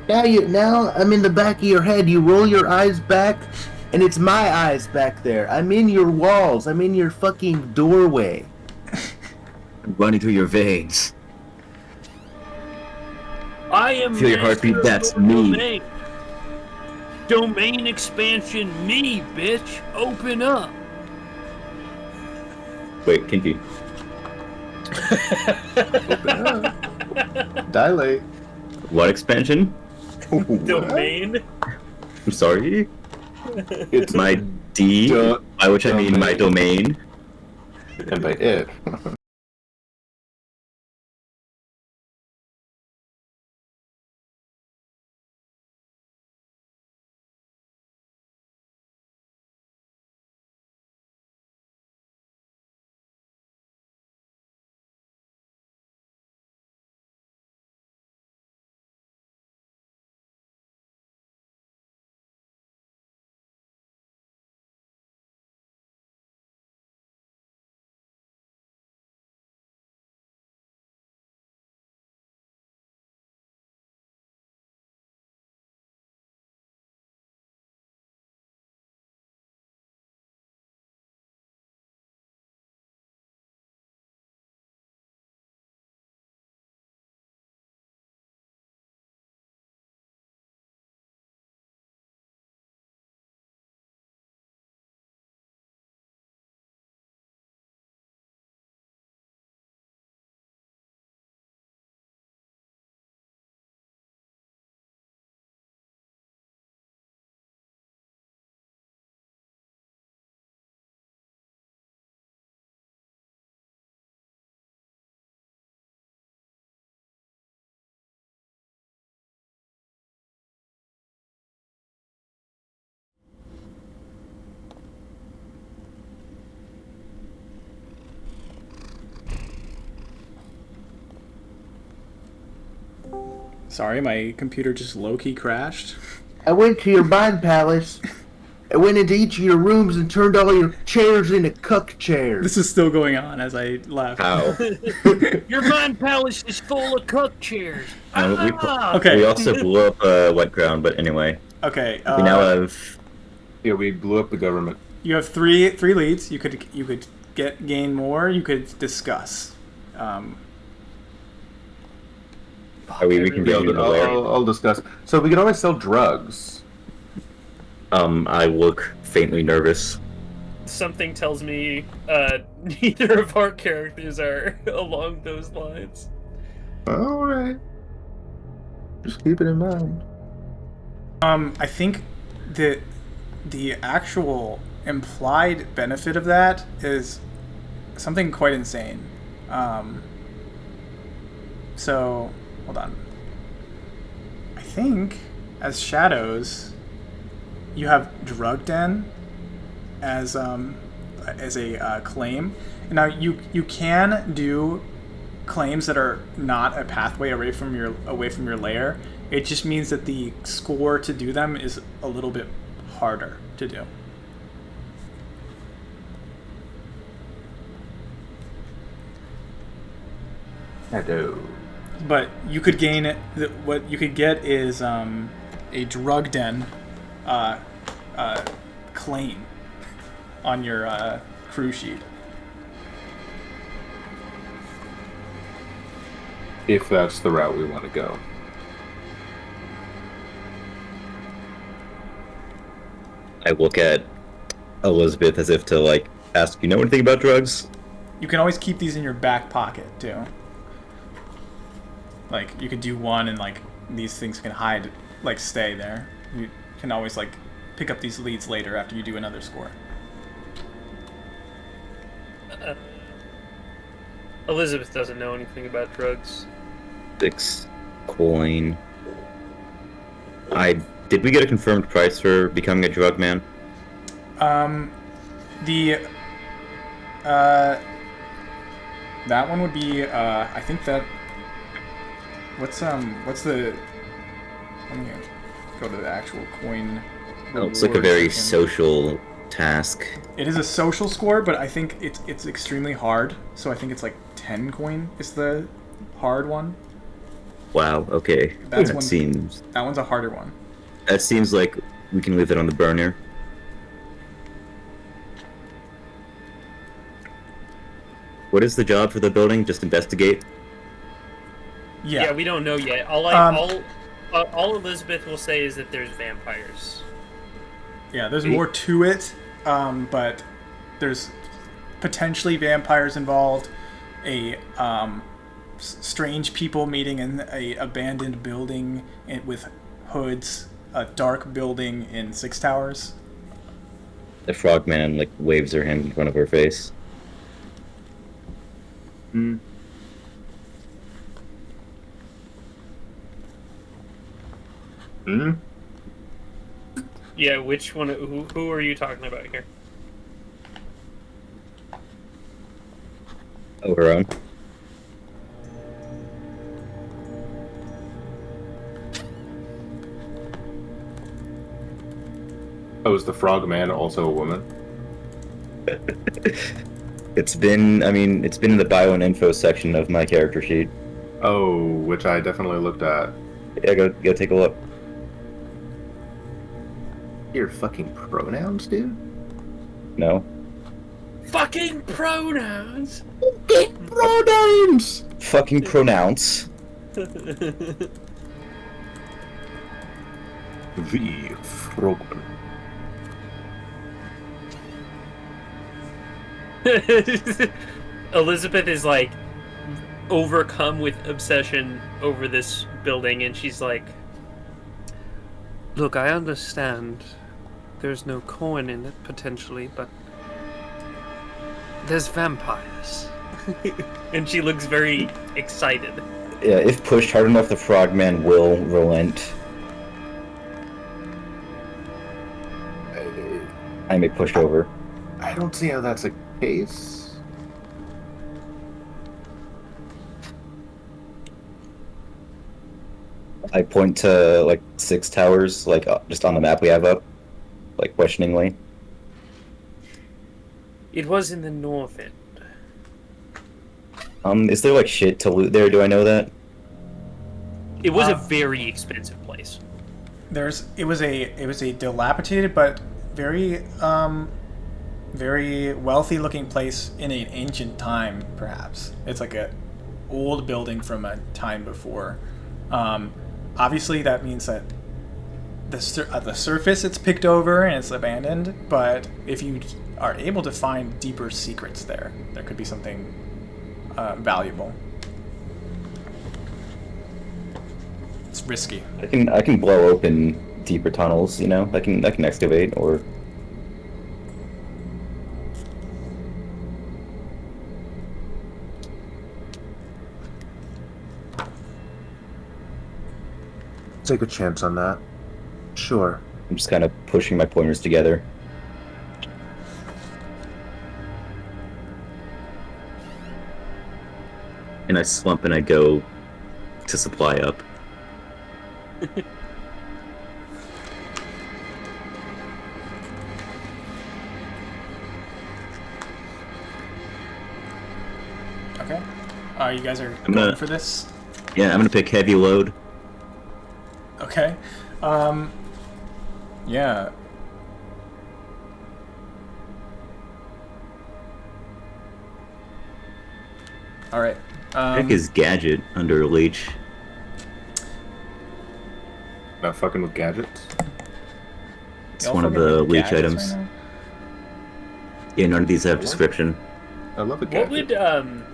Now I'm in the back of your head. You roll your eyes back, and it's my eyes back there. I'm in your walls. I'm in your fucking doorway. I'm running through your veins. I am Feel your master heartbeat, of that's your me. Domain. Domain expansion, me, bitch. Open up. Wait, Kinky. Dilate. What expansion? Domain? I'm sorry? It's My D, by which I mean my domain. and by it. Sorry, my computer just low-key crashed. I went to your mind palace. I went into each of your rooms and turned all your chairs into cuck chairs. This is still going on as I left. How? Your mind palace is full of cook chairs. Okay. We also blew up Wet Ground, but anyway. Okay. We now have... Yeah, we blew up the government. You have three leads. You could gain more. You could discuss. we can get into the lair. I'll discuss. So we can always sell drugs. I look faintly nervous. Something tells me neither of our characters are along those lines. All right. Just keep it in mind. I think that the actual implied benefit of that is something quite insane. So, hold on. I think as shadows, you have drug den as a claim. And now you can do claims that are not a pathway away from your lair. It just means that the score to do them is a little bit harder to do. Hello. But you could gain it. What you could get is a drug den claim on your crew sheet. If that's the route we want to go. I look at Elizabeth as if to, ask, you know anything about drugs? You can always keep these in your back pocket, too. You could do one and, these things can hide, stay there. You can always, pick up these leads later after you do another score. Elizabeth doesn't know anything about drugs. 6 coin. Did we get a confirmed price for becoming a drug man? That one would be, I think that... What's the... Let me go to the actual coin. Oh, it's like a very social task. It is a social score, but I think it's extremely hard. So I think it's 10 coin is the hard one. Wow, okay. That one's a harder one. That seems like we can leave it on the burner. What is the job for the building? Just investigate? Yeah, we don't know yet. All Elizabeth will say is that there's vampires. Yeah, there's more to it, but there's potentially vampires involved. A strange people meeting in a abandoned building with hoods, a dark building in Six Towers. The frogman like waves her hand in front of her face. Hmm. Hmm. Yeah, which one? Who are you talking about here? Oh, her own. Oh, is the frogman also a woman? It's been in the bio and info section of my character sheet. Oh, which I definitely looked at. Yeah, go take a look. Your fucking pronouns, dude? No. Fucking pronouns. Fucking pronouns! Fucking pronounce. The frogman. Elizabeth is like overcome with obsession over this building, and she's like, "Look, I understand there's no coin in it potentially, but there's vampires." And she looks very excited. Yeah, if pushed hard enough, the frogman will relent. I may push over. I don't see how that's a case. I point to like Six Towers, like just on the map we have up, like questioningly. It was in the north end. Is there like shit to loot there? Do I know that? It was a very expensive place. It was a dilapidated but very very wealthy looking place in an ancient time, perhaps. It's like a old building from a time before. Obviously that means that the surface it's picked over and it's abandoned, but if you are able to find deeper secrets there could be something valuable. It's risky. I can blow open deeper tunnels, you know? I can excavate or Take a chance on that. Sure. I'm just kind of pushing my pointers together. And I slump and I go to supply up. Okay. You guys are I'm going gonna- for this? Yeah, I'm gonna pick heavy load. Okay. Yeah. All right. Heck is gadget under leech. Not fucking with gadgets. It's Y'all one of fucking the with leech gadgets items. right now? Yeah, none of these have description. I love a What gadget. would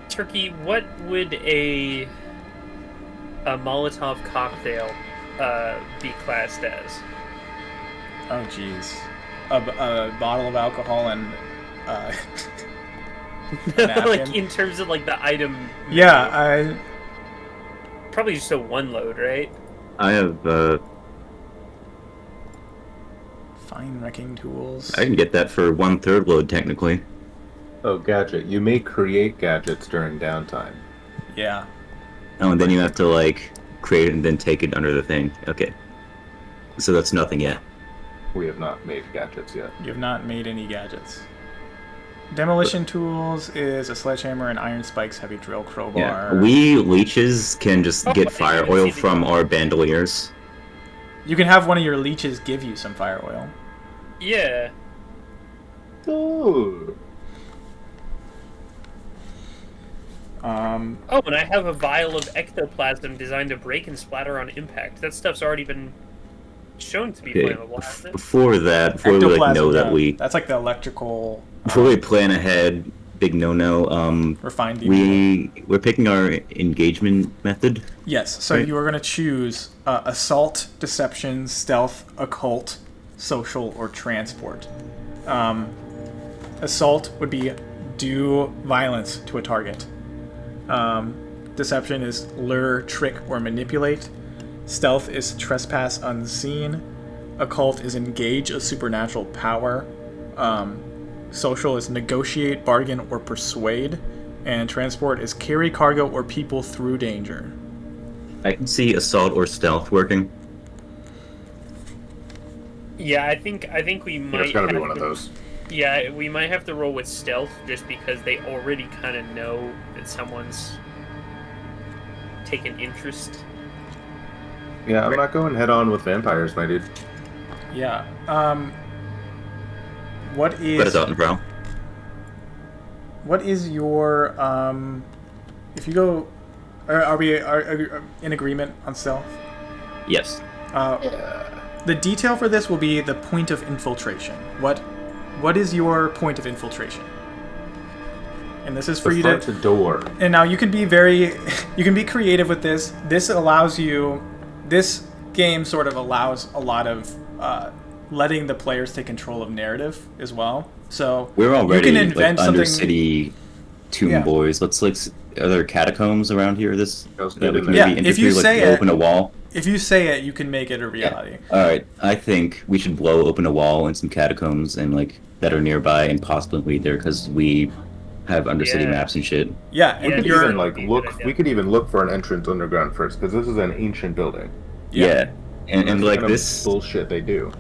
Turkey? What would a Molotov cocktail be classed as? Oh, jeez. A bottle of alcohol and a napkin? Like in terms of like the item. Yeah, Probably just a one load, right? I have fine wrecking tools. I can get that for 1/3 load technically. Oh, gadget. You may create gadgets during downtime. Yeah. Oh, and then you have to like create it and then take it under the thing. Okay. So that's nothing yet. We have not made gadgets yet. You have not made any gadgets. Demolition tools is a sledgehammer and iron spikes, heavy drill, crowbar. Yeah. We leeches can just Oh, I get didn't fire even oil see the- from our bandoliers. You can have one of your leeches give you some fire oil. Yeah. Oh. Oh, and I have a vial of ectoplasm designed to break and splatter on impact. That stuff's already been shown to be Okay. flammable, hasn't it? Before we like know Ectoplasm, that yeah. we That's like the electrical. before we plan ahead, big no-no. Refined demon. We're picking our engagement method. Yes, so Right. you are going to choose assault, deception, stealth, occult, social, or transport. Assault would be do violence to a target. Deception is lure, trick, or manipulate. Stealth is trespass unseen. Occult is engage a supernatural power. Social is negotiate, bargain, or persuade. And transport is carry cargo or people through danger. I can see assault or stealth working. Yeah, I think we might. Yeah, it's gotta be have one of to- those. Yeah, we might have to roll with stealth just because they already kind of know that someone's taken interest. Yeah, I'm not going head on with vampires, my dude. Yeah. What Let us is out and prowl. what is your if you go are we in agreement on stealth? Yes. The detail for this will be the point of infiltration. What is your point of infiltration? And this is for The you front to door. And now you can be creative with this. This game sort of allows a lot of letting the players take control of narrative as well. So We're already you can invent like something. Undercity tomb Yeah. boys. Let's are there catacombs around here? Goes That we in can there. maybe Yeah, enter if you through, say blow it- open a wall. If you say it, you can make it a reality. All right, I think we should blow open a wall and some catacombs and like that are nearby and possibly lead there because we have Undercity Yeah. maps and shit. Yeah, Yeah, and We could you're even like Good look. idea. We could even look for an entrance underground first, because this is an ancient building. Yeah, and That's like kind of this. bullshit they do.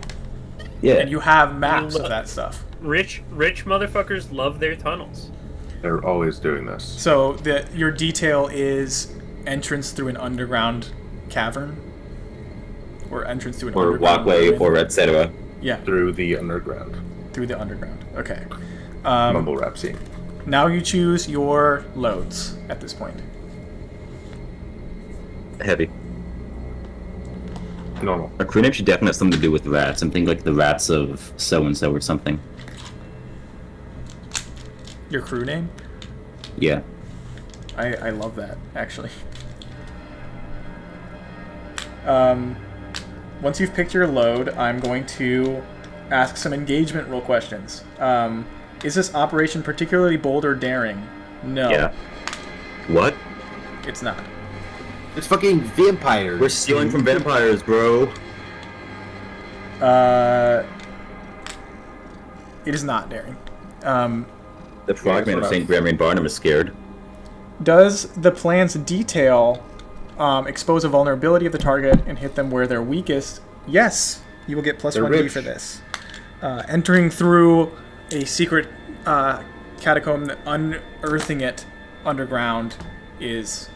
Yeah, and you have maps look- of that stuff. Rich motherfuckers love their tunnels. They're always doing this. So your detail is entrance through an underground cavern, or entrance to an or underground walkway ruin. or etc. Yeah, Through the underground. through the underground. Okay. Mumble rap scene. Now you choose your loads at this point. Heavy. Normal. Our crew name should definitely have something to do with rats. I'm thinking like the rats of so and so or something. Your crew name? Yeah. I love that, actually. Once you've picked your load, I'm going to ask some engagement role questions. Is this operation particularly bold or daring? No, Yeah. What? it's not. It's fucking vampires. We're stealing from vampires, bro. It is not daring. The frogman of enough. St. Gregory and Barnum is scared. Does the plan's detail expose a vulnerability of the target and hit them where they're weakest? Yes, you will get plus They're 1d rich. for this. Entering through a secret catacomb, unearthing it underground is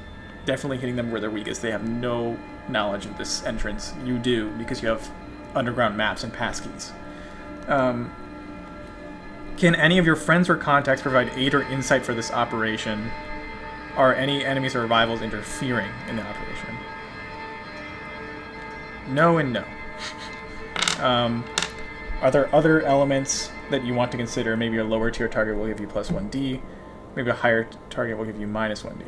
definitely hitting them where they're weakest. They have no knowledge of this entrance. You do, because you have underground maps and passkeys. Can any of your friends or contacts provide aid or insight for this operation? Are any enemies or rivals interfering in the operation? No and no. Are there other elements that you want to consider? Maybe a lower tier target will give you plus 1d. Maybe a higher target will give you minus 1d.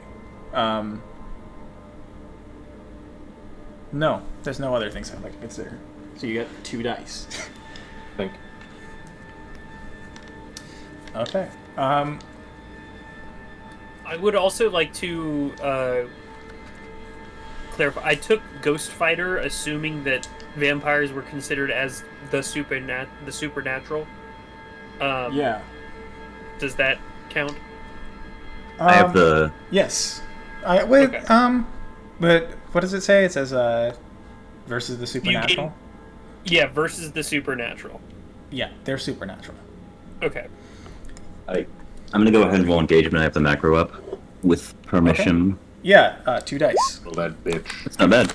No, there's no other things I'd like to consider. So you get 2 dice. Think. Okay. I would also like to clarify. I took Ghost Fighter, assuming that vampires were considered as the supernatural. Yeah. Does that count? I have the Yes. Wait. Okay. But what does it say? It says versus the supernatural. Yeah, versus the supernatural. Yeah, they're supernatural. Okay. I'm gonna go ahead and roll engagement. I have the macro up with permission. Yeah, 2 dice. Well, that bitch. It's not bad.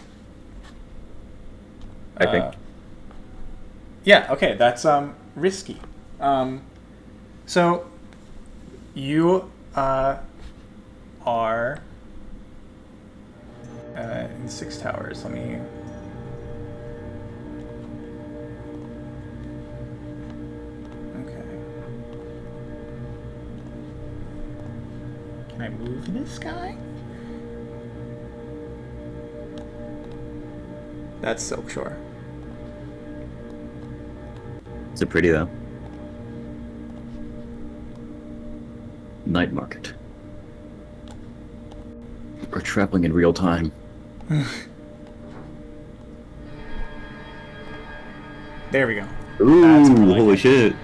I think. Yeah. Okay, that's risky. So you are in 6 towers. Let me. Okay. this guy? That's Silkshore. Is it pretty though? Nightmarket. We're traveling in real time. There we go. Ooh, That's more like holy it. shit.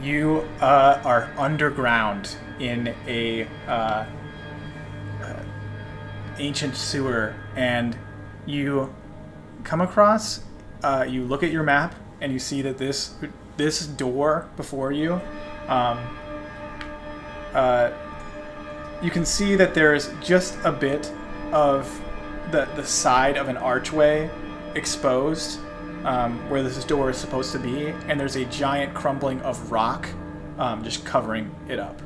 You are underground in a ancient sewer, and you come across. You look at your map, and you see that this door before you. You can see that there's just a bit of the side of an archway exposed, where this door is supposed to be, and there's a giant crumbling of rock just covering it up.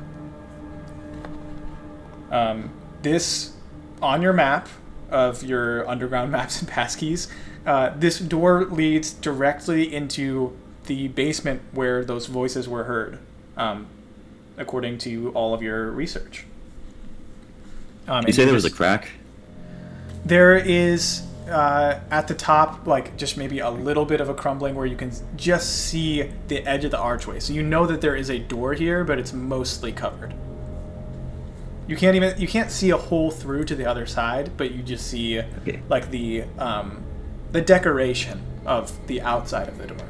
This, on your map of your underground maps and passkeys, this door leads directly into the basement where those voices were heard, according to all of your research. You say there was a crack? There is, at the top, like, just maybe a little bit of a crumbling where you can just see the edge of the archway. So you know that there is a door here, but it's mostly covered. You can't see a hole through to the other side, but you just see, like, the decoration of the outside of the door.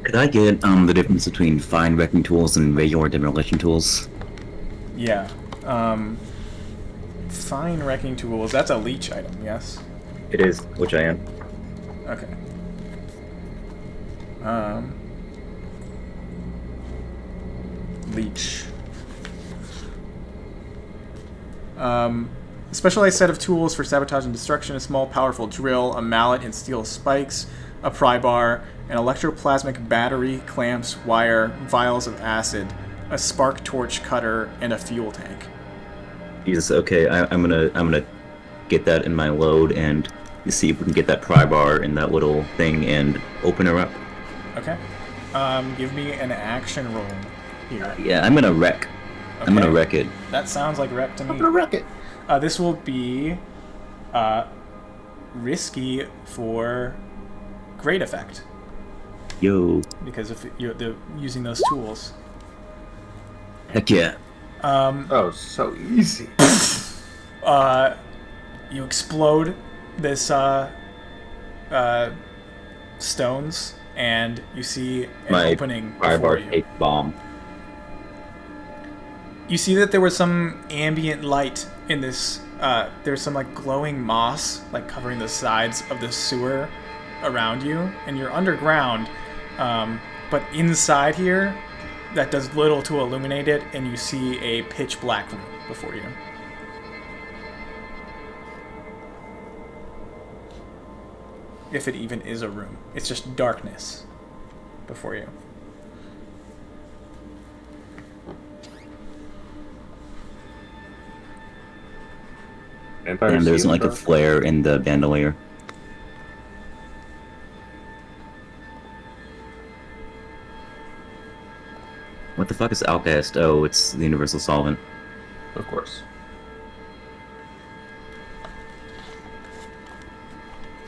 Could I get the difference between fine wrecking tools and regular demolition tools? Yeah. Fine wrecking tools. That's a leech item, yes? It is, which I am. Okay. Leech. Specialized set of tools for sabotage and destruction: a small, powerful drill, a mallet and steel spikes, a pry bar, an electroplasmic battery, clamps, wire, vials of acid, a spark torch cutter, and a fuel tank. Jesus, okay, I'm gonna get that in my load and see if we can get that pry bar in that little thing and open her up. Okay. Give me an action roll here. Yeah, I'm gonna wreck. Okay. I'm gonna wreck it. That sounds like wreck to me. I'm gonna wreck it. This will be risky for great effect Yo. because of you're using those tools. Heck yeah. Oh, so easy. You explode this stones, and you see an My opening pry before bar you. take bomb. You see that there was some ambient light in this. There's some like glowing moss like covering the sides of the sewer around you, and you're underground. But inside here, that does little to illuminate it, and you see a pitch black room before you. If it even is a room, it's just darkness before you. And there's like a flare in the bandolier. What the fuck is Alcast? Oh, it's the universal solvent. Of course.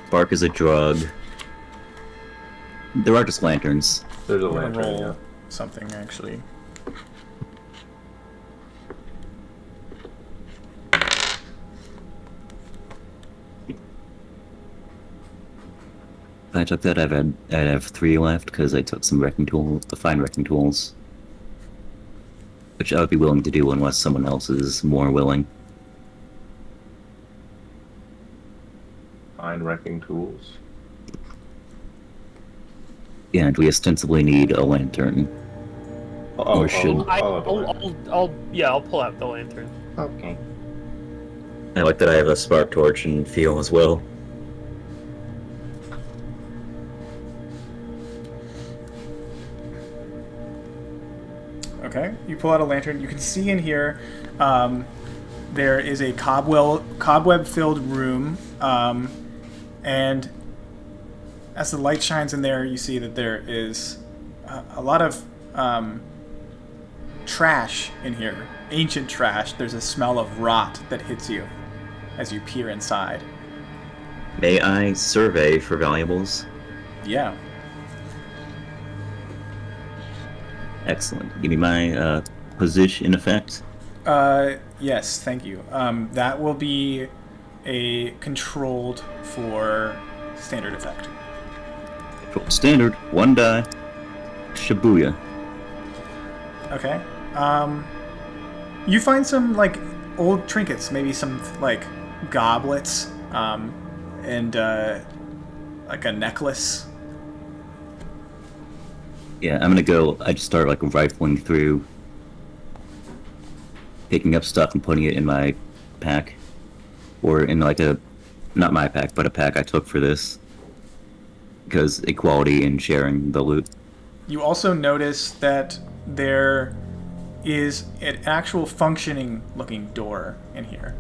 Spark is a drug. There are just lanterns. There's a I'm gonna lantern, roll yeah. something actually. If I took that, I'd have 3 left because I took some wrecking tools, the fine wrecking tools, which I would be willing to do unless someone else is more willing. Fine wrecking tools. Yeah, and we ostensibly need a lantern. Or should- I'll I'll pull out the lantern. Okay. I like that I have a spark torch and fuel as well. Okay, you pull out a lantern. You can see in here, there is a cobweb-filled room, and as the light shines in there, you see that there is a lot of trash in here. Ancient trash. There's a smell of rot that hits you as you peer inside. May I survey for valuables? Yeah. Excellent. Give me my position effect. Yes, thank you. That will be a controlled for standard effect. Control standard. 1 die. Shibuya. Okay. You find some, like, old trinkets, maybe some, like, goblets, and, like a necklace. Yeah, I'm gonna go. I just start like rifling through, picking up stuff and putting it in my pack, or in like not my pack, but a pack I took for this, because equality in sharing the loot. You also notice that there is an actual functioning looking door in here.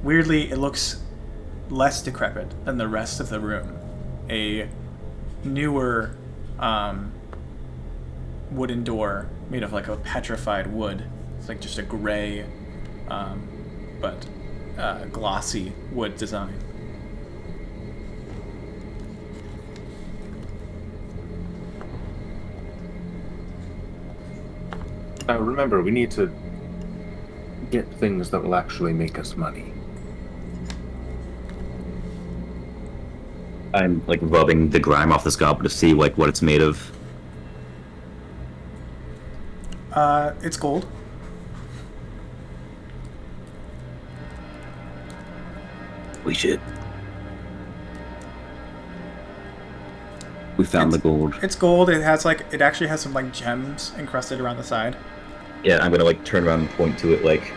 Weirdly, it looks less decrepit than the rest of the room. A newer wooden door made of like a petrified wood. It's like just a gray but glossy wood design. Remember, we need to get things that will actually make us money. I'm like rubbing the grime off this goblet to see like what it's made of. It's gold. Holy shit. We found the gold. It's gold. It actually has some like gems encrusted around the side. Yeah, I'm gonna like turn around and point to it like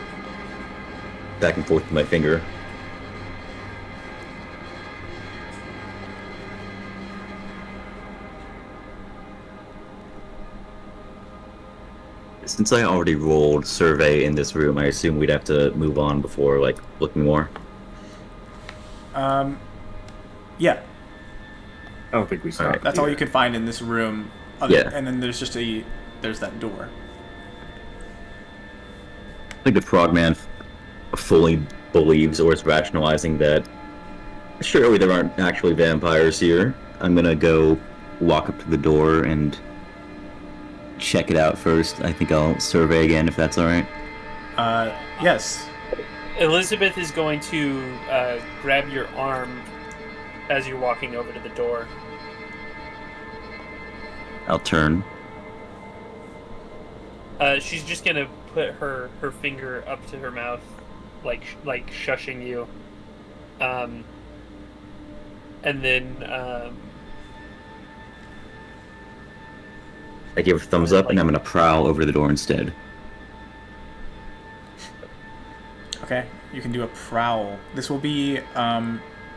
back and forth with my finger. Since I already rolled survey in this room, I assume we'd have to move on before like looking more. Yeah. I don't think we saw it. That's all you can find in this room. Yeah. And then there's just there's that door. I think the frogman fully believes or is rationalizing that surely there aren't actually vampires here. I'm gonna go walk up to the door and check it out first. I think I'll survey again if that's alright. Yes. Elizabeth is going to grab your arm as you're walking over to the door. I'll turn. She's just gonna put her finger up to her mouth, like shushing you, and then I give a thumbs up and I'm gonna prowl over the door instead. Okay, you can do a prowl. This will be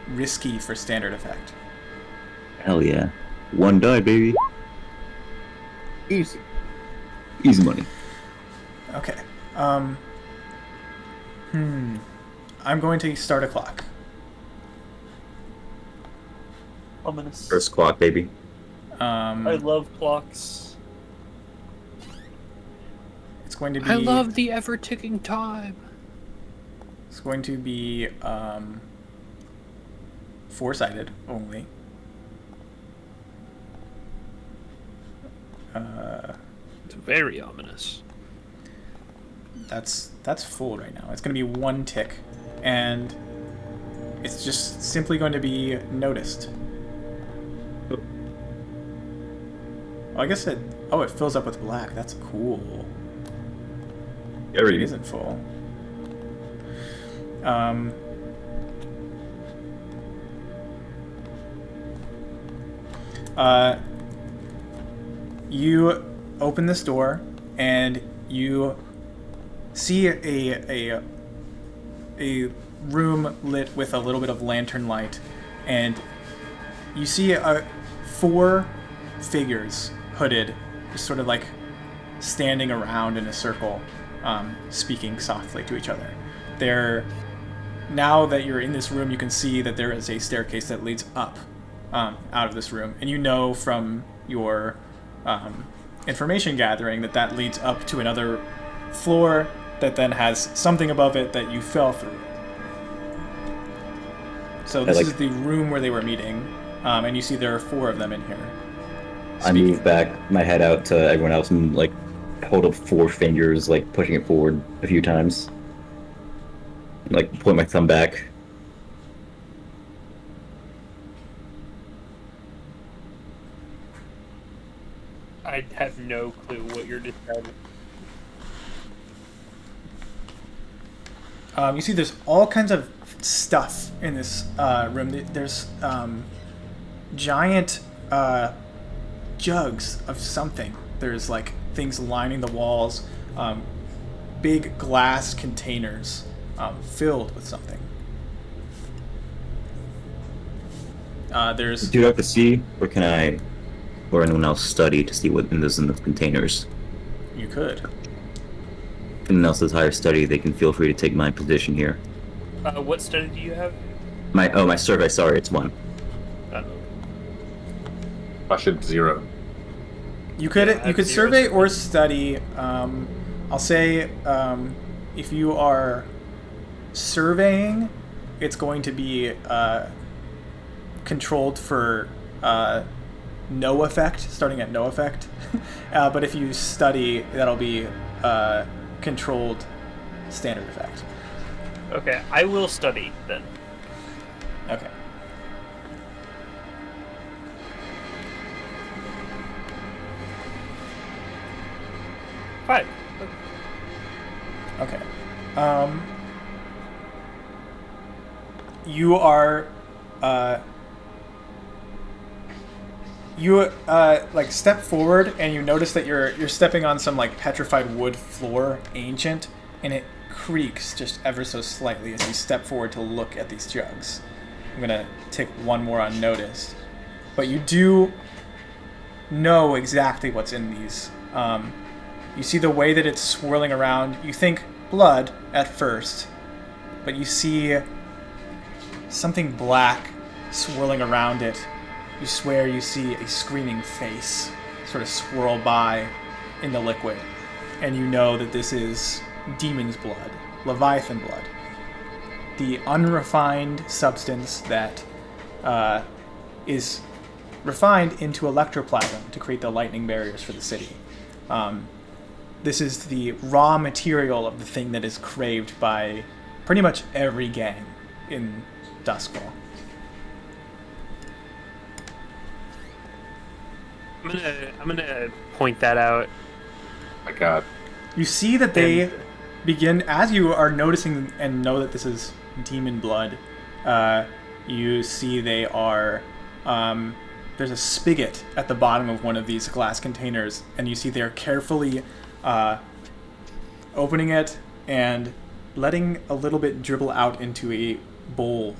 risky for standard effect. Hell yeah. 1 die, baby. Easy. Easy money. Okay. I'm going to start a clock. ominous. First clock, baby. I love clocks. It's going to be. I love the ever ticking time. It's going to be 4-sided only. It's very ominous. That's full right now. It's going to be 1 tick, and it's just simply going to be noticed. Oh, I guess it fills up with black. That's cool. Yeah, It isn't full. You open this door and you see a room lit with a little bit of lantern light, and you see 4 figures hooded, just sort of like standing around in a circle, speaking softly to each other. Now that you're in this room, you can see that there is a staircase that leads up out of this room, and you know from your information gathering that leads up to another floor that then has something above it that you fell through. So this is the room where they were meeting, and you see there are 4 of them in here. I move back my head out to everyone else and like hold up 4 fingers, like pushing it forward a few times. Like point my thumb back. I have no clue what you're describing. You see there's all kinds of stuff in this room. There's giant jugs of something. There's like things lining the walls, big glass containers filled with something. There's... Do you have to see, or can I, or anyone else study to see what is in the containers? You could. If anyone else has higher study, they can feel free to take my position here. What study do you have? My survey, sorry, it's 1. I should 0. You could Yeah, you could 0 survey or study. I'll say if you are surveying, it's going to be controlled for no effect, starting at no effect. But if you study, that'll be controlled standard effect. Okay, I will study then. Okay. Fine. Okay. You are like step forward and you notice that you're stepping on some like petrified wood floor, ancient, and it creaks just ever so slightly as you step forward to look at these jugs. I'm gonna take one more unnoticed, but you do know exactly what's in these. You see the way that it's swirling around. You think blood at first, but you see something black swirling around it. You swear you see a screaming face sort of swirl by in the liquid, and you know that this is demon's blood, leviathan blood, the unrefined substance that is refined into electroplasm to create the lightning barriers for the city. This is the raw material of the thing that is craved by pretty much every gang in Duskwall. I'm gonna point that out. My God. You see that they begin, as you are noticing and know that this is demon blood, you see they are, there's a spigot at the bottom of one of these glass containers, and you see they're carefully opening it and letting a little bit dribble out into a bowl.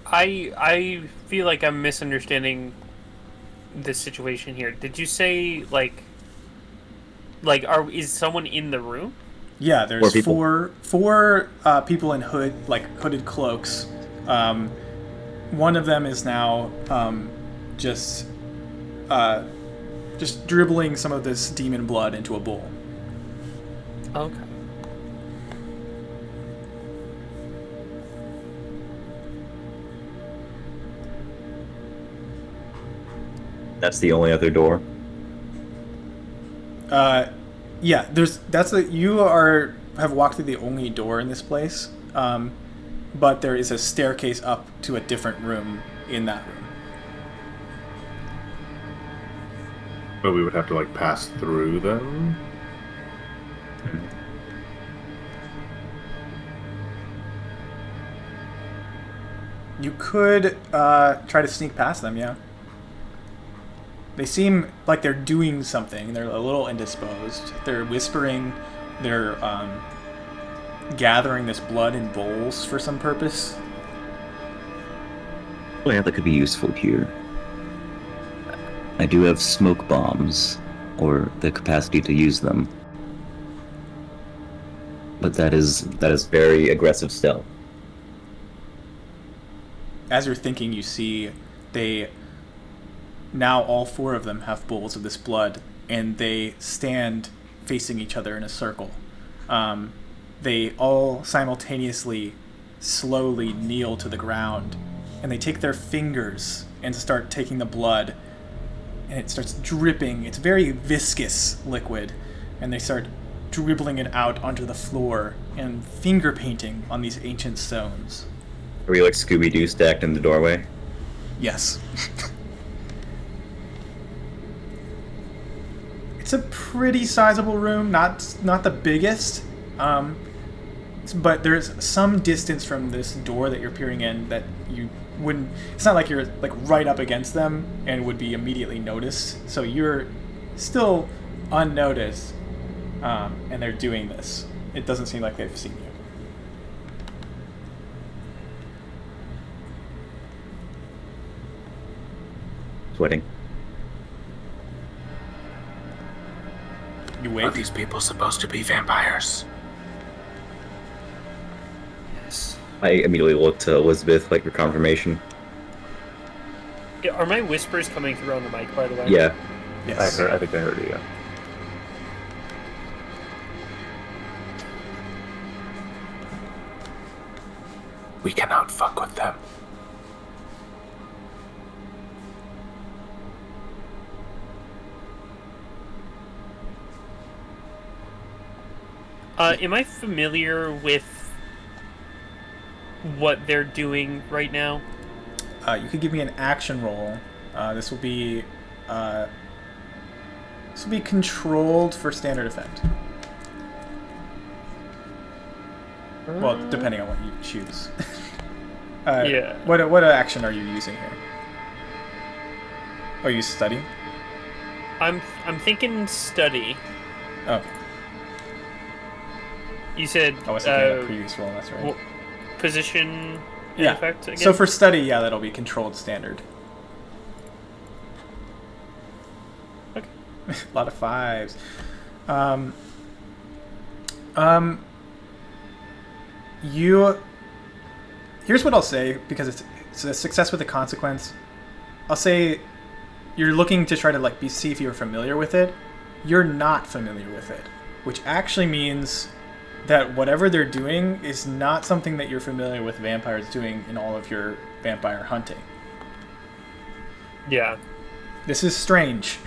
I feel like I'm misunderstanding this situation here. Did you say is someone in the room? Yeah, there's 4 four people in hooded cloaks. One of them is now just dribbling some of this demon blood into a bowl. Okay. That's the only other door. Yeah, you have walked through the only door in this place, but there is a staircase up to a different room in that room. But we would have to pass through them. You could try to sneak past them, yeah. They seem like they're doing something. They're a little indisposed. They're whispering. They're gathering this blood in bowls for some purpose. Oh yeah, that could be useful here. I do have smoke bombs, or the capacity to use them. But that is very aggressive stealth. As you're thinking, you see they now all four of them have bowls of this blood, and they stand facing each other in a circle. They all simultaneously slowly kneel to the ground, and they take their fingers and start taking the blood, and it starts dripping. It's very viscous liquid, and they start dribbling it out onto the floor and finger painting on these ancient stones. Are we like Scooby-Doo stacked in the doorway? Yes. It's a pretty sizable room, not the biggest, but there's some distance from this door that you're peering in that you wouldn't. It's not like you're like right up against them and would be immediately noticed. So you're still unnoticed, and they're doing this. It doesn't seem like they've seen you. Sweating. You Are wait. these people supposed to be vampires? Yes. I immediately look to Elizabeth, like, for confirmation. Yeah, are my whispers coming through on the mic, by the way? Yeah. Yes. I think I heard it, yeah. We cannot fuck with them. Am I familiar with what they're doing right now? You could give me an action roll. This will be controlled for standard effect. Well, depending on what you choose. Yeah. What action are you using here? Oh, you study? I'm thinking study. Oh, You said I was thinking of the previous roll. That's right. position in Yeah. effect again? So for study, yeah, that'll be controlled standard. Okay. A lot of fives. Here's what I'll say, because it's a success with a consequence. I'll say you're looking to try to see if you're familiar with it. You're not familiar with it, which actually means that whatever they're doing is not something that you're familiar with vampires doing in all of your vampire hunting. Yeah. This is strange.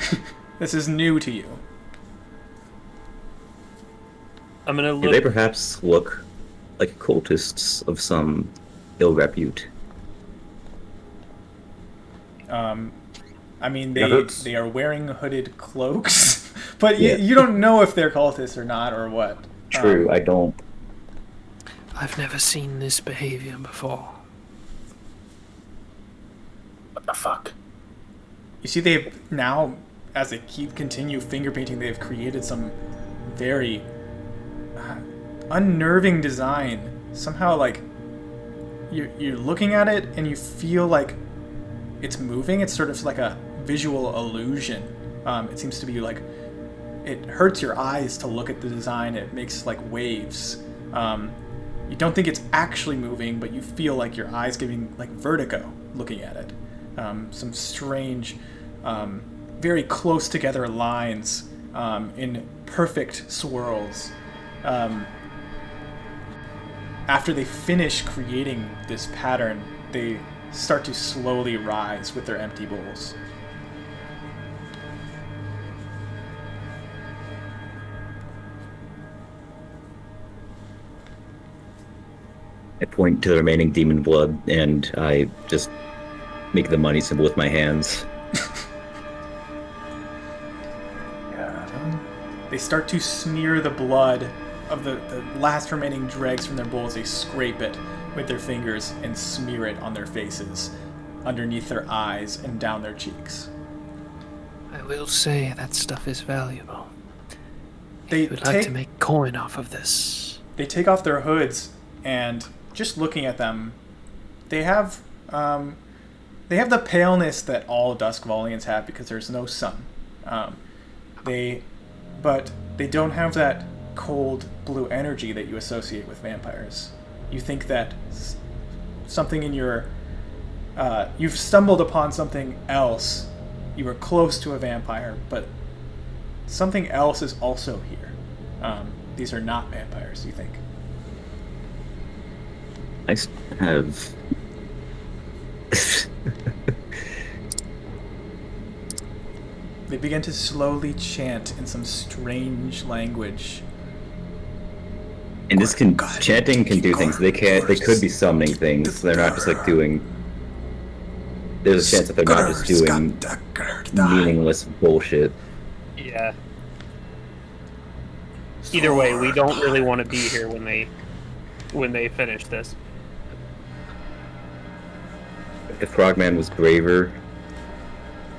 This is new to you. I'm gonna Do look. they perhaps look like cultists of some ill repute? I mean, Yeah, that's- they are wearing hooded cloaks, but Yeah. you don't know if they're cultists or not or what. True, I don't. I've never seen this behavior before. What the fuck? You see, they've now, as they continue finger painting, they've created some very unnerving design. Somehow, you're looking at it and you feel like it's moving. It's sort of like a visual illusion. It seems to be it hurts your eyes to look at the design. It makes waves. You don't think it's actually moving, but you feel like your eyes giving vertigo looking at it. Some strange, very close together lines in perfect swirls. After they finish creating this pattern, they start to slowly rise with their empty bowls. I point to the remaining demon blood and I just make the money symbol with my hands. They start to smear the blood of the last remaining dregs from their bowls. They scrape it with their fingers and smear it on their faces, underneath their eyes and down their cheeks. I will say that stuff is valuable. They If you would like to make coin off of this. They take off their hoods, and just looking at them, they have the paleness that all Duskvalians have because there's no sun. But they don't have that cold blue energy that you associate with vampires. You think that something in your... you've stumbled upon something else. You were close to a vampire, but something else is also here. These are not vampires, you think. I have... They begin to slowly chant in some strange language. And this chanting can do things. They could be summoning things. They're not just like doing... There's a chance that they're not just doing meaningless bullshit. Yeah. Either way, we don't really want to be here when they finish this. If the Frogman was braver,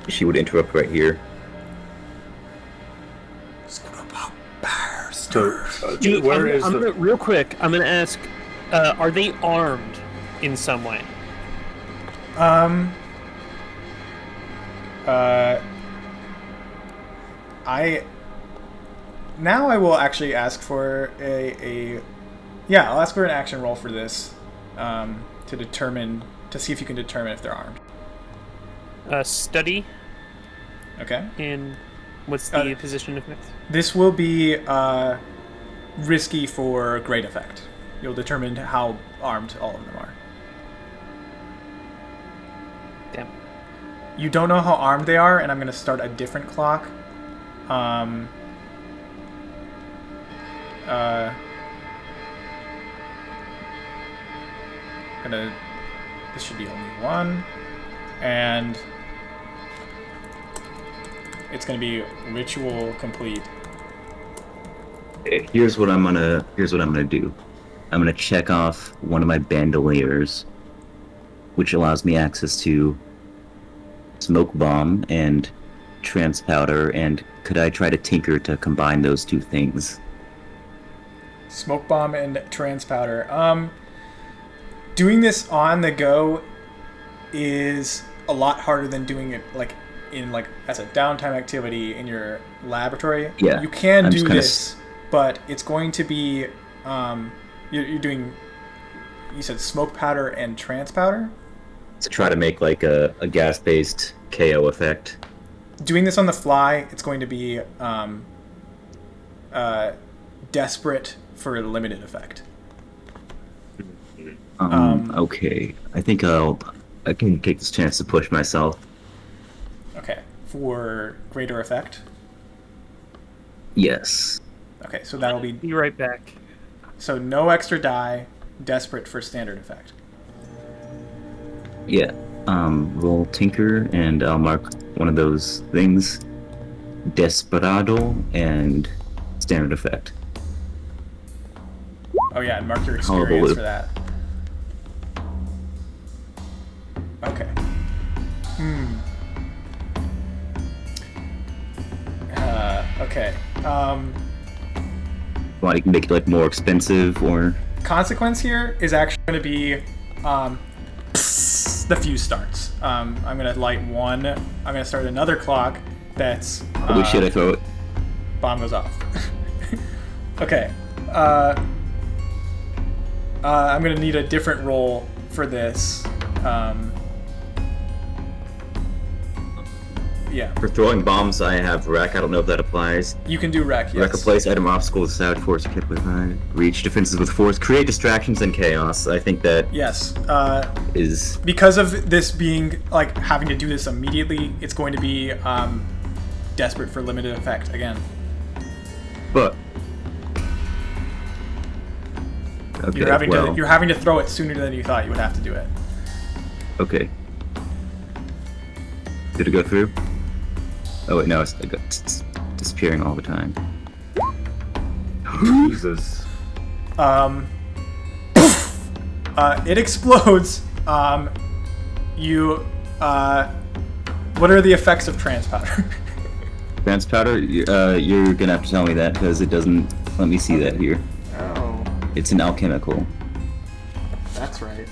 she would interrupt right here. Real quick, I'm gonna ask, are they armed in some way? I will actually ask for I'll ask for an action roll for this, to see if you can determine if they're armed. Study. Okay. And what's the position of next? This will be risky for great effect. You'll determine how armed all of them are. Damn. You don't know how armed they are, and I'm going to start a different clock. This should be only one, and it's going to be ritual complete. Here's what I'm gonna do. I'm gonna check off one of my bandoliers, which allows me access to smoke bomb and trance powder. And could I try to tinker to combine those two things? Smoke bomb and trance powder. Doing this on the go is a lot harder than doing it as a downtime activity in your laboratory. Yeah, you can do this, but it's going to be you're doing. You said smoke powder and trance powder. To try to make like a gas-based KO effect. Doing this on the fly, it's going to be desperate for a limited effect. Okay, I think I can take this chance to push myself. Okay, for greater effect. Yes. Okay, so that'll be... Be right back. So no extra die, desperate for standard effect. Yeah. Roll Tinker, and I'll mark one of those things. Desperado and standard effect. Oh yeah, and mark your experience for that. Okay. Okay. Well, you can make it like more expensive, or consequence here is actually going to be the fuse starts. I'm going to light one. I'm going to start another clock. That's holy shit! I throw it. Bomb goes off. Okay. I'm going to need a different roll for this. Yeah. For throwing bombs, I have wreck. I don't know if that applies. You can do wreck, yes. Wreck a place, item, obstacle with savage force, kept with reach, defenses with force, create distractions and chaos. I think that yes is because of this being like having to do this immediately. It's going to be desperate for limited effect again. But okay, you're having to throw it sooner than you thought you would have to do it. Okay. Did it go through? Oh wait, no, it's disappearing all the time. Jesus. It explodes. What are the effects of trance powder? Trance powder? You're gonna have to tell me that because it doesn't let me see that here. Oh. It's an alchemical. That's right.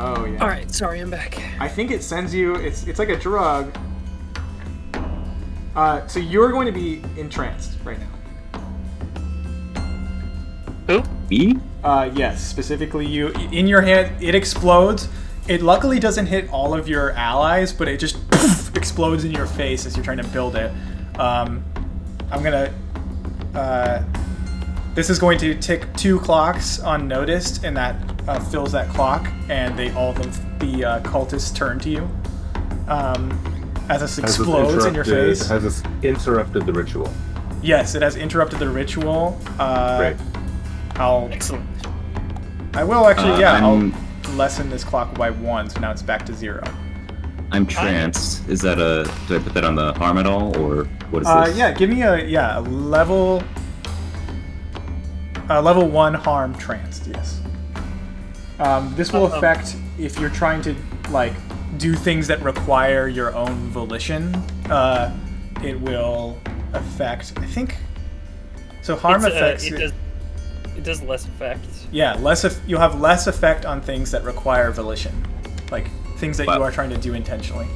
Oh yeah. All right, sorry, I'm back. I think it sends you. It's like a drug. So you're going to be entranced right now. Who? Me? Yes, specifically you. In your hand, it explodes. It luckily doesn't hit all of your allies, but it just explodes in your face as you're trying to build it. I'm gonna. This is going to tick 2 clocks unnoticed, and that fills that clock, and all of the cultists turn to you. As this explodes in your face. Has this interrupted the ritual? Yes, it has interrupted the ritual. Great. Excellent. I will actually, I'm- I'll lessen this clock by 1, so now it's back to 0. I'm tranced. Is that do I put that on the harm at all, or what is this? Yeah, give me a level 1 harm tranced, yes. This will affect if you're trying to, like, do things that require your own volition. It will affect, I think, so harm affects... It does less effect. Yeah, you'll have less effect on things that require volition. Like, things that you are trying to do intentionally.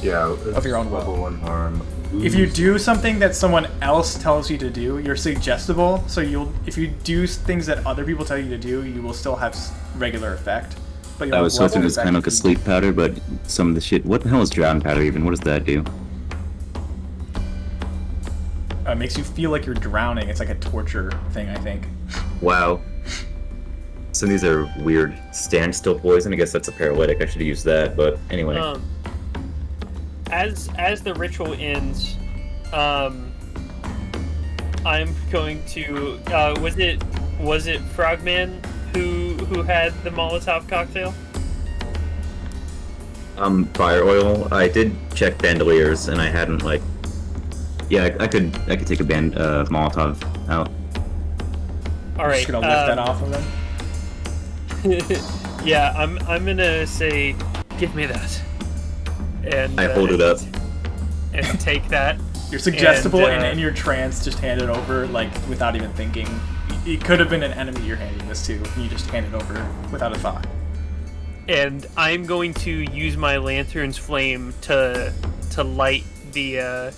Yeah, of your own will. Level 1 harm. If you do something that someone else tells you to do, you're suggestible. So if you do things that other people tell you to do, you will still have regular effect. But you'll I was have less hoping it was effect kind of like a if you- sleep powder, but some of the shit. What the hell is drown powder even? What does that do? makes you feel like you're drowning. It's like a torture thing, I think. Wow. Some of these are weird standstill poison. I guess that's a paralytic. I should have used that, but anyway. As the ritual ends, I'm going to. Was it Frogman who had the Molotov cocktail? Fire oil. I did check bandoliers, and I hadn't like. Yeah, I could take a Molotov out. All right. Just gonna lift that off of them. Yeah, I'm gonna say, give me that. And I hold it up. and take that. You're suggestible, and in your trance, just hand it over, like, without even thinking. It could have been an enemy you're handing this to, and you just hand it over without a thought. And I'm going to use my lantern's flame to light the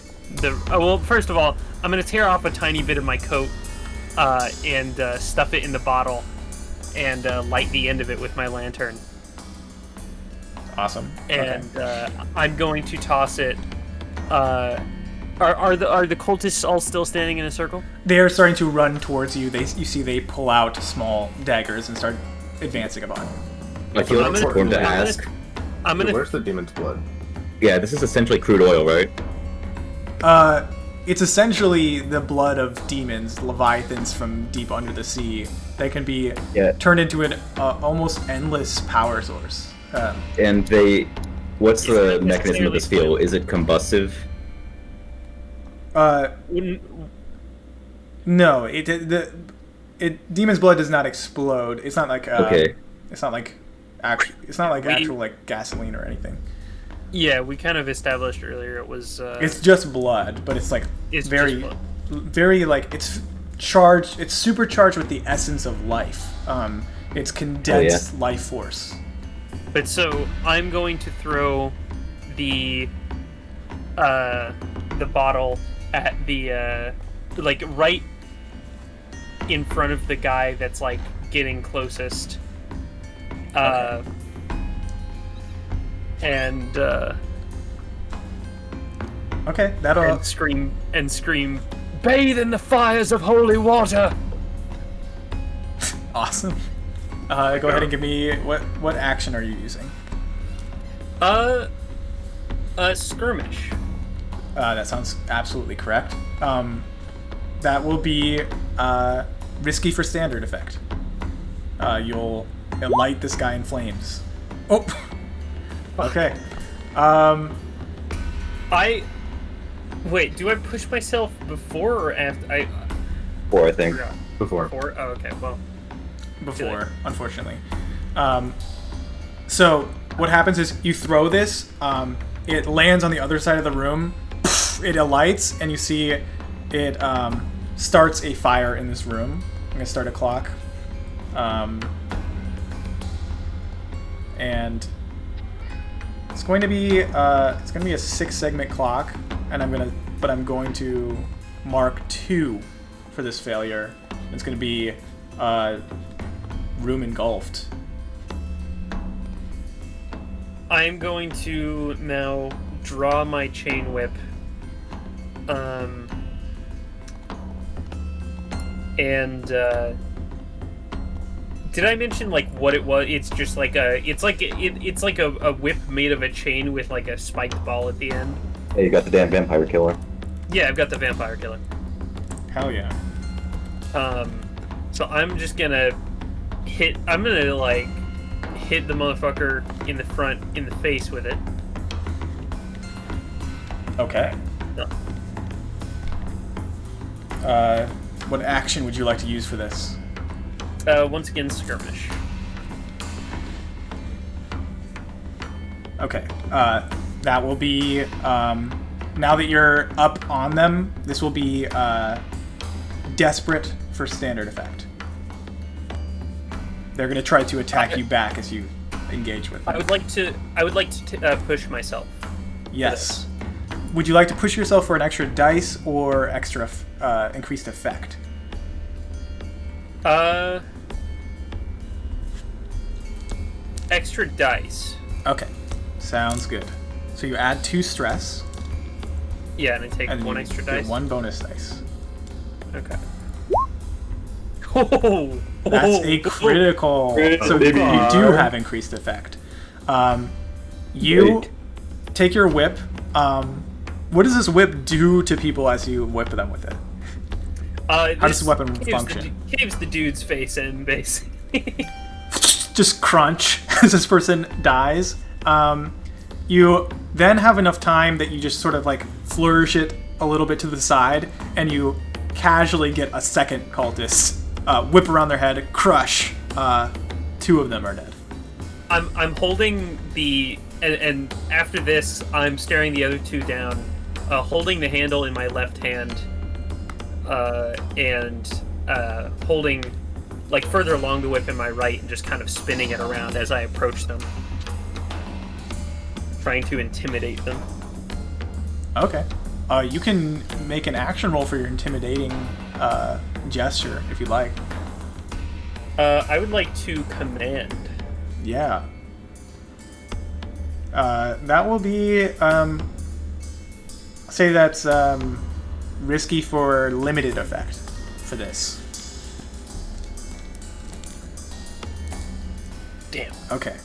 well, first of all, I'm going to tear off a tiny bit of my coat and stuff it in the bottle and light the end of it with my lantern. Awesome. And I'm going to toss it. Are the cultists all still standing in a circle? They are starting to run towards you. You see they pull out small daggers and start advancing upon you. I feel like it's important to ask. Where's the demon's blood? Yeah, this is essentially crude oil, right? It's essentially the blood of demons, leviathans from deep under the sea. They can be turned into an almost endless power source. And what's the mechanism of this fuel? Is it combustive? No. Demon's blood does not explode. It's not like okay. It's not like actual like gasoline or anything. Yeah, we kind of established earlier it was. It's just blood, but it's like it's very like it's charged. It's supercharged with the essence of life. It's condensed life force. But so I'm going to throw the bottle at the like right in front of the guy that's like getting closest. Okay. And okay, that'll and scream, bathe in the fires of holy water. Awesome. Go ahead and give me what action are you using? Skirmish. That sounds absolutely correct. That will be risky for standard effect. You'll light this guy in flames. Oh. Okay. Wait, do I push myself before or after? Before, I think. Before. Before? Oh, okay. Well. Before, unfortunately. So what happens is you throw this. It lands on the other side of the room. It alights, and you see it starts a fire in this room. I'm gonna start a clock. And it's going to be a 6-segment clock. and I'm going to mark 2 for this failure. It's going to be room engulfed. I'm going to now draw my chain whip. Did I mention like what it was? It's just like a whip made of a chain with like a spiked ball at the end. Hey, you got the damn vampire killer. Yeah, I've got the vampire killer. Hell yeah. So I'm just gonna hit the motherfucker in the face with it. Okay. What action would you like to use for this? Once again, skirmish. Okay. That will be, now that you're up on them, this will be desperate for standard effect. They're going to try to attack you back as you engage with them. I would like to push myself. Yes. Would you like to push yourself for an extra dice or extra increased effect? Extra dice. Okay. Sounds good. So you add 2 stress. Yeah, and I take and 1 extra dice. 1 bonus dice. Okay. Oh, that's a critical. So you do have increased effect. You take your whip. What does this whip do to people as you whip them with it? How does the weapon function? Caves the dude's face in, basically. Just crunch as this person dies. You then have enough time that you just sort of like flourish it a little bit to the side, and you casually get a second cultist. Whip around their head, crush. 2 of them are dead. I'm holding the and after this, I'm staring the other 2 down, holding the handle in my left hand, and holding like further along the whip in my right, and just kind of spinning it around as I approach them, trying to intimidate them. Okay. You can make an action roll for your intimidating gesture if you'd like. I would like to command. Yeah. That will be, say that's risky for limited effect for this. Damn. Okay.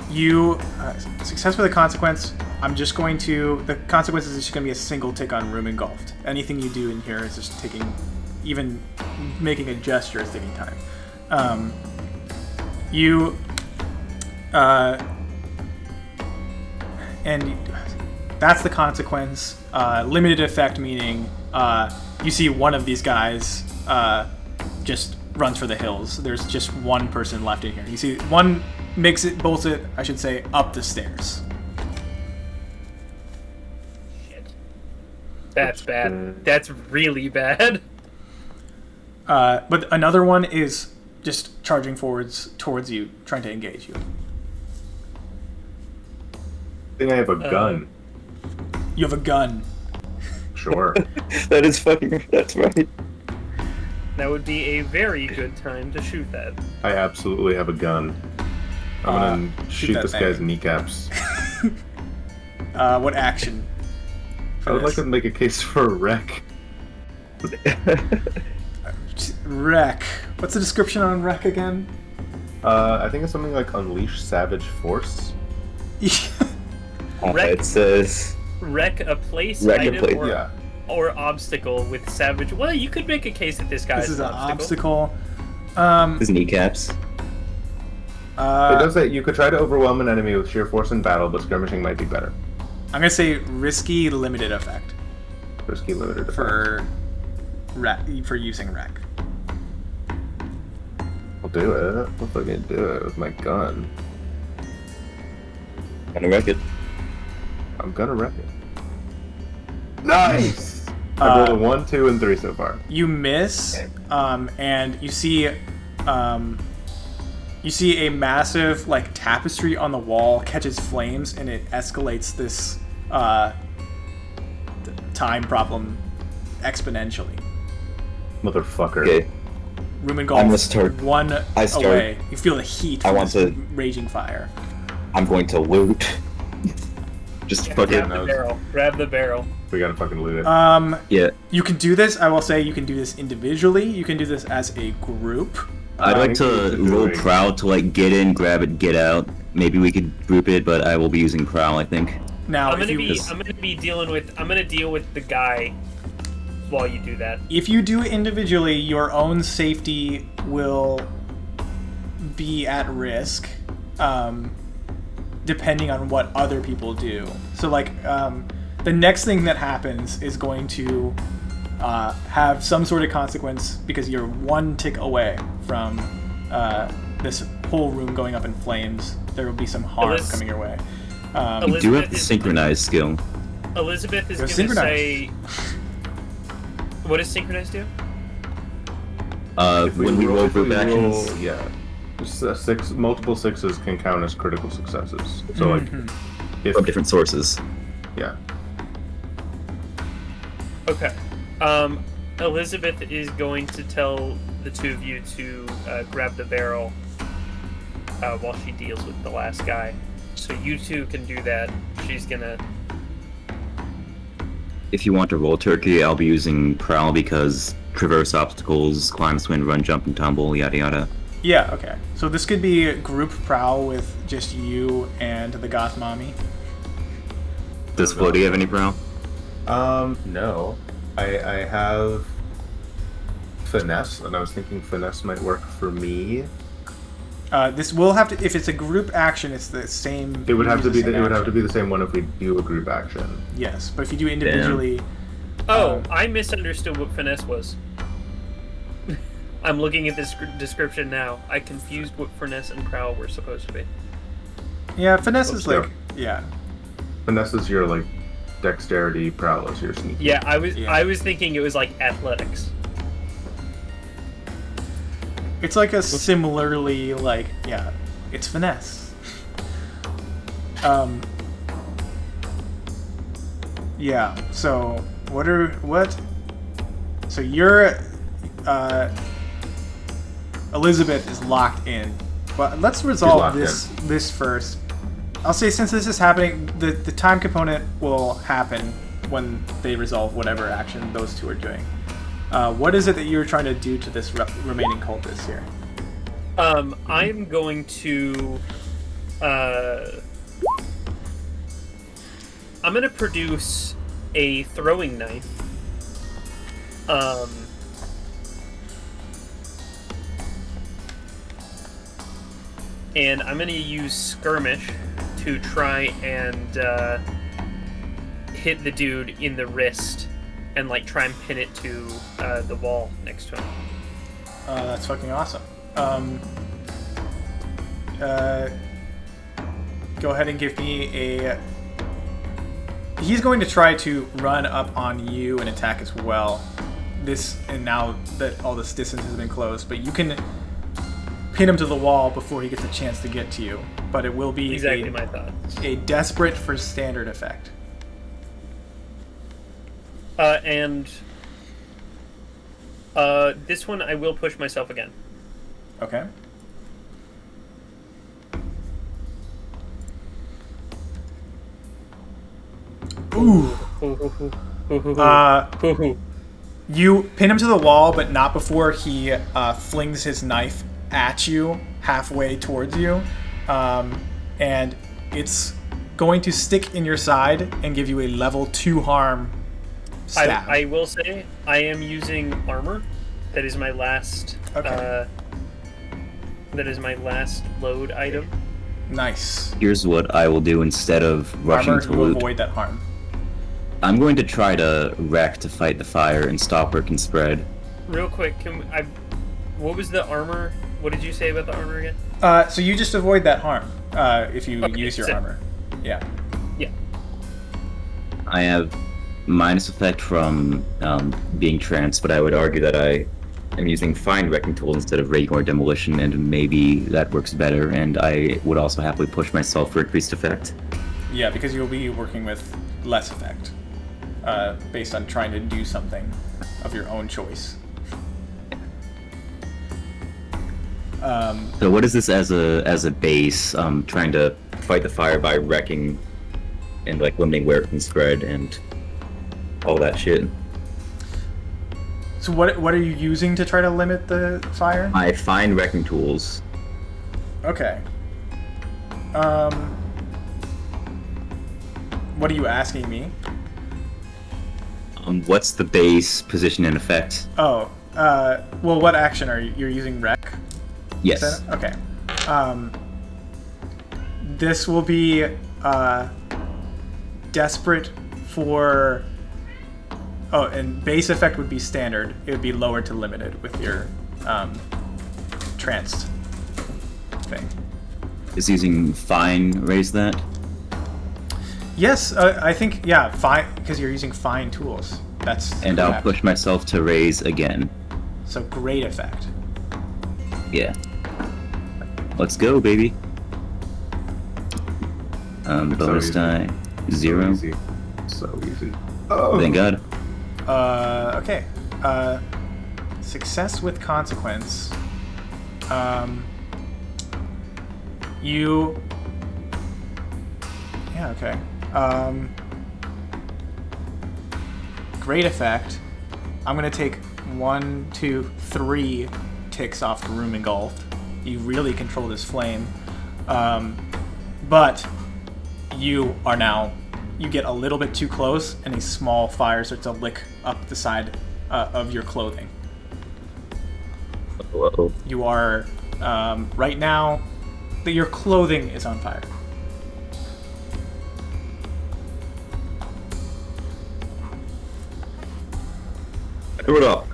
You success with a consequence. I'm just going to. The consequence is just going to be a single tick on room engulfed. Anything you do in here is just taking, even making a gesture is taking time. And that's the consequence. Limited effect meaning you see one of these guys just runs for the hills. There's just one person left in here. You see one bolts it, I should say, up the stairs. Shit. That's bad. That's really bad. But another one is just charging forwards towards you, trying to engage you. I think I have a gun. You have a gun. Sure. That's right. That would be a very good time to shoot that. I absolutely have a gun. I'm gonna shoot this guy's kneecaps. What action? I would like to make a case for a wreck. Wreck. What's the description on wreck again? I think it's something like unleash savage force. It says wreck a place, item, or obstacle with savage. Well, you could make a case that this guy is an obstacle. His kneecaps. It does say you could try to overwhelm an enemy with sheer force in battle, but skirmishing might be better. I'm gonna say risky limited effect. Risky limited effect. For using wreck. I'll do it. I'll fucking do it with my gun. Gonna wreck it. I'm gonna wreck it. Nice! I rolled a 1, 2, and 3 so far. You miss, and you see a massive like tapestry on the wall catches flames, and it escalates this the time problem exponentially. Motherfucker. Okay. Room and I'm gonna golf start- one I start- away. You feel the heat I from want this to- raging fire. I'm going to loot. Just fucking. Grab the barrel. Grab the barrel. We gotta fucking loot it. Yeah. You can do this. I will say you can do this individually. You can do this as a group. I'd like I to think roll doing- prowl to like get in, grab it, get out. Maybe we could group it, but I will be using prowl, I think. Now, I'm gonna deal with the guy while you do that. if you do it individually, your own safety will be at risk, depending on what other people do. So, like, the next thing that happens is going to have some sort of consequence because you're one tick away from this whole room going up in flames. There will be some harm Elis- coming your way. We do have Elizabeth the is- synchronized skill. Elizabeth is Go gonna synchronize. say. What does synchronize do? If When we roll if we group actions, roll- yeah. Just, multiple sixes can count as critical successes. So like, if from different sources. yeah, Okay. Elizabeth is going to tell the two of you to grab the barrel while she deals with the last guy. So you two can do that. She's gonna. If you want to roll turkey, I'll be using prowl because traverse obstacles, climb, swim, run, jump, and tumble, yada yada. Yeah, okay. So this could be a group prowl with just you and the goth mommy. Does Flo D have any prowl? no, I have finesse, and I was thinking finesse might work for me. This will have to, if it's a group action, it's the same. It would have to be same it would have to action. be the same one if we do a group action. Yes, but if you do individually, Oh, I misunderstood what finesse was. I'm looking at this description now. I confused what finesse and prowl were supposed to be. yeah, finesse is Sure. like, yeah. Finesse is your like dexterity, prowess, your sneaky. Yeah, I Yeah. was thinking it was like athletics. It's like a similarly, like, yeah, it's finesse. Yeah, so, so you're, Elizabeth is locked in, but let's resolve locked this first. I'll say since this is happening, the time component will happen when they resolve whatever action those two are doing. What is it that you're trying to do to this remaining cultist here? I'm going to. I'm going to produce a throwing knife. And I'm going to use skirmish to try and hit the dude in the wrist and like try and pin it to the wall next to him. That's fucking awesome. Go ahead and give me a... He's going to try to run up on you and attack as well. And now that all this distance has been closed, but you can pin him to the wall before he gets a chance to get to you. But it will be Exactly my thoughts. a desperate for standard effect. This one I will push myself again. Okay. Ooh. You pin him to the wall, but not before he flings his knife at you halfway towards you. And it's going to stick in your side and give you a level 2 harm stab. I will say I am using armor. That is my last. Okay. That is my last load item. Nice. Here's what I will do instead of rushing Armor to to loot. avoid that harm. I'm going to try to wreck to fight the fire and stop where it can spread. Real quick, what was the armor? What did you say about the armor again? So you just avoid that harm if you Okay, use your so- armor. Yeah. Yeah. I have minus effect from being tranced, but I would argue that I am using fine wrecking tool instead of regular demolition, and maybe that works better, and I would also happily push myself for increased effect. Yeah, because you'll be working with less effect, based on trying to do something of your own choice. So what is this as a base? Trying to fight the fire by wrecking and like limiting where it can spread and all that shit. So what are you using to try to limit the fire? I find wrecking tools. Okay. What are you asking me? What's the base position and effect? Oh, well, what action are you? You're using wreck? Yes. Okay. This will be desperate for. Oh, and base effect would be standard. It would be lowered to limited with your tranced thing. Is using fine raise that? Yes, I think, yeah, fine, because you're using fine tools. That's And I'll push myself to raise again. So great effect. Yeah. Let's go, baby. Bonus easy. die 0. So easy. Oh. Thank God. Okay. Success with consequence. You. Yeah. Okay. Great effect. I'm gonna take 1, 2, 3 ticks off the room engulfed. You really control this flame, but you are now. You get a little bit too close, and a small fire starts to lick up the side of your clothing. Uh-oh. You are right now. Your clothing is on fire. Throw it up.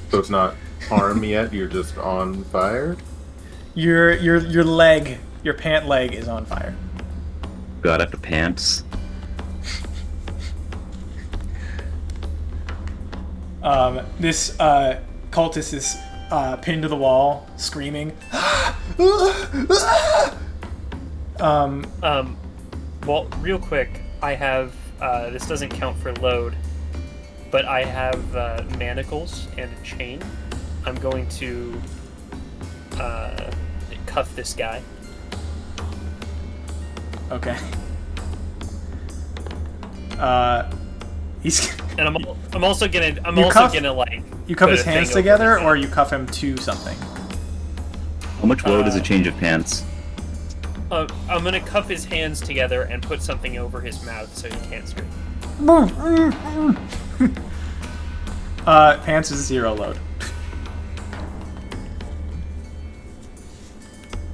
So it's not harm yet. You're just on fire. Your leg, your pant leg, is on fire. Got after pants. This cultist is pinned to the wall, screaming. Well, real quick, I have this doesn't count for load, but I have manacles and a chain. I'm going to cuff this guy. Okay. He's. And I'm also gonna like. You cuff put his a hands thing over together, his or mouth. you cuff him to something. How much load is a change of pants? I'm gonna cuff his hands together and put something over his mouth so he can't scream. Pants is 0 load.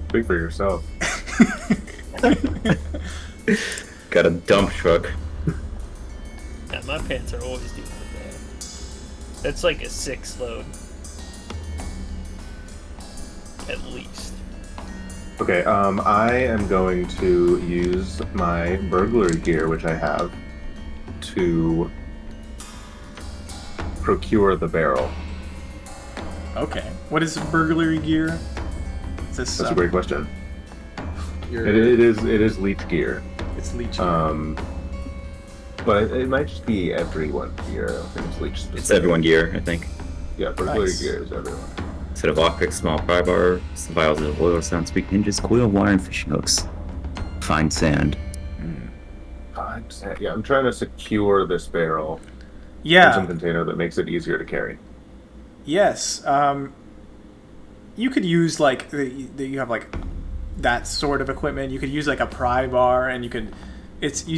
Speak for yourself. Got a dump truck. Yeah, my pants are always doing that. That's like a 6 load. At least. Okay, I am going to use my burglary gear, which I have, to procure the barrel. Okay. What is burglary gear? Is this? That's a great question. It is leech gear. It's leech. But it might just be everyone gear. I don't think it's leech specific. It's everyone gear, I think. Yeah, burglary Nice. gear is everyone. Instead of lockpick, small pry bar, some vials of oil, sound speak hinges, coil of wire, and fishing hooks. Fine sand. Yeah, I'm trying to secure this barrel in Yeah. some container that makes it easier to carry. Yes. You could use like you have like that sort of equipment. You could use like a pry bar, and you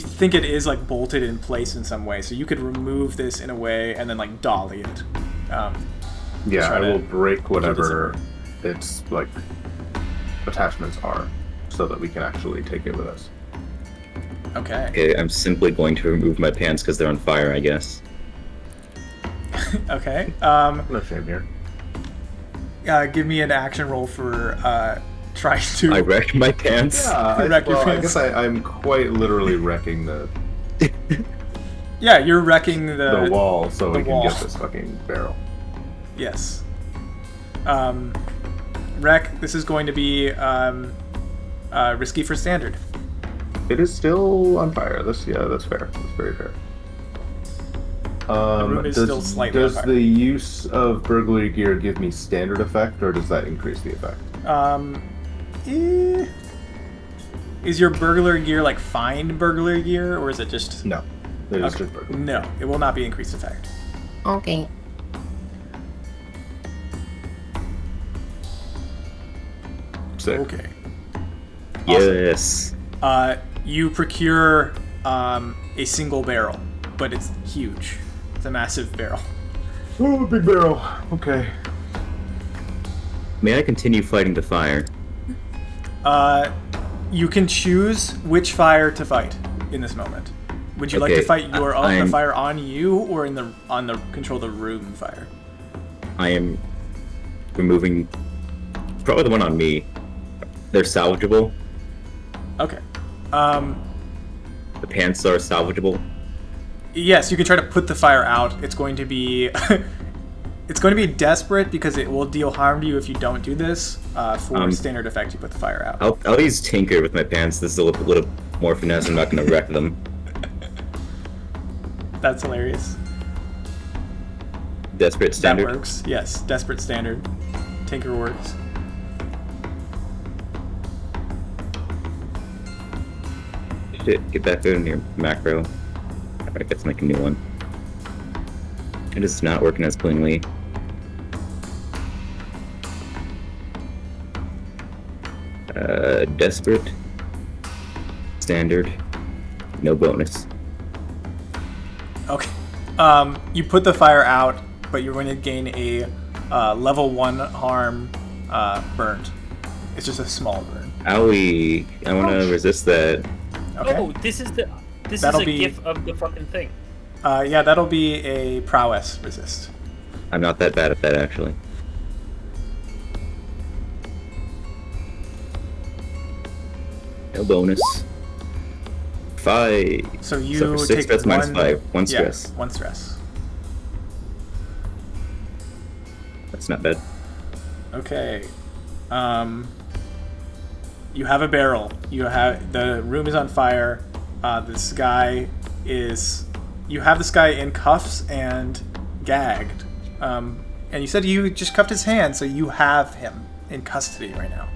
think it is like bolted in place in some way. So you could remove this in a way and then like dolly it. Yeah, Try I to will break whatever zipper. its like attachments are, so that we can actually take it with us. Okay. Okay, I'm simply going to remove my pants because they're on fire, I guess. Okay. No shame here. Give me an action roll for trying to. I wrecked my pants. Yeah, Wreck your I pants. guess I'm quite literally wrecking the Yeah, you're wrecking the wall so the we can wall. get this fucking barrel. Yes. Wreck. This is going to be risky for standard. It is still on fire. That's fair. That's very fair. The room is still slightly on Does fire. the use of burglary gear give me standard effect, or does that increase the effect? Is your burglary gear like fine burglary gear, or is it just... No. It is Okay. just burglary. No, it will not be increased effect. Okay. Sick. Okay. Yes. You procure a single barrel, but it's huge. It's a massive barrel. Oh, big barrel. Okay. May I continue fighting the fire? You can choose which fire to fight in this moment. Would you like to Okay, fight your own the I'm- fire on you, or on the control the room fire? I am removing probably the one on me. They're salvageable. Okay. The pants are salvageable. Yes, you can try to put the fire out. It's going to be it's going to be desperate because it will deal harm to you if you don't do this. For standard effect, you put the fire out. I'll use tinker with my pants. This is a little more finesse. I'm not going to wreck them. That's hilarious. Desperate standard. That works. Yes, desperate standard. Tinker works. Shit, get back in your macro. I guess make a new one. It is not working as cleanly. Desperate. Standard. No bonus. Okay. You put the fire out, but you're going to gain a level 1 harm burned. It's just a small burn. Owie. I want to resist that. Okay. Oh, this is That'll a be- gif of the fucking thing. Yeah, that'll be a prowess resist. I'm not that bad at that, actually. No bonus. 5. So you for 6 take stress minus one- 5. 1 Yeah, stress. 1 stress. That's not bad. Okay. You have a barrel. The room is on fire. This guy is. You have this guy in cuffs and gagged. And you said you just cuffed his hand, so you have him in custody right now.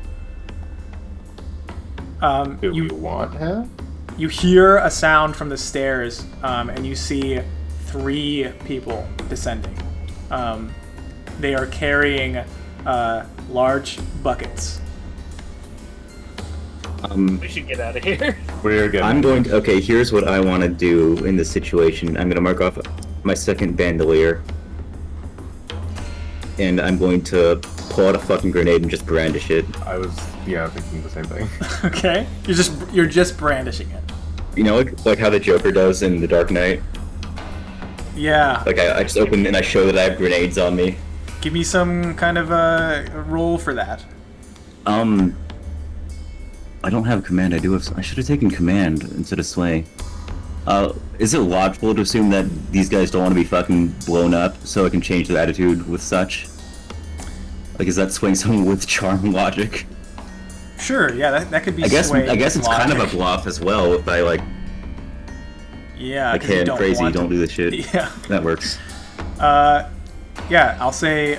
Do we want him? You hear a sound from the stairs, and you see 3 people descending. They are carrying large buckets. We should get out of here. We're good. I'm going to. Okay, here's what I want to do in this situation. I'm going to mark off my second bandolier. And I'm going to pull out a fucking grenade and just brandish it. I was, thinking the same thing. Okay, you're just brandishing it. You know, like how the Joker does in The Dark Knight? Yeah. Like, I just open and I show that I have grenades on me. Give me some kind of a roll for that. I don't have command. I should have taken command instead of sway. Is it logical to assume that these guys don't want to be fucking blown up, so I can change their attitude with such? Like, is that swaying someone with charm logic? Sure, yeah, that could be. I guess swayed it's with kind of a logic. bluff as well. If I like, Yeah, 'cause hey, you I'm don't crazy, want don't to- do this shit. Yeah. That works. Yeah, I'll say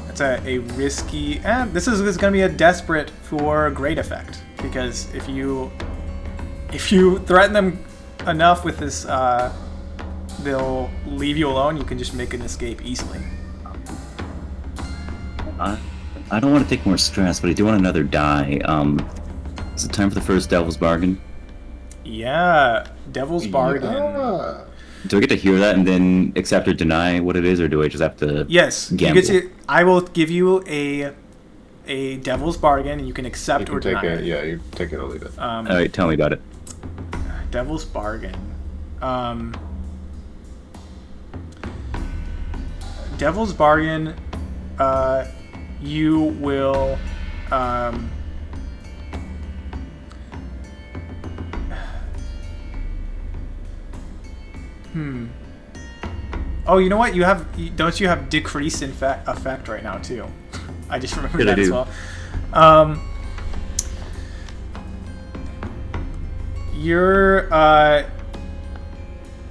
it's a risky. This is going to be a desperate for great effect, because if you threaten them enough with this, they'll leave you alone. You can just make an escape easily. I don't want to take more stress, but I do want another die. Is it time for the first Devil's Bargain? Yeah, Devil's Bargain. Yeah. Do I get to hear that and then accept or deny what it is, or do I just have to Yes, gamble? you get to. I will give you a Devil's Bargain, and you can accept You or can take deny it. it. Yeah, you take it or leave it. Alright, tell me about it. Devil's Bargain. Devil's Bargain, you will, Oh, you know what? Don't you have decreased effect right now too? I just remembered Yeah, I that as do. well.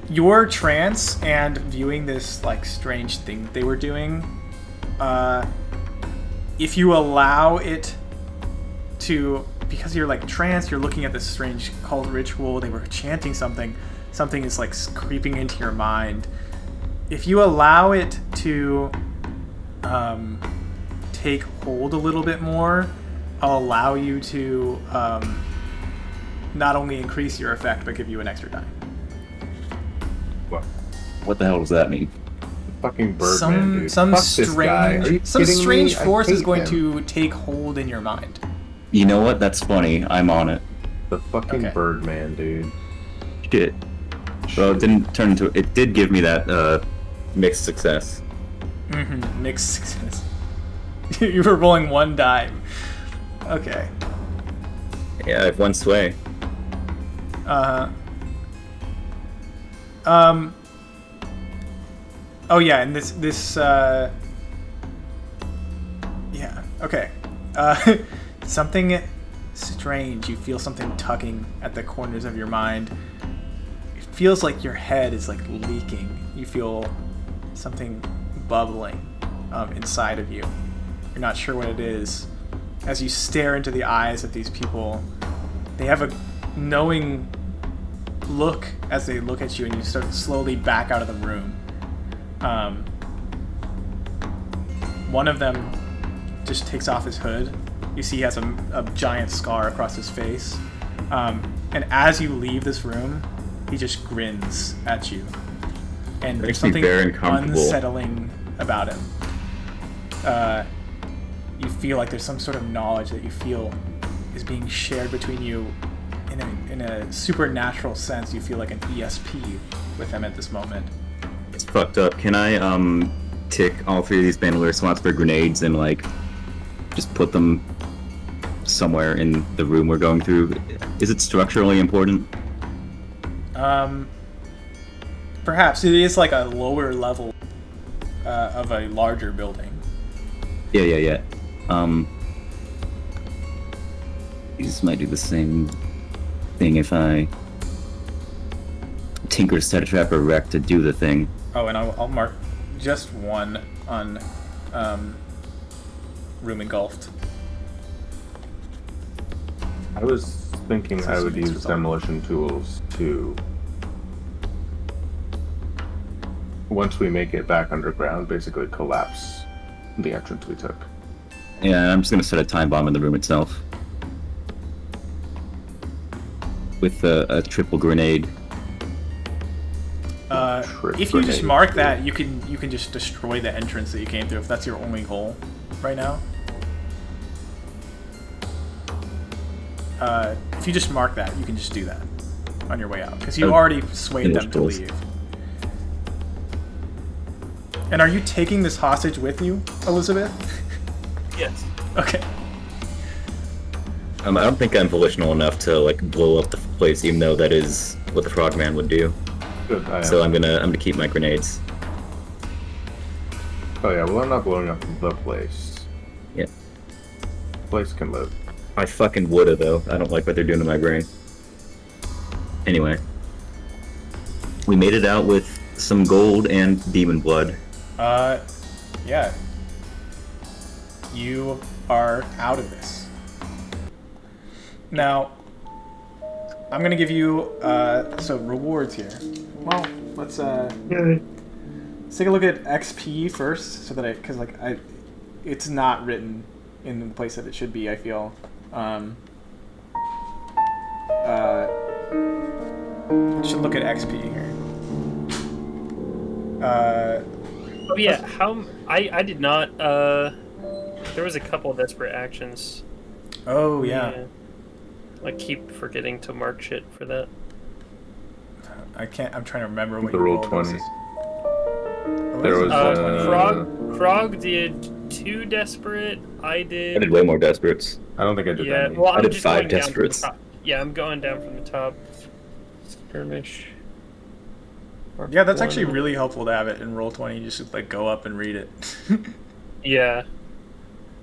Your trance and viewing this like strange thing they were doing, if you allow it to, because you're like trance, you're looking at this strange cult ritual, they were chanting something is like creeping into your mind. If you allow it to take hold a little bit more, I'll allow you to not only increase your effect, but give you an extra die. What the hell does that mean? Fucking Birdman, dude. Some Fuck this guy. Are you kidding me? I force is hate going him. to take hold in your mind. You know what? That's funny. I'm on it. The fucking Okay. Birdman, dude. Shit. Well, it didn't turn into. It did give me that mixed success. Mixed success. You were rolling one die. Okay. Yeah, I have one sway. Oh yeah, and this yeah, okay. Something strange. You feel something tugging at the corners of your mind. It feels like your head is like leaking. You feel something bubbling inside of you. You're not sure what it is. As you stare into the eyes of these people, they have a knowing look as they look at you, and you start to slowly back out of the room. One of them just takes off his hood. You see he has a giant scar across his face. And as you leave this room, he just grins at you. And there's Makes me something very uncomfortable. unsettling about him. You feel like there's some sort of knowledge that you feel is being shared between you in a supernatural sense. You feel like an ESP with him at this moment. It's fucked up. Can I tick all three of these bandolier slots for grenades and like just put them somewhere in the room we're going through? Is it structurally important? Perhaps it is like a lower level of a larger building. Yeah. These might do the same thing if I tinker, set a trap, or wreck to do the thing. Oh, and I'll mark just one on room engulfed. I was thinking I would use demolition tools to, once we make it back underground, basically collapse the entrance we took. Yeah, I'm just gonna set a time bomb in the room itself with a triple grenade. If you just mark that, you can just destroy the entrance that you came through if that's your only goal right now. If you just mark that, you can just do that on your way out because you already swayed them to leave. And are you taking this hostage with you, Elizabeth? Yes. Okay. I don't think I'm volitional enough to like blow up the place, even though that is what the Frogman would do. Good, So I'm gonna keep my grenades. Oh yeah, well I'm not blowing up the place. Yeah. The place can live. I fucking woulda though. I don't like what they're doing to my brain. Anyway, we made it out with some gold and demon blood. Yeah. You are out of this. Now, I'm gonna give you so rewards here. Well, let's take a look at XP first, so that because it's not written in the place that it should be. I feel. Should look at XP here. Oh yeah, I did not. There was a couple of desperate actions. Oh yeah. I keep forgetting to mark shit for that. I can't. I'm trying to remember what The you roll rolled. 20. There was Frog did 2 desperate. I did. I did way more desperates. I don't think I did Yeah, any. well, I I'm did just 5 going down from the desperates. top. Yeah, I'm going down from the top. Skirmish. Yeah, that's actually really helpful to have it in Roll20. You just like go up and read it. Yeah.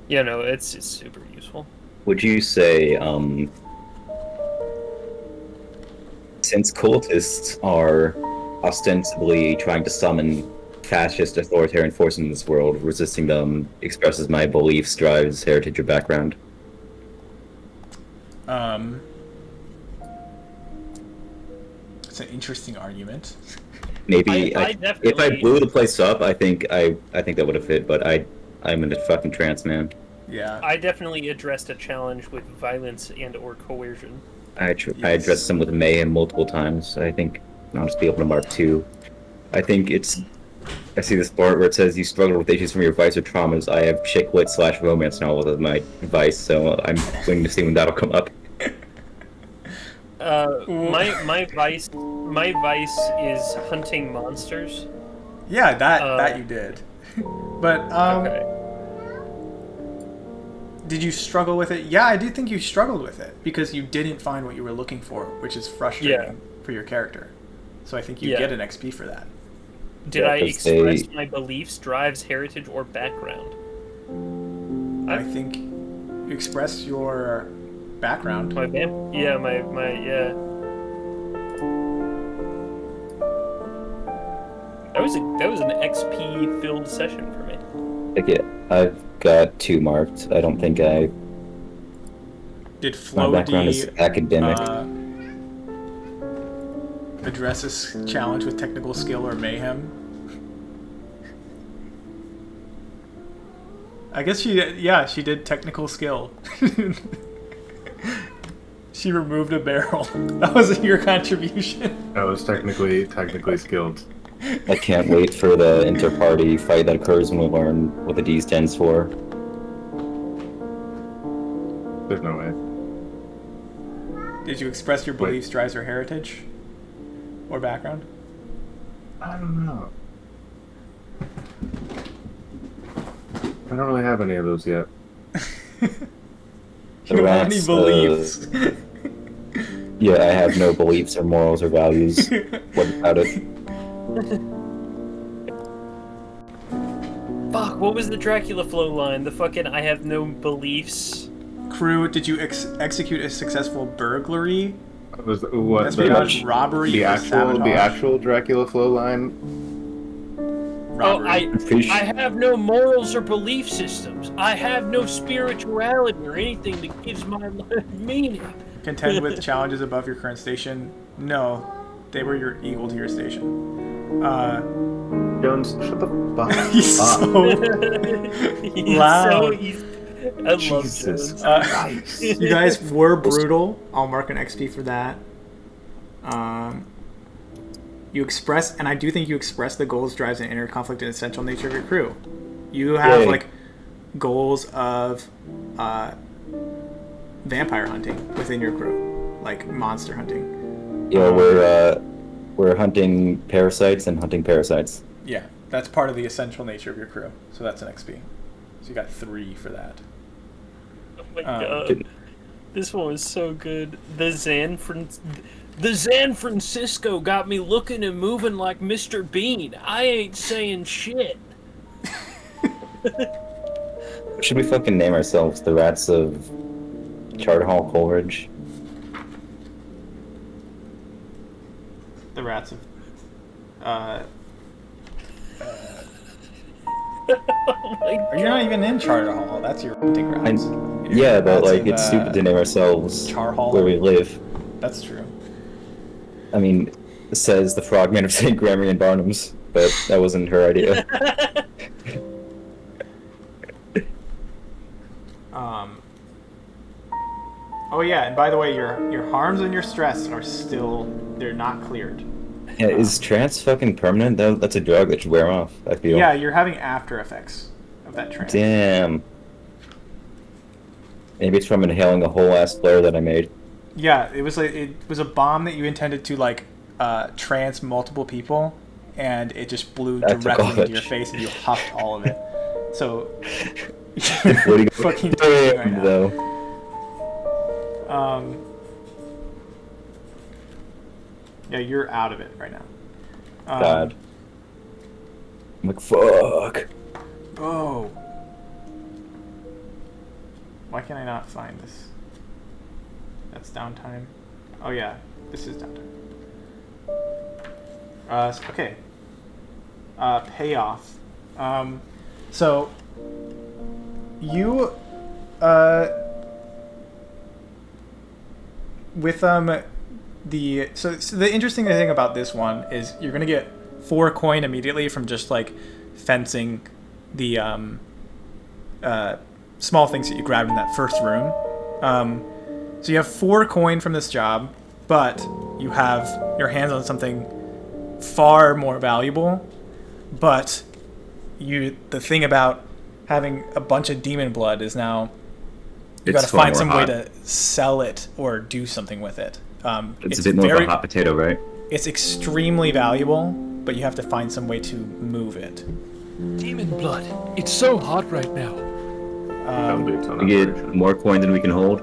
Yeah, no, it's super useful. Would you say since cultists are ostensibly trying to summon fascist authoritarian forces in this world, resisting them expresses my beliefs, drives, heritage, or background. It's an interesting argument. Maybe I if I definitely- blew the place up, I think that would have fit. But I'm in a fucking trance, man. Yeah. I definitely addressed a challenge with violence and/or coercion. I addressed them with mayhem multiple times. I think I'll just be able to mark 2. I think it's. I see this part where it says you struggle with issues from your vice or traumas. I have chick lit / romance novels as my vice, so I'm waiting to see when that'll come up. My vice is hunting monsters. Yeah, that you did. But Okay. did you struggle with it? Yeah, I do think you struggled with it because you didn't find what you were looking for, which is frustrating for your character. So I think you get an XP for that. Did Yeah, I 'cause express my beliefs, drives, heritage, or background? I think you express your background. My yeah. That was an XP filled session for me. Okay, I've got 2 marked. I don't think I. Did My Flo background D is academic. address this challenge with technical skill or mayhem? I guess she did technical skill. She removed a barrel. That was your contribution. I was technically skilled. I can't wait for the inter-party fight that occurs when we learn what the D stands for. There's no way. Did you express your beliefs, drives, or heritage? Or background? I don't know. I don't really have any of those yet. You don't have any beliefs. Yeah, I have no beliefs or morals or values. What about it? Fuck, what was the Dracula flow line? The fucking I have no beliefs. Crew, did you execute a successful burglary? Was what Espionage, robbery, the or sabotage? actual Dracula flow line? Robbery. I have no morals or belief systems. I have no spirituality or anything that gives my life meaning. Contend with challenges above your current station? No, they were equal to your station. Jones, shut the fuck He's up. so loud. I love Jesus Jones. Christ. You guys were brutal. I'll mark an XP for that. You express, and I do think you express the goals, drives, and inner conflict and essential nature of your crew. You have like goals of vampire hunting within your crew, like monster hunting. Yeah, we're hunting parasites and hunting parasites. Yeah, that's part of the essential nature of your crew. So that's an XP. So you got 3 for that. Oh my god. This one was so good. The San Francisco got me looking and moving like Mr. Bean. I ain't saying shit. What should we fucking name ourselves? The Rats of Charhollow, Coleridge? The rats of Oh my You're not even in Charhollow. That's your hunting grounds. Yeah, but Rats like of, it's stupid to name ourselves Charhollow. where we live. That's true. I mean, it says the Frogman of St. Gregory and Barnum's, but that wasn't her idea. Oh yeah, and by the way, your harms and your stress are they're not cleared. Yeah, is trance fucking permanent? That's a drug that should wear off, I feel. Yeah, you're having after effects of that trance. Damn. Maybe it's from inhaling a whole ass flare that I made. Yeah, it was a bomb that you intended to like trance multiple people, and it just blew That's directly into college. your face, and you huffed all of it. So What do you fucking dying right now. though? Yeah, you're out of it right now. God. I'm like, fuck. Oh. Why can I not find this? That's downtime. Oh yeah, this is downtime. Okay. Payoff. So you with so the interesting thing about this one is you're gonna get 4 coin immediately from just like fencing the small things that you grabbed in that first room. So you have 4 coin from this job, but you have your hands on something far more valuable. But the thing about having a bunch of demon blood is now you got to find some way to sell it or do something with it. It's a bit more of a hot potato, right? It's extremely valuable, but you have to find some way to move it. Demon blood. It's so hot right now. That would be a ton We of get operation. more coin than we can hold.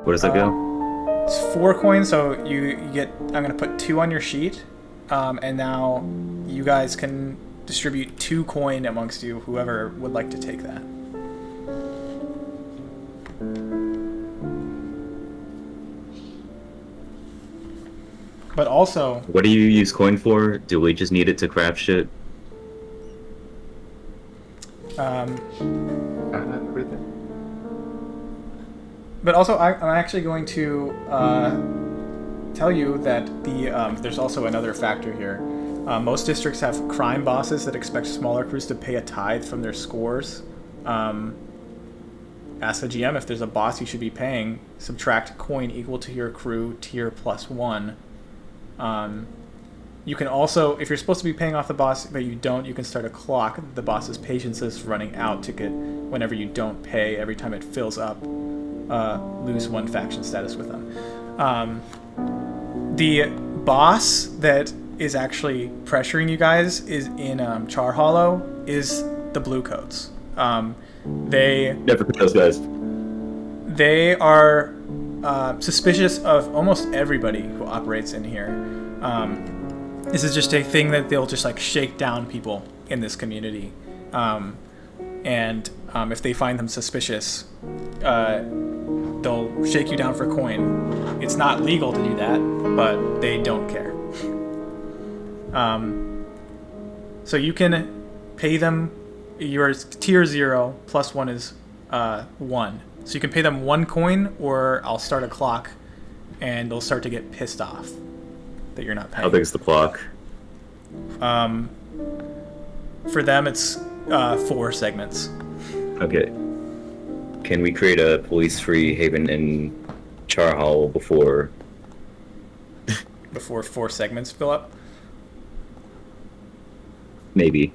Where does that go? It's 4 coins, so you get. I'm gonna put 2 on your sheet, and now you guys can distribute 2 coin amongst you, whoever would like to take that. But also, What do you use coin for? Do we just need it to craft shit? Everything. But also, I'm actually going to tell you that there's also another factor here. Most districts have crime bosses that expect smaller crews to pay a tithe from their scores. Ask the GM if there's a boss you should be paying. Subtract coin equal to your crew tier +1. You can also, if you're supposed to be paying off the boss but you don't, you can start a clock. The boss's patience is running out ticket whenever you don't pay. Every time it fills up, lose 1 faction status with them. The boss that is actually pressuring you guys is in Charhollow is the Bluecoats. They Never put those guys. They are suspicious of almost everybody who operates in here. This is just a thing that they'll just like shake down people in this community, and if they find them suspicious, they'll shake you down for coin. It's not legal to do that, but they don't care. So you can pay them. Your tier 0 +1 is 1. So you can pay them 1 coin, or I'll start a clock, and they'll start to get pissed off that you're not paying. How big is the clock? For them, it's 4 segments. Okay. Can we create a police-free haven in Charhollow before? Before 4 segments fill up. Maybe.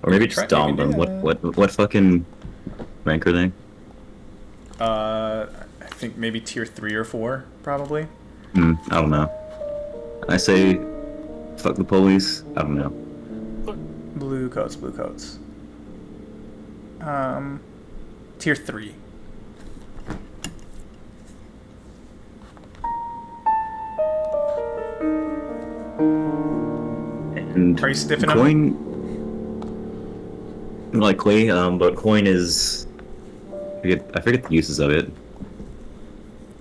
Or maybe just dom them. What fucking rank are they? I think maybe tier 3 or 4, probably. I don't know. I say, fuck the police. I don't know. Bluecoats. Tier 3. And Are you stiffing them? coin, likely, but coin is. I forget the uses of it.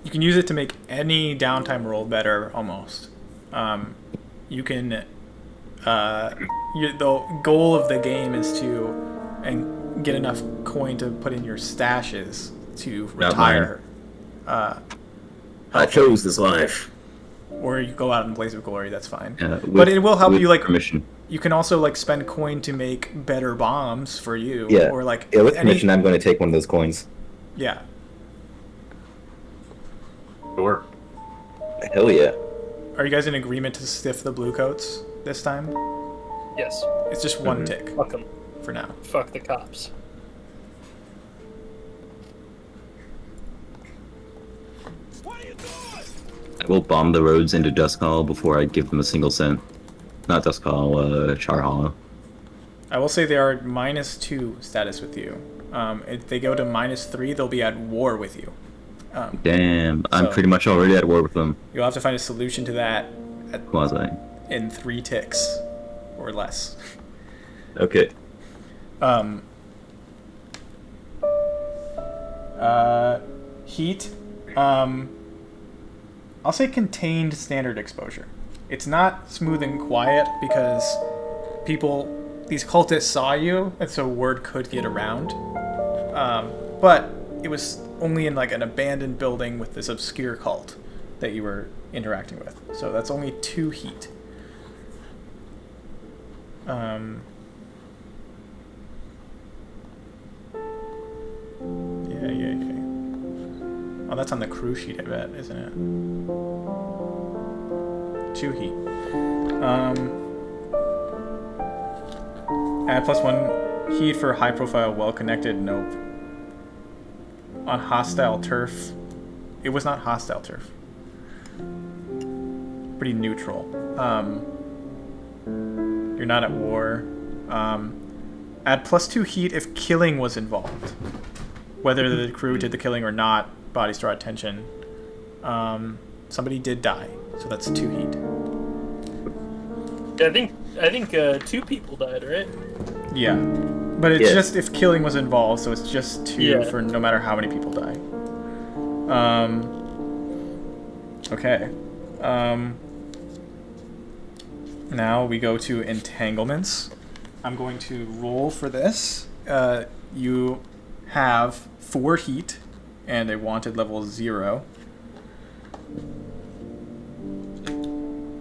You can use it to make any downtime roll better, almost. You can. The goal of the game is to get enough coin to put in your stashes to retire. I chose this life. Or you go out in blaze of glory. That's fine. But it will help you like permission. You can also like spend coin to make better bombs for you. Yeah. Or like With permission, I'm going to take one of those coins. Yeah. Sure. Hell yeah. Are you guys in agreement to stiff the Bluecoats this time? Yes. It's just 1 tick Fuck them. for now. Fuck the cops. I will bomb the roads into Dusk Hollow before I give them a single cent. Not Dusk Hollow, Charhollow. I will say they are -2 status with you. If they go to -3, they'll be at war with you. Damn, I'm So- pretty much already at war with them. You'll have to find a solution to that Quasi. in 3 ticks or less. Okay. Heat. I'll say contained standard exposure. It's not smooth and quiet because these cultists saw you, and so word could get around. But it was only in like an abandoned building with this obscure cult that you were interacting with. So that's only 2 heat. Yeah. Oh, that's on the crew sheet, I bet, isn't it? 2 heat. Add +1 heat for high profile, well connected. Nope. On hostile turf. It was not hostile turf. Pretty neutral. You're not at war. Add +2 heat if killing was involved. Whether the crew did the killing or not, bodies draw attention. Somebody did die, so that's 2 heat. I think 2 people died, right? Yeah, but it's just if killing was involved, so it's just 2 for no matter how many people die. Okay. Now we go to entanglements. I'm going to roll for this. You have 4 heat and a wanted level 0.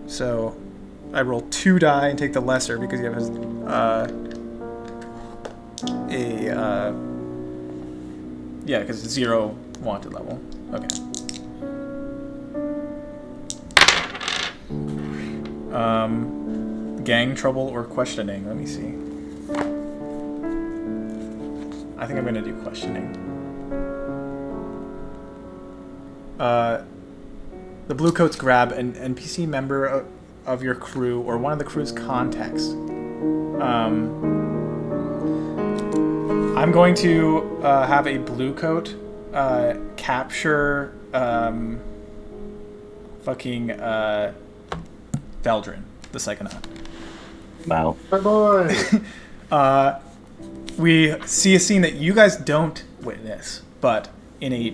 So I roll 2 die and take the lesser because you have because it's 0 wanted level. Okay. Gang trouble or questioning? Let me see. I think I'm gonna do questioning. The Bluecoats grab an NPC member of your crew or one of the crew's contacts. I'm going to have a Bluecoat capture Veldrin, the Psychonaut. Wow. My boy! We see a scene that you guys don't witness, but in a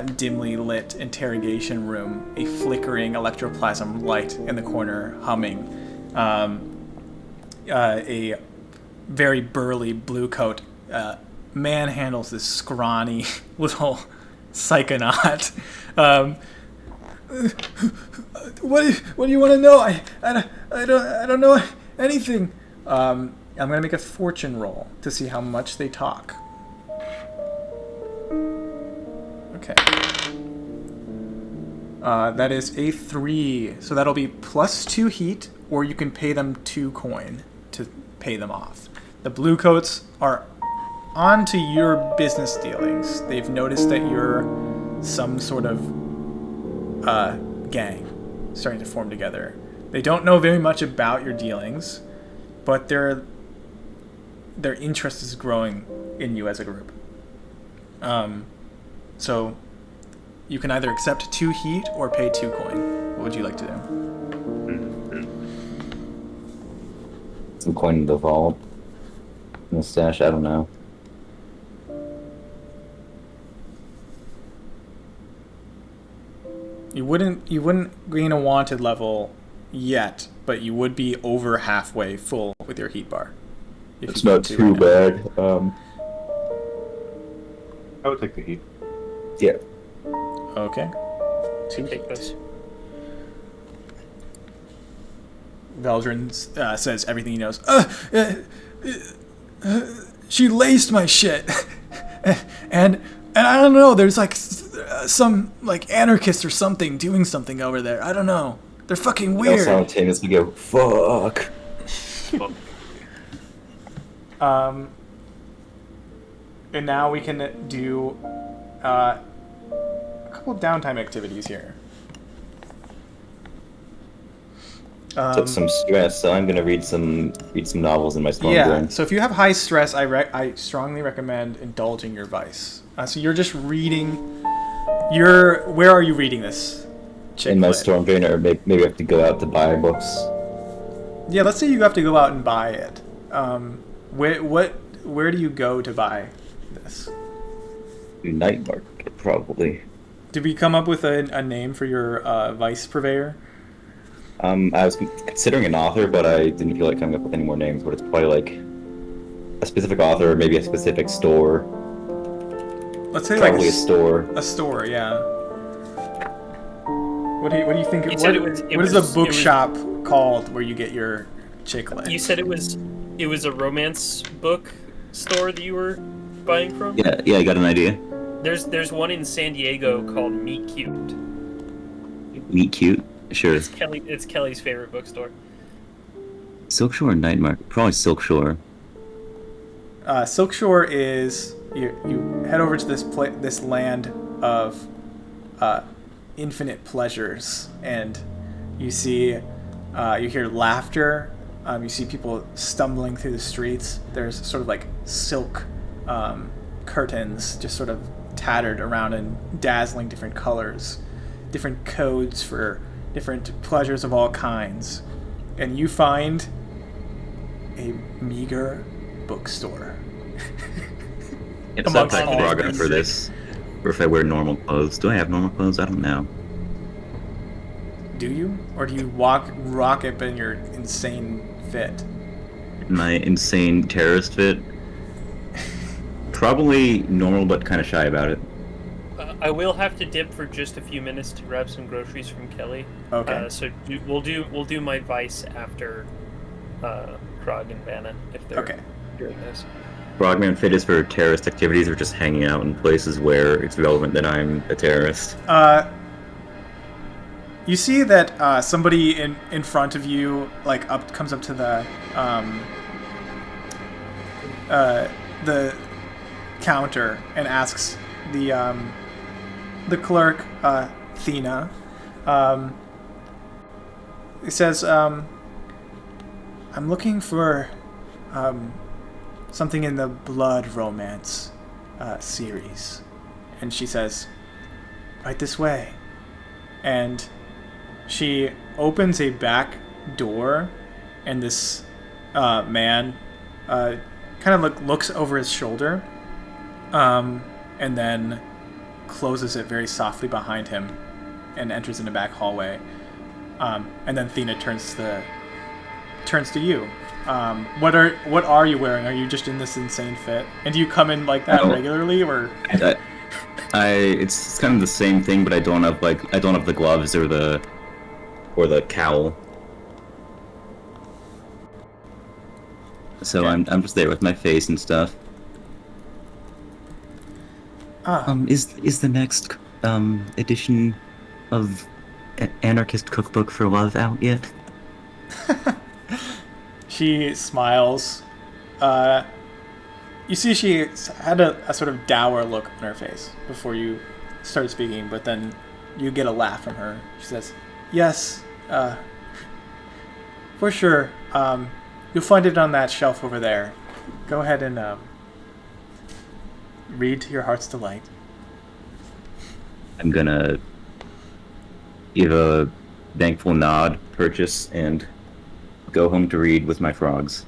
dimly lit interrogation room, a flickering electroplasm light in the corner humming. A very burly Bluecoat manhandles this scrawny little Psychonaut. What do you want to know? I don't know anything. I'm gonna make a fortune roll to see how much they talk. Okay. That is a 3, so that'll be +2 heat, or you can pay them 2 coin to pay them off. The Bluecoats are onto your business dealings. They've noticed that you're some sort of gang starting to form together. They don't know very much about your dealings, but their interest is growing in you as a group. So you can either accept 2 heat or pay 2 coin. What would you like to do? Some coin in the vault. In the stash, I don't know. You wouldn't gain a wanted level yet, but you would be over halfway full with your heat bar. It's not too bad. I would take the heat. Yeah. Okay. 2 Take this. Veldrin says everything he knows. She laced my shit, and I don't know. There's like some like anarchist or something doing something over there. I don't know. They're fucking weird. Simultaneously go fuck. And now we can do a couple of downtime activities here. Took some stress, so I'm gonna read some novels in my storm brain. So if you have high stress, I strongly recommend indulging your vice. So you're just reading. Where are you reading this? In my storm brain, or maybe I have to go out to buy books. Yeah, let's say you have to go out and buy it. Where do you go to buy this? Nightmarket, probably. Did we come up with a name for your vice purveyor? I was considering an author, but I didn't feel like coming up with any more names. But it's probably like a specific author, maybe a specific store. Let's say Probably like a store. A store, yeah. What do you think? You said What is a bookshop called where you get your chick lit? You said it was a romance book store that you were buying from? Yeah, I got an idea. There's one in San Diego called Meet Cute. Meet Cute? Sure. It's Kelly's favorite bookstore. Silkshore or Nightmarket? Probably Silkshore. Silkshore is you head over to this land of infinite pleasures, and you see you hear laughter. You see people stumbling through the streets. There's sort of like silk curtains just sort of tattered around in dazzling different colors, different codes for different pleasures of all kinds. And you find a meager bookstore. It's Amongst not all Braga these for this. Or if I wear normal clothes. Do I have normal clothes? I don't know. Do you? Or do you rock up in your insane fit? My insane terrorist fit? Probably normal, but kind of shy about it. I will have to dip for just a few minutes to grab some groceries from Kelly. Okay. So we'll do my vice after Krog and Vanna if they're doing this. Frogman fit is for terrorist activities or just hanging out in places where it's relevant that I'm a terrorist. You see that somebody in front of you comes up to the counter and asks the clerk, Thena. He says, "I'm looking for something in the blood romance series," and she says, "Right this way," and she opens a back door, and this man kind of looks over his shoulder, and then closes it very softly behind him and enters in a back hallway. And then Thena turns to you. What are you wearing? Are you just in this insane fit? And do you come in like that regularly, or? It's kind of the same thing, but I don't have the gloves or the cowl. So okay. I'm just there with my face and stuff. Is the next edition of Anarchist Cookbook for Love out yet? She smiles. You see she had a sort of dour look on her face before you started speaking, but then you get a laugh from her. She says, "Yes, for sure. You'll find it on that shelf over there. Go ahead and read to your heart's delight." I'm gonna give a thankful nod, purchase, and go home to read with my frogs.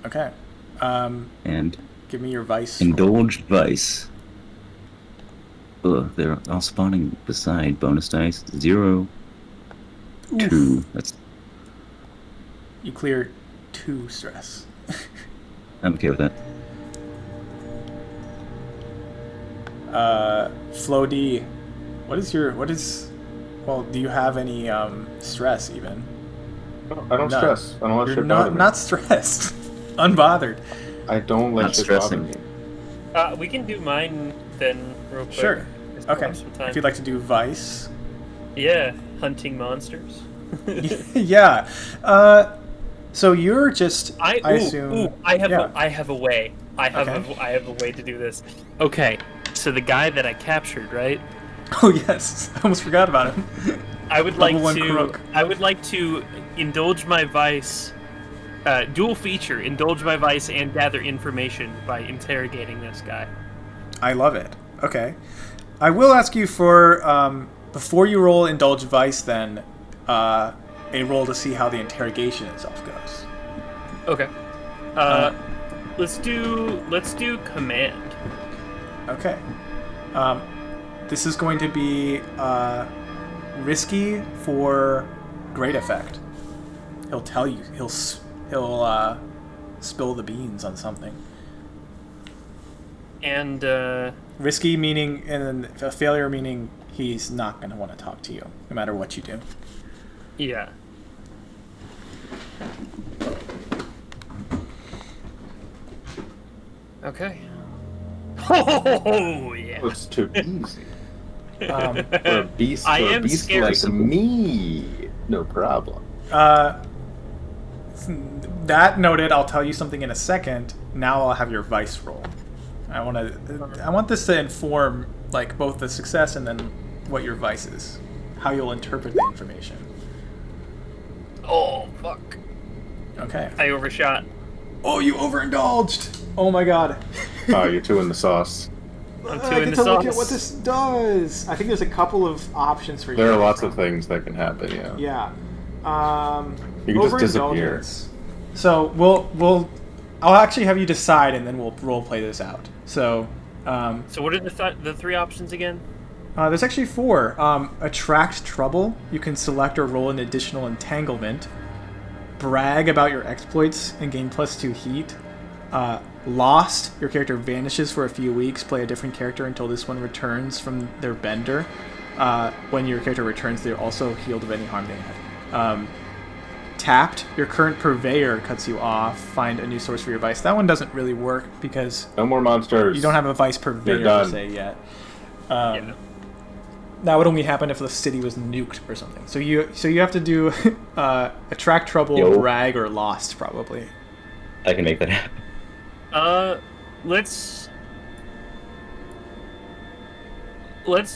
Okay. And give me your vice. Indulge vice. Ugh, they're all spawning beside bonus dice. 0, 2. That's. You clear 2 stress. I'm okay with that. Flo D, well, do you have any stress even? I don't stress. I don't let shit bother me. Not stressed. Unbothered. I don't let shit bother me. We can do mine then real quick. Sure. Okay. If you'd like to do vice. Yeah, hunting monsters. Yeah. So you're just. I assume. I have a way. I have a way to do this. Okay. So the guy that I captured, right? Oh yes, I almost forgot about him. I would like to indulge my vice. Dual feature: indulge my vice and gather information by interrogating this guy. I love it. Okay. I will ask you for before you roll indulge vice, then a roll to see how the interrogation itself goes. Okay. Let's do command. Okay. This is going to be risky for great effect. He'll tell you. He'll spill the beans on something. And risky meaning, and a failure meaning he's not going to want to talk to you, no matter what you do. yeah. Okay. Oh yeah. It's too easy. Um, For a beast, I for a am beast scared. like me, no problem. That noted, I'll tell you something in a second. Now I'll have your vice roll. I want this to inform like both the success and then what your vice is, how you'll interpret the information. Oh fuck. Okay. I overshot. Oh, you overindulged! Oh my god. Oh, you're two in the sauce. I'm I two in get the to look at sauce. what this does. I think there's a couple of options for you. There are lots of things that can happen. Yeah. Yeah. You can just disappear. Overindulgence. So I'll actually have you decide, and then we'll role play this out. So. So what are the three options again? There's actually 4. Attract trouble. You can select or roll an additional entanglement. Brag about your exploits and gain +2 heat. Lost. Your character vanishes for a few weeks. Play a different character until this one returns from their bender. When your character returns, they're also healed of any harm they had. Tapped. Your current purveyor cuts you off. Find a new source for your vice. That one doesn't really work because No more monsters. you don't have a vice purveyor You're done. per se yet. Yeah. That would only happen if the city was nuked or something. So you have to do attract trouble, Yo. brag, or lost probably. I can make that happen. Let's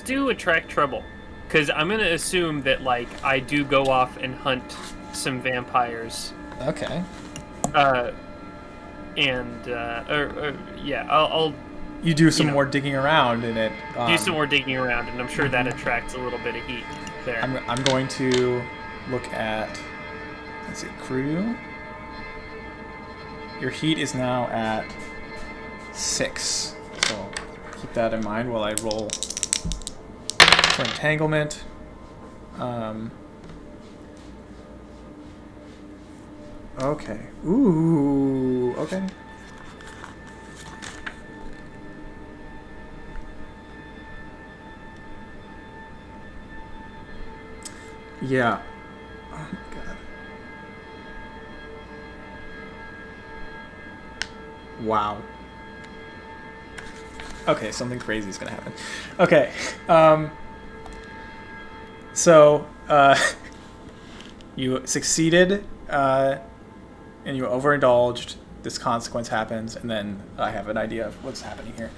do attract trouble, because I'm gonna assume that like I do go off and hunt some vampires. Okay. Yeah, I'll You do some You know. more digging around in it. do some more digging around, and I'm sure that attracts a little bit of heat there. I'm going to look at, let's see, crew. Your heat is now at 6. So keep that in mind while I roll for entanglement. Okay. Ooh, okay. Yeah. Oh my god. Wow. Okay, something crazy is gonna happen. Okay. So, you succeeded, and you overindulged. This consequence happens, and then I have an idea of what's happening here.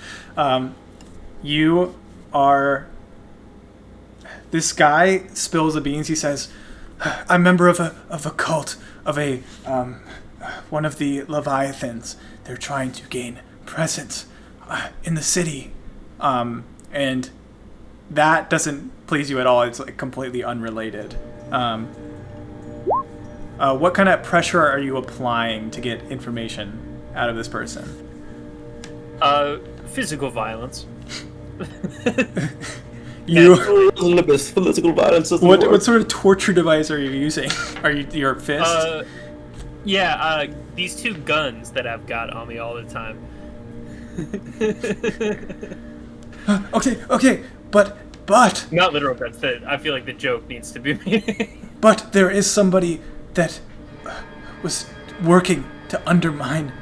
You are... This guy spills the beans. He says, "I'm a member of a cult of one of the leviathans. They're trying to gain presence in the city, and that doesn't please you at all. It's like completely unrelated. What kind of pressure are you applying to get information out of this person?" Physical violence. You. Physical violence doesn't What work. sort of torture device are you using? Are you your fist? These 2 guns that I've got on me all the time. Okay, but Not literal guns. I feel like the joke needs to be made. But there is somebody that was working to undermine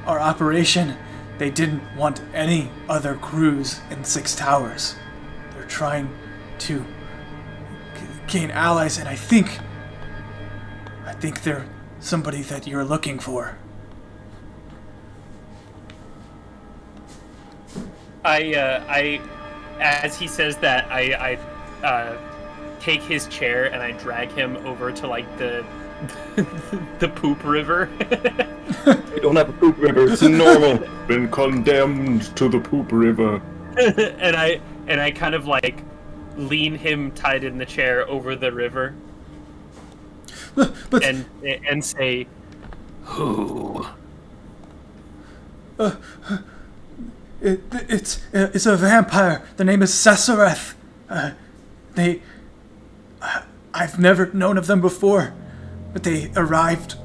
our operation. They didn't want any other crews in 6 Towers. They're trying to gain allies, and I think they're somebody that you're looking for. As he says that, I take his chair and I drag him over to like the the poop river. We don't have a poop river. It's normal. Been condemned to the poop river. and I kind of like lean him tied in the chair over the river. But and say, "Who?" It's a vampire. The name is Sesereth. I've never known of them before, but they arrived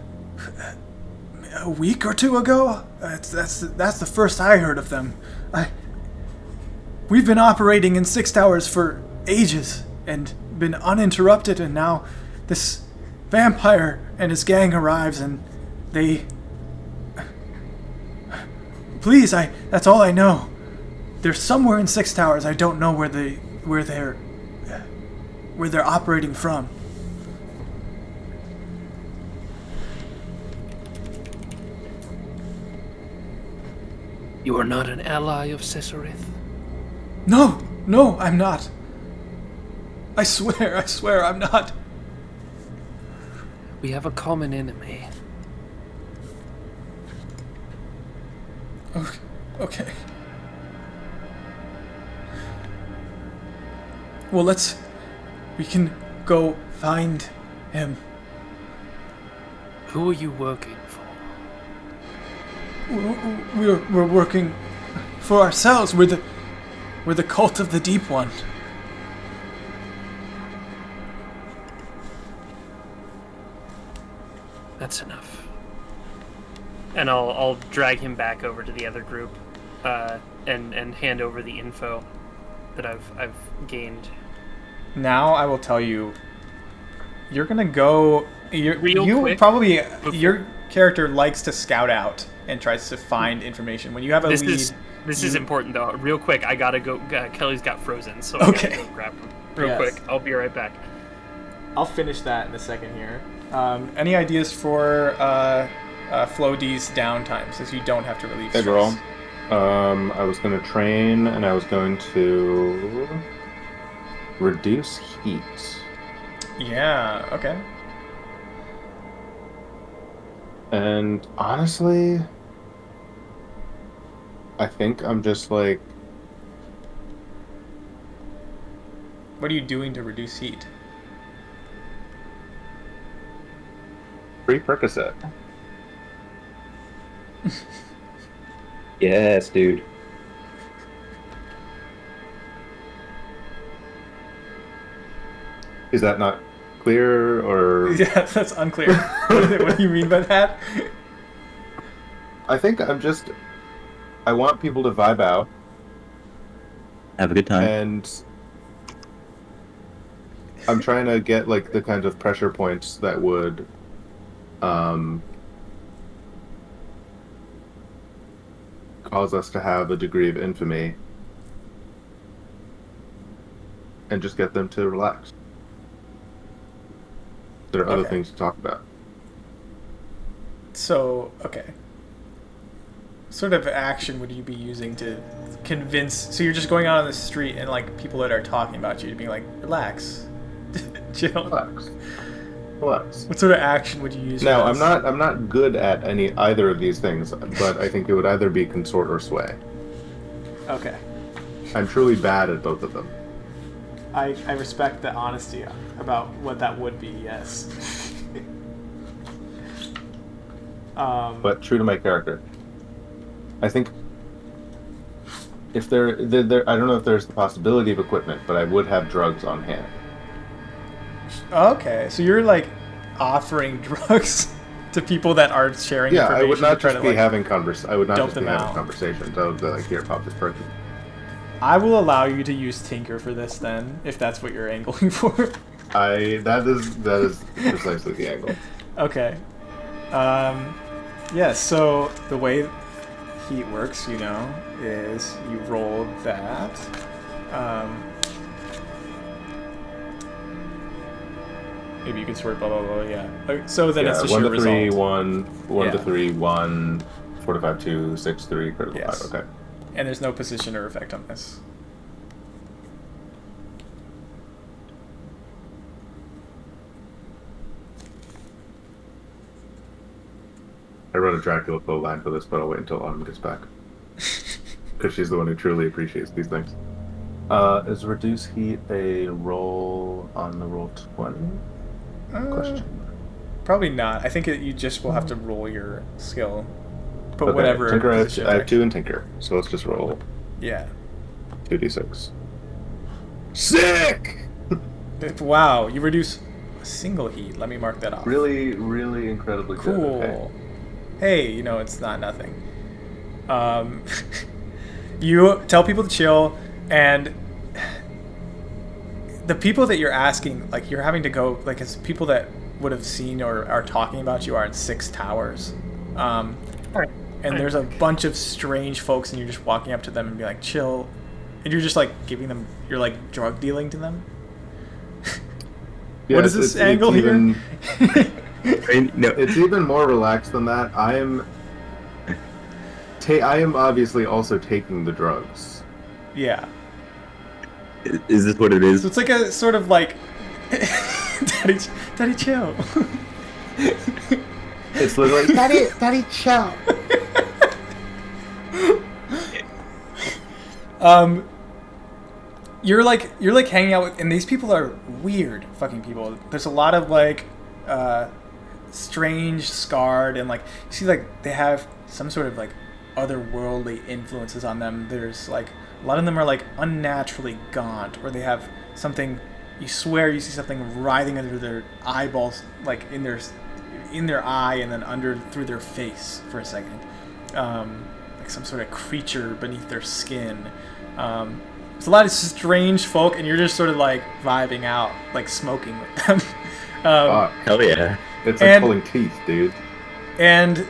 a week or two ago. That's the first I heard of them. We've been operating in 6 towers for ages and been uninterrupted, and now this vampire and his gang arrives and they... Please, that's all I know. They're somewhere in 6 towers. I don't know where they're operating from. You are not an ally of Sesereth? No, I'm not. I swear I'm not. We have a common enemy. Okay. Well, we can go find him. Who are you working for? We're working for ourselves. We're the cult of the Deep One. That's enough. And I'll drag him back over to the other group, and hand over the info that I've gained. Now I will tell you. You're gonna go. Real quick, probably your character likes to scout out and tries to find information. When you have a lead, this is important though. Real quick, I gotta go. Kelly's got frozen, so okay. I gotta go grab him real quick. I'll be right back. I'll finish that in a second here. Any ideas for Flo D's downtime, since you don't have to relieve stress? Hey, girl. I was going to train, and I was going to reduce heat. Yeah, okay. And honestly, I think I'm just like... What are you doing to reduce heat? Free Percocet. Yes, dude. Is that not clear, or...? Yeah, that's unclear. What do you mean by that? I think I want people to vibe out. Have a good time. And I'm trying to get, like, the kind of pressure points that would... cause us to have a degree of infamy, and just get them to relax. There are other things to talk about. So, okay. What sort of action would you be using to convince... So you're just going out on the street and, like, people that are talking about you to be like, relax. Chill. Relax. What sort of action would you use? No, for I'm this? not good at either of these things, but I think it would either be consort or sway. Okay. I'm truly bad at both of them. I respect the honesty about what that would be, yes. But true to my character. I think if there I don't know if there's the possibility of equipment, but I would have drugs on hand. Okay, so you're like offering drugs to people that are sharing information. Yeah, I would not just be like, having conversations. I would not just be having out. conversations. I would be like, here, pop this perky. I will allow you to use Tinker for this then, if that's what you're angling for. That is precisely the angle. Okay. Yeah, so the way heat works, is you roll that. Maybe you can sort blah blah blah. Yeah. So then it's just 1 your to 3, result. 1 to 3, 1, 4 to 5, 2, 6, 3, critical 5. Okay. And there's no position or effect on this. I wrote a Dracula flow line for this, but I'll wait until Autumn gets back. Because she's the one who truly appreciates these things. Is reduce heat a roll on the roll 20? Question. Probably not. I think you just will have to roll your skill. But Okay, whatever. Tinker, I position have effect. 2 in Tinker, so let's just roll Yeah. 2d6. Sick! Wow, you reduce Single heat. Let me mark that off. Really, really incredibly Cool. good. Okay. Hey, it's not nothing. You tell people to chill, and the people that you're asking, like, you're having to go, like, it's people that would have seen or are talking about you are in 6 towers. And there's a bunch of strange folks, and you're just walking up to them and be like, chill. And you're just, like, you're, like, drug dealing to them. What is this angle here? No. It's even more relaxed than that. I am obviously also taking the drugs. Yeah. Is this what it is? So it's like a sort of like, Daddy, chill. It's literally Daddy, chill. You're like hanging out with, and these people are weird fucking people. There's a lot of like, strange, scarred, and like you see like they have some sort of like otherworldly influences on them. There's like a lot of them are like unnaturally gaunt, or they have something. You swear you see something writhing under their eyeballs, like in their eye, and then under through their face for a second, like some sort of creature beneath their skin. There's a lot of strange folk, and you're just sort of like vibing out, like smoking with them. Hell yeah. It's like pulling teeth, dude. And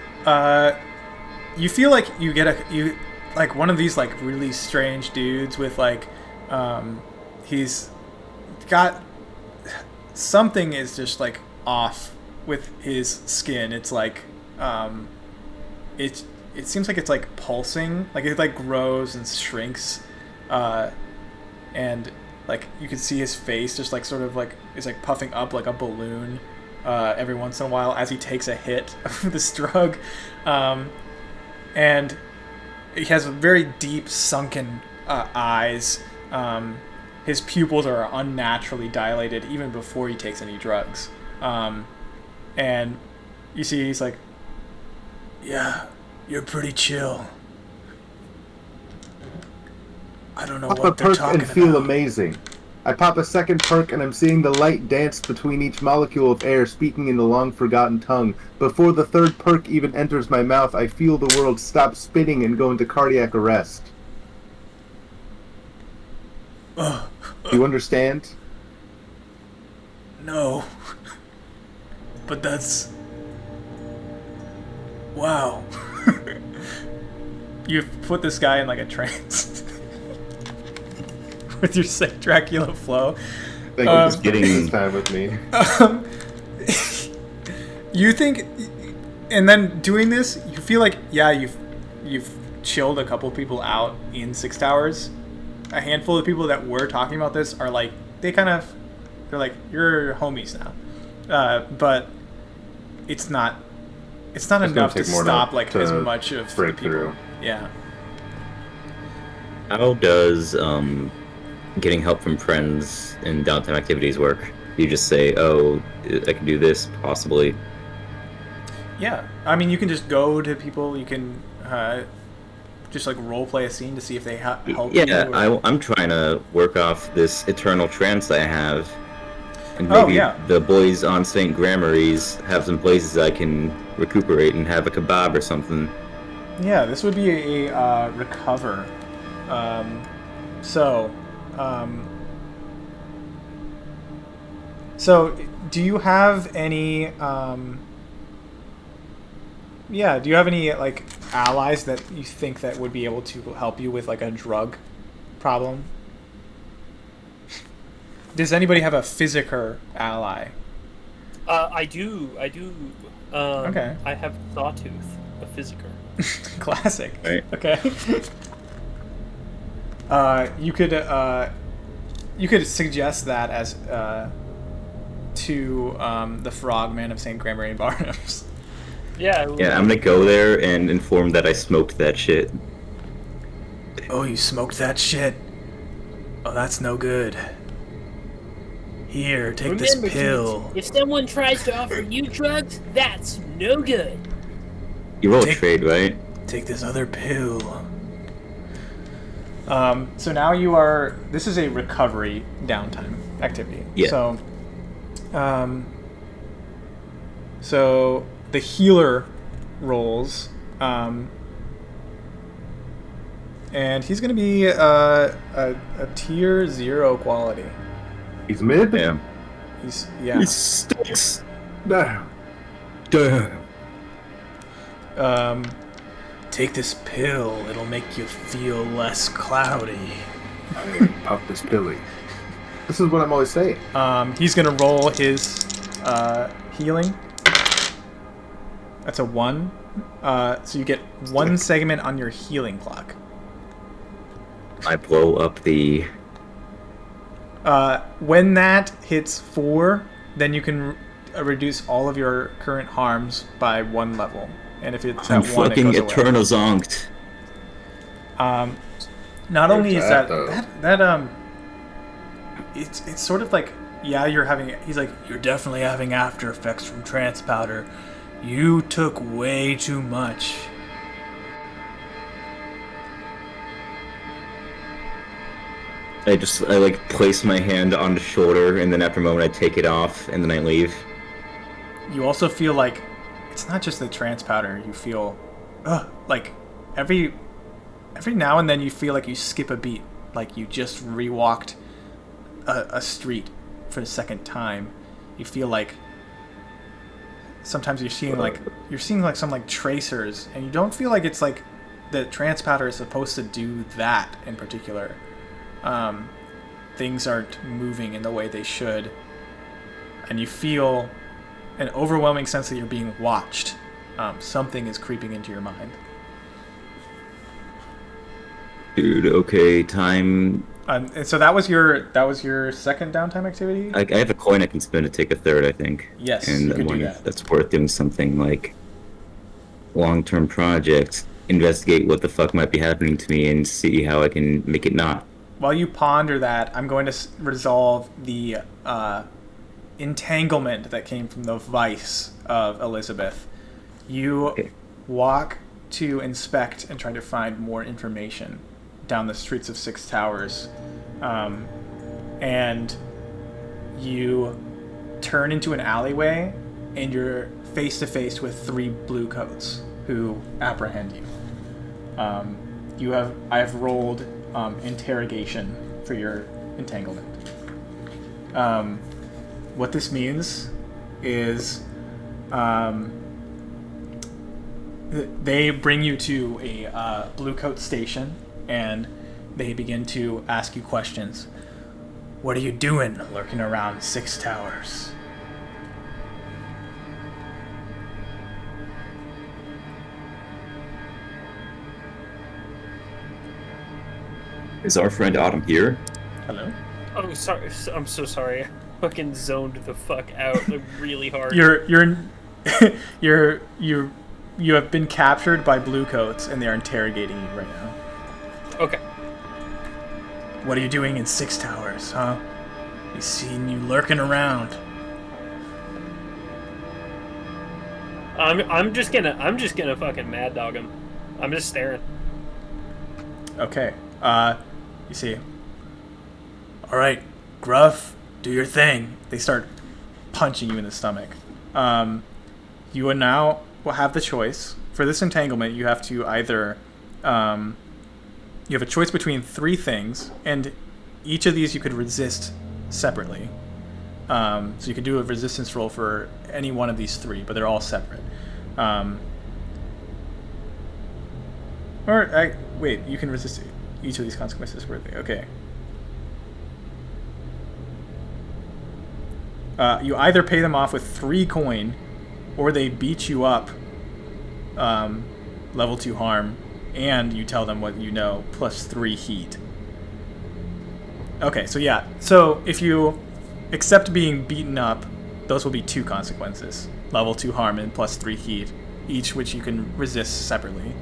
you feel like you get like one of these like really strange dudes with like he's got something is just like off with his skin. It's like it seems like it's like pulsing, like it like grows and shrinks, and like you can see his face just like sort of like is like puffing up like a balloon every once in a while as he takes a hit of this drug, and he has very deep sunken eyes. His pupils are unnaturally dilated even before he takes any drugs, and you see he's like, yeah, you're pretty chill. I don't know what they're talking about. Pop a perk and feel amazing. I pop a second perk and I'm seeing the light dance between each molecule of air, speaking in the long-forgotten tongue. Before the third perk even enters my mouth, I feel the world stop spinning and go into cardiac arrest. Do you understand? No. But that's... Wow. You've put this guy in like a trance. With your sick Dracula flow. Thank you for getting this time with me. You think, and then doing this, you feel like, yeah, you've chilled a couple people out in 6 towers. A handful of people that were talking about this are like, they're like, you're homies now. But it's not enough to stop like as much of the people. Through. Yeah. How does getting help from friends in downtime activities work? You just say, oh, I can do this, possibly. Yeah. I mean, you can just go to people, you can just like role play a scene to see if they help you. Yeah, I'm trying to work off this eternal trance I have. And maybe the boys on St. Gramarie's have some places I can recuperate and have a kebab or something. Yeah, this would be a recover. So do you have any do you have any like allies that you think that would be able to help you with like a drug problem? Does anybody have a physiker ally? I do. Okay. I have Sawtooth, a physiker. Classic. Right. Okay. You could suggest that as to the Frogman of St. Grammary and Barnum's. Yeah. I'm gonna go there and inform that I smoked that shit. Oh, you smoked that shit? Oh, that's no good. Here, take this pill. If someone tries to offer you drugs, that's no good. You roll a trade, right? Take this other pill. So now you are... This is a recovery downtime activity. Yeah. So So the healer rolls, and he's going to be a tier 0 quality. He's mid? Damn. Yeah. He stinks. Damn. Damn. Take this pill. It'll make you feel less cloudy. Pop this pilly. This is what I'm always saying. He's going to roll his healing. That's a 1. So you get 1 segment on your healing clock. I blow up the... When that hits 4, then you can reduce all of your current harms by 1 level. And if it's I'm at 1, fucking it goes away. eternal zonked. Not only is that though? it's sort of like, yeah, he's like, you're definitely having after effects from trance powder. You took way too much. I like place my hand on the shoulder, and then after a moment I take it off, and then I leave. You also feel like it's not just the trance powder. You feel, like every now and then you feel like you skip a beat, like you just rewalked a street for the second time. You feel like sometimes you're seeing like some like tracers, and you don't feel like it's like the trance powder is supposed to do that in particular. Things aren't moving in the way they should, and you feel an overwhelming sense that you're being watched. Something is creeping into your mind. Dude, okay, time. And so that was your second downtime activity? I have a coin I can spend to take a third, I think. Yes, and you can do one that. that's worth doing something like long-term project, investigate what the fuck might be happening to me, and see how I can make it not. While you ponder that, I'm going to resolve the entanglement that came from the vice of Elizabeth. You walk to inspect and try to find more information down the streets of Six Towers, and you turn into an alleyway, and you're face to face with 3 Bluecoats who apprehend you. I have rolled interrogation for your entanglement. What this means is they bring you to a Bluecoat station, and they begin to ask you questions. What are you doing lurking around Six Towers? Is our friend Autumn here? Hello? Oh, sorry. I'm so sorry. I fucking zoned the fuck out really hard. You have been captured by Bluecoats, and they are interrogating you right now. Okay. What are you doing in Six Towers, huh? We've seen you lurking around. I'm just gonna fucking mad dog him. I'm just staring. Okay. You see. All right, Gruff, do your thing. They start punching you in the stomach. You will now have the choice. For this entanglement, you have to either... you have a choice between 3 things, and each of these you could resist separately. So you could do a resistance roll for any one of these 3, but they're all separate. Wait, you can resist each of these consequences worthy. Okay. You either pay them off with 3 coin, or they beat you up, level 2 harm, and you tell them what you know, plus 3 heat. Okay, so yeah. So if you accept being beaten up, those will be 2 consequences. Level 2 harm and plus 3 heat, each which you can resist separately.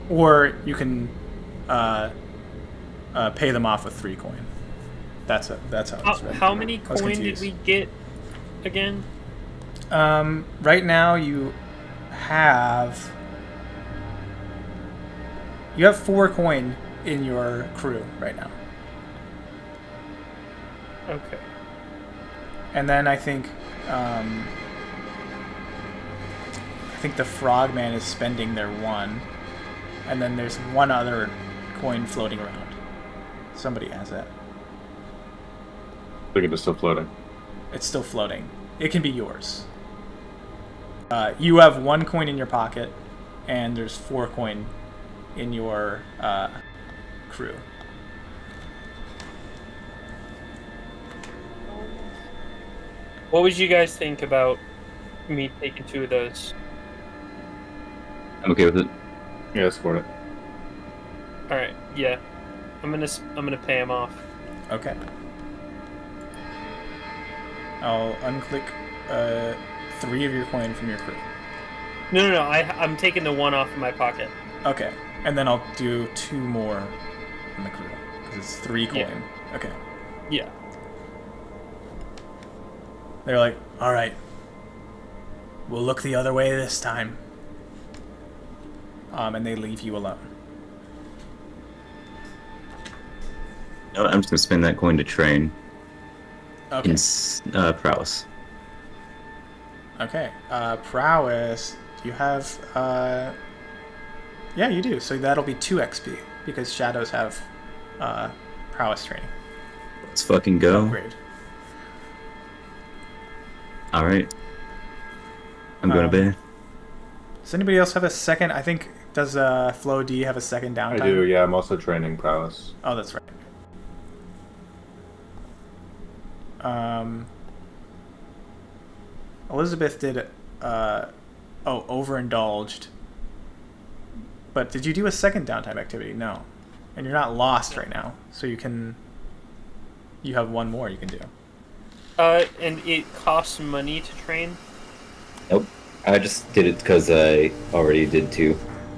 Or you can pay them off with 3 coin. That's how it's right. How many coin did we get again? Right now you have 4 coin in your crew right now. Okay. And then I think the frogman is spending their 1. And then there's one other coin floating around. Somebody has that. I think it is still floating. It's still floating. It can be yours. You have 1 coin in your pocket, and there's 4 coin in your crew. What would you guys think about me taking 2 of those? I'm okay with it. Yeah, support it. All right, yeah, I'm gonna pay him off. Okay. I'll unclick 3 of your coin from your crew. No. I'm taking the 1 off of my pocket. Okay, and then I'll do 2 more in the crew because it's 3 coin. Yeah. Okay. Yeah. They're like, all right, we'll look the other way this time. And they leave you alone. No, I'm just gonna spend that coin to train Okay. in prowess. Okay. Prowess. You have. Yeah, you do. So that'll be 2 XP because shadows have prowess training. Let's fucking go. Upgrade. All right. I'm going to bed. Does anybody else have a second? I think. Does Flo D have a second downtime? I do, yeah. I'm also training prowess. Oh, that's right. Elizabeth did. Overindulged. But did you do a second downtime activity? No. And you're not lost right now, so you can. You have 1 more you can do. And it costs money to train. Nope. I just did it because I already did 2.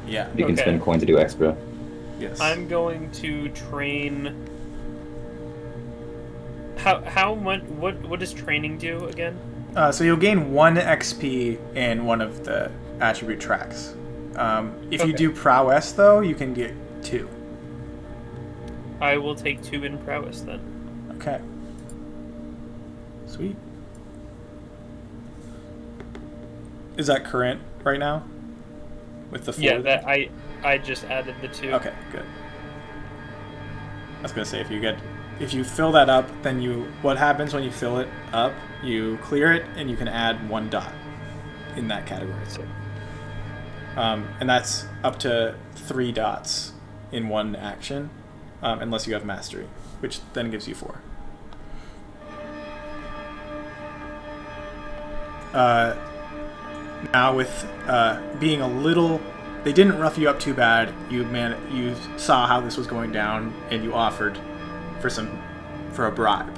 Yeah. You can spend coin to do extra. Yes. I'm going to train. How much? What does training do again? So you'll gain 1 XP in one of the attribute tracks. If you do prowess, though, you can get 2. I will take 2 in prowess then. Okay. Sweet. Is that current right now? With the 4? Yeah, that I just added the 2. Okay, good. I was gonna say if you fill that up, then what happens when you fill it up? You clear it and you can add 1 dot in that category. So, and that's up to 3 dots in 1 action, unless you have mastery, which then gives you 4. Now with being a little, they didn't rough you up too bad. You saw how this was going down, and you offered for a bribe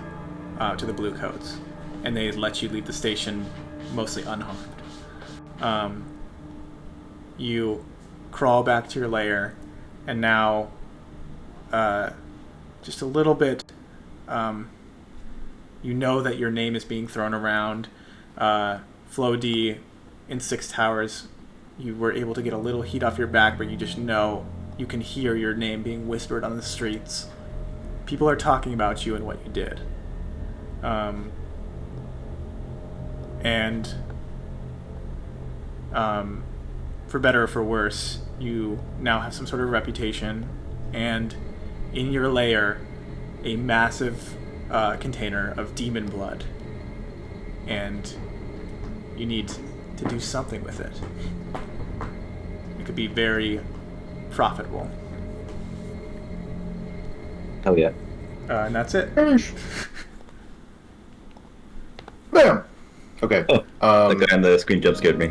to the Bluecoats, and they let you leave the station mostly unharmed. You crawl back to your lair, and now just a little bit. You know that your name is being thrown around. Flo D in 6 Towers, you were able to get a little heat off your back, but you just know you can hear your name being whispered on the streets. People are talking about you and what you did. For better or for worse, you now have some sort of reputation, and in your lair, a massive container of demon blood. And you need to do something with it. It could be very profitable. Hell yeah. And that's it. Bam! Okay. The guy on the screen jump scared me.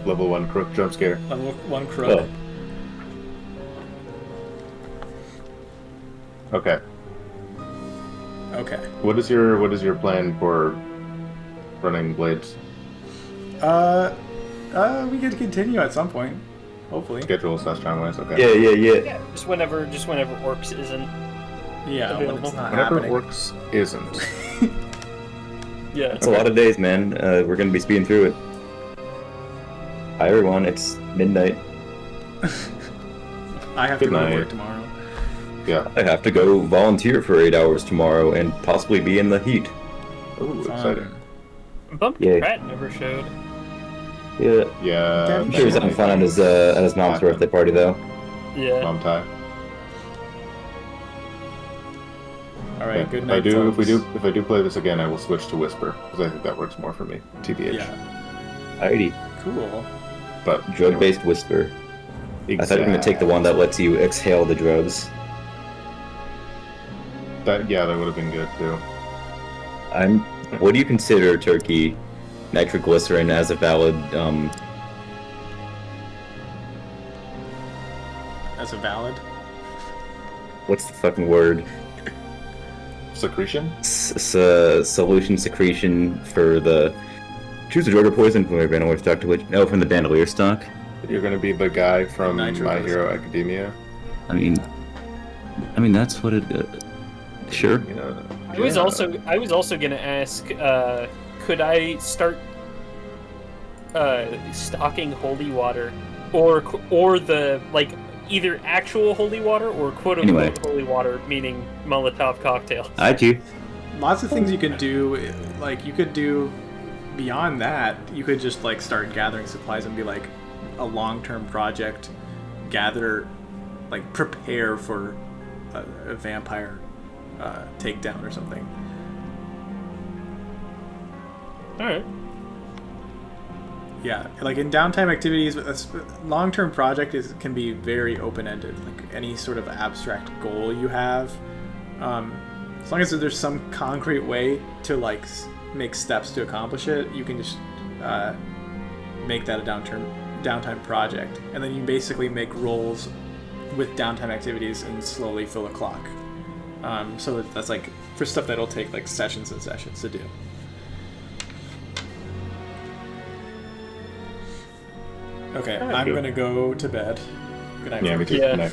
Level 1 crook jump scare. Level 1 crook. Okay. Okay. What is your plan for running blades? We could continue at some point. Hopefully. Schedule / timelines. Okay. Yeah. Just whenever Orcs isn't. Yeah, when available. it's not Whenever happening. Orcs isn't. Yeah. It's a lot of days, man. We're gonna be speeding through it. Hi everyone, it's midnight. I have to Good go to night. work tomorrow. Yeah. I have to go volunteer for 8 hours tomorrow and possibly be in the heat. Ooh, exciting. Bumpkin Yay. Pratt never showed. Yeah. Yeah. I'm sure he was having fun at his mom's birthday party though. Yeah. Mom tie. All right, good If night, folks. if I do play this again, I will switch to Whisper because I think that works more for me. TBH. Yeah, Alrighty. cool. But Drug-based whisper. I thought you were gonna take the one that lets you exhale the drugs. that would have been good too. What do you consider, Turkey, nitroglycerin as a valid As a valid. what's the fucking word? Secretion? Solution secretion for the choose a drug or poison from the bandolier stock to which from the bandolier stock. You're gonna be the guy from Nitro My goes Hero on. Academia. I mean that's what it. Sure. You know, I was also gonna ask, could I start stocking holy water, or the like either actual holy water or quote unquote holy water, meaning Molotov cocktails. I do. Lots of things you could do. Like you could do beyond that. You could just like start gathering supplies and be like a long-term project. Gather, like prepare for a vampire takedown or something. All right. Yeah, like in downtime activities, a long-term project can be very open-ended. Like any sort of abstract goal you have, as long as there's some concrete way to like make steps to accomplish it, you can just make that a downtime project, and then you basically make rolls with downtime activities and slowly fill a clock. So that's like for stuff that'll take like sessions and sessions to do. Okay, I'm gonna go to bed. Good night. Yeah, me too. Yeah. Night.